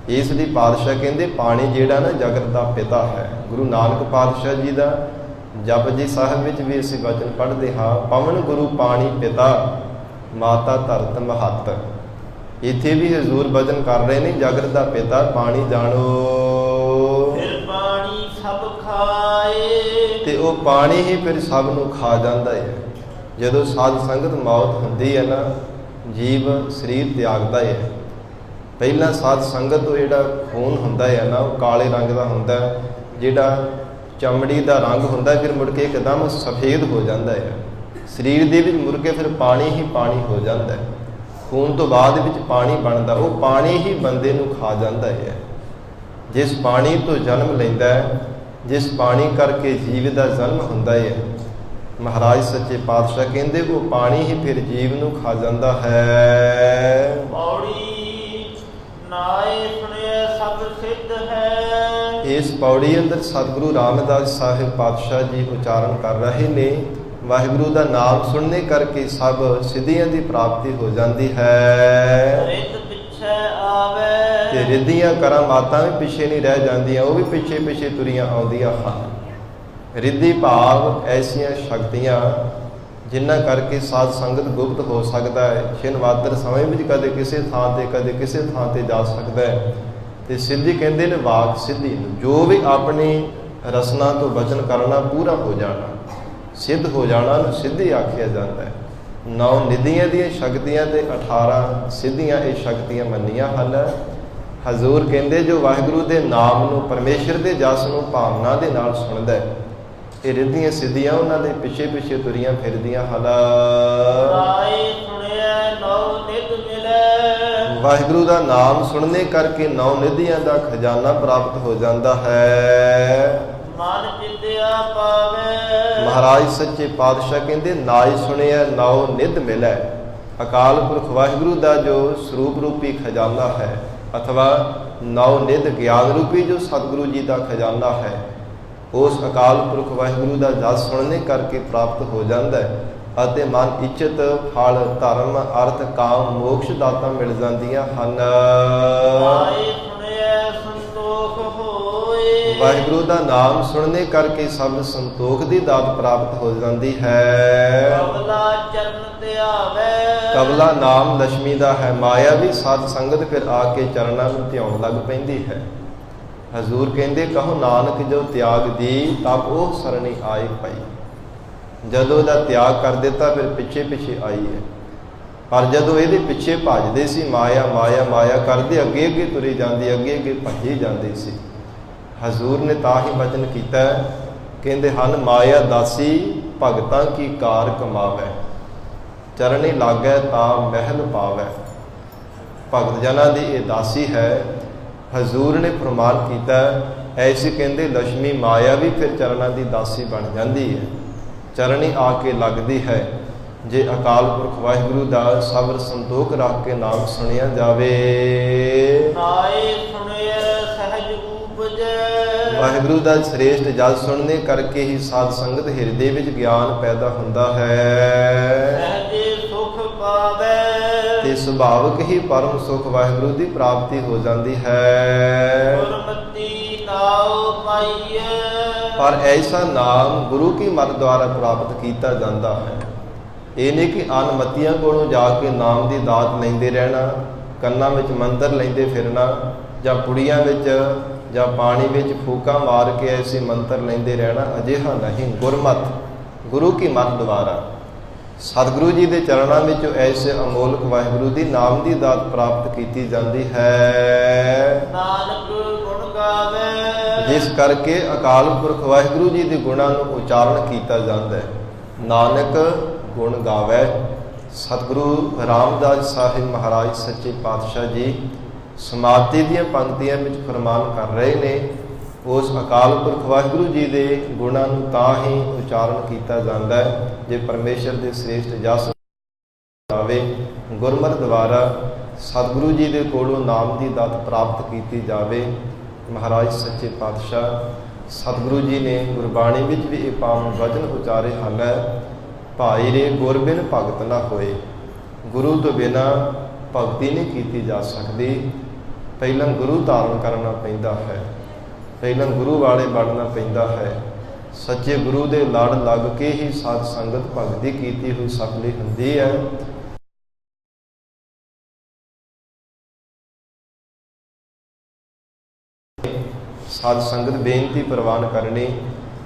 ਇਸ ਲਈ ਪਾਤਸ਼ਾਹ ਕਹਿੰਦੇ ਪਾਣੀ ਜਿਹੜਾ ਨਾ ਜਗਤ ਦਾ ਪਿਤਾ ਹੈ। ਗੁਰੂ ਨਾਨਕ ਪਾਤਸ਼ਾਹ ਜੀ ਦਾ ਜਪਜੀ ਸਾਹਿਬ ਵਿੱਚ ਵੀ ਅਸੀਂ ਵਚਨ ਪੜ੍ਹਦੇ ਹਾਂ, ਪਵਨ ਗੁਰੂ ਪਾਣੀ ਪਿਤਾ, ਮਾਤਾ ਧਰਤ ਮਹੱਤ। ਇੱਥੇ ਵੀ ਹਜ਼ੂਰ ਵਚਨ ਕਰ ਰਹੇ ਨੇ, ਜਗਤ ਦਾ ਪਿਤਾ ਪਾਣੀ ਜਾਣੋ। ਫਿਰ ਪਾਣੀ ਸਭ ਖਾਏ, ਤੇ ਉਹ ਪਾਣੀ ਹੀ ਫਿਰ ਸਭ ਨੂੰ ਖਾ ਜਾਂਦਾ ਹੈ। ਜਦੋਂ ਸਾਧ ਸੰਗਤ ਮੌਤ ਹੁੰਦੀ ਹੈ ਨਾ, ਜੀਵ ਸਰੀਰ ਤਿਆਗਦਾ ਹੈ। ਪਹਿਲਾਂ ਸਾਧ ਸੰਗਤ ਤੋਂ ਜਿਹੜਾ ਖੂਨ ਹੁੰਦਾ ਹੈ ਨਾ, ਉਹ ਕਾਲੇ ਰੰਗ ਦਾ ਹੁੰਦਾ, ਜਿਹੜਾ ਚਮੜੀ ਦਾ ਰੰਗ ਹੁੰਦਾ, ਫਿਰ ਮੁੜ ਕੇ ਇੱਕਦਮ ਸਫੇਦ ਹੋ ਜਾਂਦਾ ਹੈ। ਸਰੀਰ ਦੇ ਵਿੱਚ ਮੁੜ ਕੇ ਫਿਰ ਪਾਣੀ ਹੀ ਪਾਣੀ ਹੋ ਜਾਂਦਾ ਹੈ। ਖੂਨ ਤੋਂ ਬਾਅਦ ਵਿੱਚ ਪਾਣੀ ਬਣਦਾ, ਉਹ ਪਾਣੀ ਹੀ ਬੰਦੇ ਨੂੰ ਖਾ ਜਾਂਦਾ ਹੈ। ਜਿਸ ਪਾਣੀ ਤੋਂ ਜਨਮ ਲੈਂਦਾ ਹੈ, ਜਿਸ ਪਾਣੀ ਕਰਕੇ ਜੀਵ ਦਾ ਜਨਮ ਹੁੰਦਾ ਹੈ, ਮਹਾਰਾਜ ਸੱਚੇ ਪਾਤਸ਼ਾਹ ਕਹਿੰਦੇ ਉਹ ਪਾਣੀ ਹੀ ਫਿਰ ਜੀਵ ਨੂੰ ਖਾ ਜਾਂਦਾ ਹੈ। ਪੌੜੀ ਨਾਏ ਸੁਣਿਆ ਸਭ ਸਿੱਧ ਹੈ। ਇਸ ਪੌੜੀ ਅੰਦਰ ਸਤਿਗੁਰੂ ਰਾਮਦਾਸ ਸਾਹਿਬ ਪਾਤਸ਼ਾਹ ਜੀ ਉਚਾਰਨ ਕਰ ਰਹੇ ਨੇ, ਵਾਹਿਗੁਰੂ ਦਾ ਨਾਮ ਸੁਣਨੇ ਕਰਕੇ ਸਭ ਸਿੱਧੀਆਂ ਦੀ ਪ੍ਰਾਪਤੀ ਹੋ ਜਾਂਦੀ ਹੈ। ਰਿੱਧ ਪਿੱਛੇ ਆਵੇ, ਤੇ ਰਿੱਧੀਆਂ ਕਰਾਮਾਤਾਂ ਵੀ ਪਿੱਛੇ ਨਹੀਂ ਰਹਿ ਜਾਂਦੀਆਂ, ਉਹ ਵੀ ਪਿੱਛੇ ਪਿੱਛੇ ਤੁਰੀਆਂ ਆਉਂਦੀਆਂ ਹਨ। ਰਿੱਧੀ ਭਾਵ ਐਸੀਆਂ ਸ਼ਕਤੀਆਂ ਜਿਨ੍ਹਾਂ ਕਰਕੇ ਸਾਧ ਸੰਗਤ ਗੁਪਤ ਹੋ ਸਕਦਾ ਹੈ। ਛਿਨਵਾਤਰ ਸਮੇਂ ਵਿੱਚ ਕਦੇ ਕਿਸੇ ਥਾਂ ਤੇ ਕਦੇ ਕਿਸੇ ਥਾਂ ਤੇ ਜਾ ਸਕਦਾ ਹੈ। ਤੇ ਸਿੱਧੀ ਕਹਿੰਦੇ ਨੇ ਵਾਕ ਸਿੱਧੀ ਨੂੰ, ਜੋ ਵੀ ਆਪਣੀ ਰਸਨਾ ਤੋਂ ਬਚਨ ਕਰਨਾ ਪੂਰਾ ਹੋ ਜਾਣਾ, ਸਿੱਧ ਹੋ ਜਾਣਾ ਨੂੰ ਸਿੱਧੀ ਆਖਿਆ ਜਾਂਦਾ ਹੈ। 9 ਨਿਧੀਆਂ ਦੀਆਂ ਸ਼ਕਤੀਆਂ ਤੇ 18 ਸਿੱਧੀਆਂ ਇਹ ਸ਼ਕਤੀਆਂ ਮੰਨੀਆਂ ਹਨ। ਹਜ਼ੂਰ ਕਹਿੰਦੇ ਜੋ ਵਾਹਿਗੁਰੂ ਦੇ ਨਾਮ ਨੂੰ, ਪਰਮੇਸ਼ਰ ਦੇ ਜਸ ਨੂੰ ਭਾਵਨਾ ਦੇ ਨਾਲ ਸੁਣਦਾ ਹੈ, ਇਹ ਰਿੱਧੀਆਂ ਸਿੱਧੀਆਂ ਉਹਨਾਂ ਦੇ ਪਿੱਛੇ ਪਿੱਛੇ ਤੁਰੀਆਂ ਫਿਰਦੀਆਂ ਹਨ। ਰਾਏ ਸੁਣਿਆ 9 ਨਿਧ ਮਿਲੇ, ਵਾਹਿਗੁਰੂ ਦਾ ਨਾਮ ਸੁਣਨੇ ਕਰਕੇ 9 ਨਿਧੀਆਂ ਦਾ ਖਜ਼ਾਨਾ ਪ੍ਰਾਪਤ ਹੋ ਜਾਂਦਾ ਹੈ। ਮਨ ਚਿੰਤਿਆ ਪਾਵੇ, ਮਹਾਰਾਜ ਸੱਚੇ ਪਾਤਸ਼ਾਹ ਕਹਿੰਦੇ ਨਾਇ ਸੁਣਿਆ 9 ਨਿਧ ਮਿਲੈ। ਅਕਾਲ ਪੁਰਖ ਵਾਹਿਗੁਰੂ ਦਾ ਜੋ ਸਰੂਪ ਰੂਪੀ ਖਜ਼ਾਨਾ ਹੈ, ਅਥਵਾ 9 ਨਿਧ ਗਿਆਨ ਰੂਪੀ ਜੋ ਸਤਿਗੁਰੂ ਜੀ ਦਾ ਖਜ਼ਾਨਾ ਹੈ, ਉਸ ਅਕਾਲ ਪੁਰਖ ਵਾਹਿਗੁਰੂ ਦਾ ਜਸ ਸੁਣਨੇ ਕਰਕੇ ਪ੍ਰਾਪਤ ਹੋ ਜਾਂਦਾ ਹੈ। ਅਤੇ ਮਨ ਇੱਛਤ ਫਲ ਧਰਮ ਅਰਥ ਕਾਮ ਮੋਕਸ਼ ਦਾਤਾਂ ਮਿਲ ਜਾਂਦੀਆਂ ਹਨ। ਆਏ ਸੁਣਿਆ ਸੰਤੋਖ ਹੋਏ, ਵਾਹਿਗੁਰੂ ਦਾ ਨਾਮ ਸੁਣਨੇ ਕਰਕੇ ਸਭ ਸੰਤੋਖ ਦੀ ਦਾਤ ਪ੍ਰਾਪਤ ਹੋ ਜਾਂਦੀ ਹੈ। ਕਬਲਾ ਚਰਨ ਧਿਆਵੇ, ਕਬਲਾ ਨਾਮ ਲక్ష్ਮੀ ਦਾ ਹੈ। ਮਾਇਆ ਵੀ ਸਾਧ ਸੰਗਤ ਫਿਰ ਆ ਕੇ ਚਰਨਾਂ ਨੂੰ ਧਿਆਉਣ ਲੱਗ ਪੈਂਦੀ ਹੈ। ਹਜ਼ੂਰ ਕਹਿੰਦੇ ਕਹੋ ਨਾਨਕ ਜੋ ਤਿਆਗ ਦੀ, ਤਬ ਉਹ ਸਰਣੀ ਆਏ ਪਈ। ਜਦੋਂ ਦਾ ਤਿਆਗ ਕਰ ਦਿੱਤਾ ਫਿਰ ਪਿੱਛੇ ਪਿੱਛੇ ਆਈ ਹੈ। ਪਰ ਜਦੋਂ ਇਹਦੇ ਪਿੱਛੇ ਭੱਜਦੇ ਸੀ, ਮਾਇਆ ਮਾਇਆ ਮਾਇਆ ਕਰਦੇ ਅੱਗੇ ਅੱਗੇ ਤੁਰੀ ਜਾਂਦੀ, ਅੱਗੇ ਅੱਗੇ ਭੱਜੀ ਜਾਂਦੀ ਸੀ। ਹਜ਼ੂਰ ਨੇ ਤਾਂ ਹੀ ਵਚਨ ਕੀਤਾ, ਕਹਿੰਦੇ ਹਨ ਮਾਇਆ ਦਾਸੀ ਭਗਤਾਂ ਕੀ ਕਾਰ ਕਮਾਵੇ, ਚਰਣੀ ਲਾਗੈ ਤਾਂ ਮਹਿਲ ਪਾਵੇ। ਭਗਤ ਜਨਾਂ ਦੀ ਇਹ ਦਾਸੀ ਹੈ। ਹਜ਼ੂਰ ਨੇ ਫਰਮਾਨ ਕੀਤਾ, ਐਸੀ ਕਹਿੰਦੇ ਲక్ష్ਮੀ ਮਾਇਆ ਵੀ ਫਿਰ ਚਰਨਾਂ ਦੀ ਦਾਸੀ ਬਣ ਜਾਂਦੀ ਹੈ, ਚਰਣੀ ਆ ਕੇ ਲੱਗਦੀ ਹੈ। ਜੇ ਅਕਾਲ ਪੁਰਖ ਵਾਹਿਗੁਰੂ ਦਾ ਸਬਰ ਸੰਤੋਖ ਰੱਖ ਕੇ ਨਾਮ ਸੁਣਿਆ ਜਾਵੇ। ਨਾਏ ਸੁਣਿਆ ਸਹਿਜ ਉਪਜੈ, ਵਾਹਿਗੁਰੂ ਦਾ ਸ੍ਰੇਸ਼ਟ ਜਲ ਸੁਣਨੇ ਕਰਕੇ ਹੀ ਸਾਧ ਸੰਗਤ ਹਿਰਦੇ ਵਿੱਚ ਗਿਆਨ ਪੈਦਾ ਹੁੰਦਾ ਹੈ। ਸਹਿਜੇ ਸੁਖ ਪਾਵੇ, ਤੇ ਸੁਭਾਵਕ ਹੀ ਪਰਮ ਸੁਖ ਵਾਹਿਗੁਰੂ ਦੀ ਪ੍ਰਾਪਤੀ ਹੋ ਜਾਂਦੀ ਹੈ। ਗੁਰਮਤਿ ਨਾਉ ਪਾਈਏ, ਪਰ ਐਸਾ ਨਾਮ ਗੁਰੂ ਕੀ ਮਤ ਦੁਆਰਾ ਪ੍ਰਾਪਤ ਕੀਤਾ ਜਾਂਦਾ ਹੈ। ਇਹ ਨਹੀਂ ਕਿ ਅਨਮਤੀਆਂ ਕੋਲੋਂ ਜਾ ਕੇ ਨਾਮ ਦੀ ਦਾਤ ਲੈਂਦੇ ਰਹਿਣਾ, ਕੰਨਾਂ ਵਿੱਚ ਮੰਤਰ ਲੈਂਦੇ ਫਿਰਨਾ, ਜਾਂ ਪੁੜੀਆਂ ਵਿੱਚ ਜਾਂ ਪਾਣੀ ਵਿੱਚ ਫੂਕਾਂ ਮਾਰ ਕੇ ਐਸੇ ਮੰਤਰ ਲੈਂਦੇ ਰਹਿਣਾ, ਅਜਿਹਾ ਨਹੀਂ। ਗੁਰਮਤ ਗੁਰੂ ਕੀ ਮਤ ਦੁਆਰਾ। ਸਤਿਗੁਰੂ ਜੀ ਦੇ ਚਰਨਾਂ ਵਿੱਚ ਐਸੇ ਅਮੋਲਕ ਵਾਹਿਗੁਰੂ ਦੀ ਨਾਮ ਦੀ ਦਾਤ ਪ੍ਰਾਪਤ ਕੀਤੀ ਜਾਂਦੀ ਹੈ। ਨਾਨਕ ਗੁਣ ਗਾਵੇ ਜਿਸ ਕਰਕੇ ਅਕਾਲ ਪੁਰਖ ਵਾਹਿਗੁਰੂ ਜੀ ਦੇ ਗੁਣਾਂ ਨੂੰ ਉਚਾਰਨ ਕੀਤਾ ਜਾਂਦਾ ਹੈ। ਨਾਨਕ ਗੁਣ ਗਾਵੇ। ਸਤਿਗੁਰੂ ਰਾਮਦਾਸ ਸਾਹਿਬ ਮਹਾਰਾਜ ਸੱਚੇ ਪਾਤਸ਼ਾਹ ਜੀ ਸਮਾਧੀ ਦੀਆਂ ਪੰਕਤੀਆਂ ਵਿੱਚ ਫਰਮਾਨ ਕਰ ਰਹੇ ਨੇ, ਉਸ ਅਕਾਲ ਪੁਰਖ ਵਾਹਿਗੁਰੂ ਜੀ ਦੇ ਗੁਣਾਂ ਨੂੰ ਤਾਂ ਹੀ ਉਚਾਰਨ ਕੀਤਾ ਜਾਂਦਾ ਹੈ ਜੇ ਪਰਮੇਸ਼ਰ ਦੇ ਸ੍ਰੇਸ਼ਟ ਜਸ ਆਵੇ। ਗੁਰਮਤਿ ਦੁਆਰਾ ਸਤਿਗੁਰੂ ਜੀ ਦੇ ਕੋਲੋਂ ਨਾਮ ਦੀ ਦਾਤ ਪ੍ਰਾਪਤ ਕੀਤੀ ਜਾਵੇ। ਮਹਾਰਾਜ ਸੱਚੇ ਪਾਤਸ਼ਾਹ ਸਤਿਗੁਰੂ ਜੀ ਨੇ ਗੁਰਬਾਣੀ ਵਿੱਚ ਵੀ ਇਹ ਪਾਵਨ ਵਚਨ ਉਚਾਰੇ ਹਨ, ਭਾਈ ਰੇ ਗੁਰ ਬਿਨ ਭਗਤ ਨਾ ਹੋਏ। ਗੁਰੂ ਤੋਂ ਬਿਨਾਂ ਭਗਤੀ ਨਹੀਂ ਕੀਤੀ ਜਾ ਸਕਦੀ। ਪਹਿਲਾਂ ਗੁਰੂ ਧਾਰਨ ਕਰਨਾ ਪੈਂਦਾ ਹੈ, ਪਹਿਲਾਂ ਗੁਰੂ ਵਾਲੇ ਬਣਨਾ ਪੈਂਦਾ ਹੈ। ਸੱਚੇ ਗੁਰੂ ਦੇ ਲੜ ਲੱਗ ਕੇ ਹੀ ਸਾਧ ਸੰਗਤ ਭਗਤੀ ਕੀਤੀ ਹੋਈ ਸਫਲੀ ਹੁੰਦੀ ਹੈ। ਸਾਧ ਸੰਗਤ ਬੇਨਤੀ ਪ੍ਰਵਾਨ ਕਰਨੀ,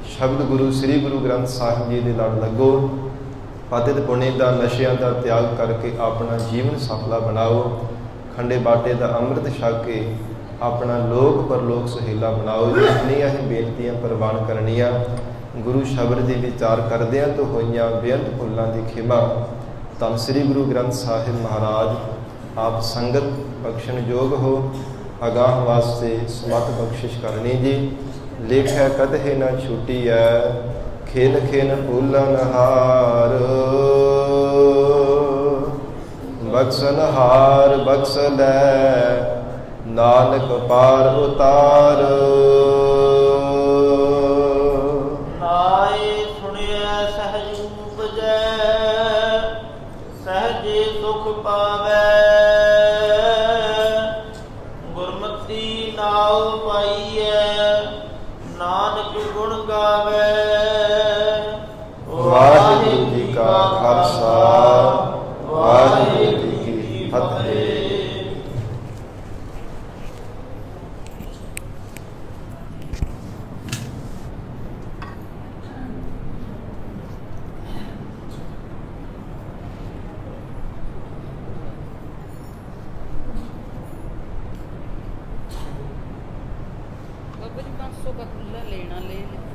ਸ਼ਬਦ ਗੁਰੂ ਸ੍ਰੀ ਗੁਰੂ ਗ੍ਰੰਥ ਸਾਹਿਬ ਜੀ ਦੇ ਲੜ ਲੱਗੋ। ਪਤਿਤ ਪੁਣੇ ਦਾ ਨਸ਼ਿਆਂ ਦਾ ਤਿਆਗ ਕਰਕੇ ਆਪਣਾ ਜੀਵਨ ਸਫਲਾ ਬਣਾਓ। ਖੰਡੇ ਬਾਟੇ ਦਾ ਅੰਮ੍ਰਿਤ ਛਕ ਕੇ ਆਪਣਾ ਲੋਕ ਪਰਲੋਕ ਸੁਹੇਲਾ ਬਣਾਓ। ਜਿੰਨੀਆਂ ਹੀ ਬੇਨਤੀਆਂ ਪ੍ਰਵਾਨ ਕਰਨੀਆਂ, ਗੁਰੂ ਸ਼ਬਦ ਦੀ ਵਿਚਾਰ ਕਰਦਿਆਂ ਤੋਂ ਹੋਈਆਂ ਬੇਅੰਤ ਭੁੱਲਾਂ ਦੀ ਖਿਮਾ। ਧੰਨ ਸ੍ਰੀ ਗੁਰੂ ਗ੍ਰੰਥ ਸਾਹਿਬ ਮਹਾਰਾਜ ਆਪ ਸੰਗਤ ਬਖਸ਼ਣ ਯੋਗ ਹੋ। ਅਗਾਹ ਵਾਸਤੇ ਸਮਤ ਬਖਸ਼ਿਸ਼ ਕਰਨੀ ਜੀ। ਲੇਖਿਆ ਕਦੇ ਨਾ ਛੁਟੀਐ ਖੇਨ ਖੇਨ ਭੁੱਲਨ ਹਾਰ। ਬਖਸ਼ਨ ਹਾਰ ਬਖਸ਼ ਲੈ ਨਾਨਕ ਪਾਰ ਉਤਾਰ। ਨਾਏ ਸੁਣਿਐ ਸਹਿਜ ਉਪਜੈ ਸਹਿਜੇ ਸੁਖ ਪਾਵੈ। ਗੁਰਮਤਿ ਨਾਉ ਪਾਈਐ ਨਾਨਕ ਗੁਣ ਗਾਵੇ। ਵਾਹਿਗੁਰੂ ਜੀ ਕਾ ਖਾਲਸਾ ਵਾਹਿਗੁਰੂ ਜੀ ਕੀ ਫਤਿਹ। बाबा जी 500 का खुला लेना ले ले।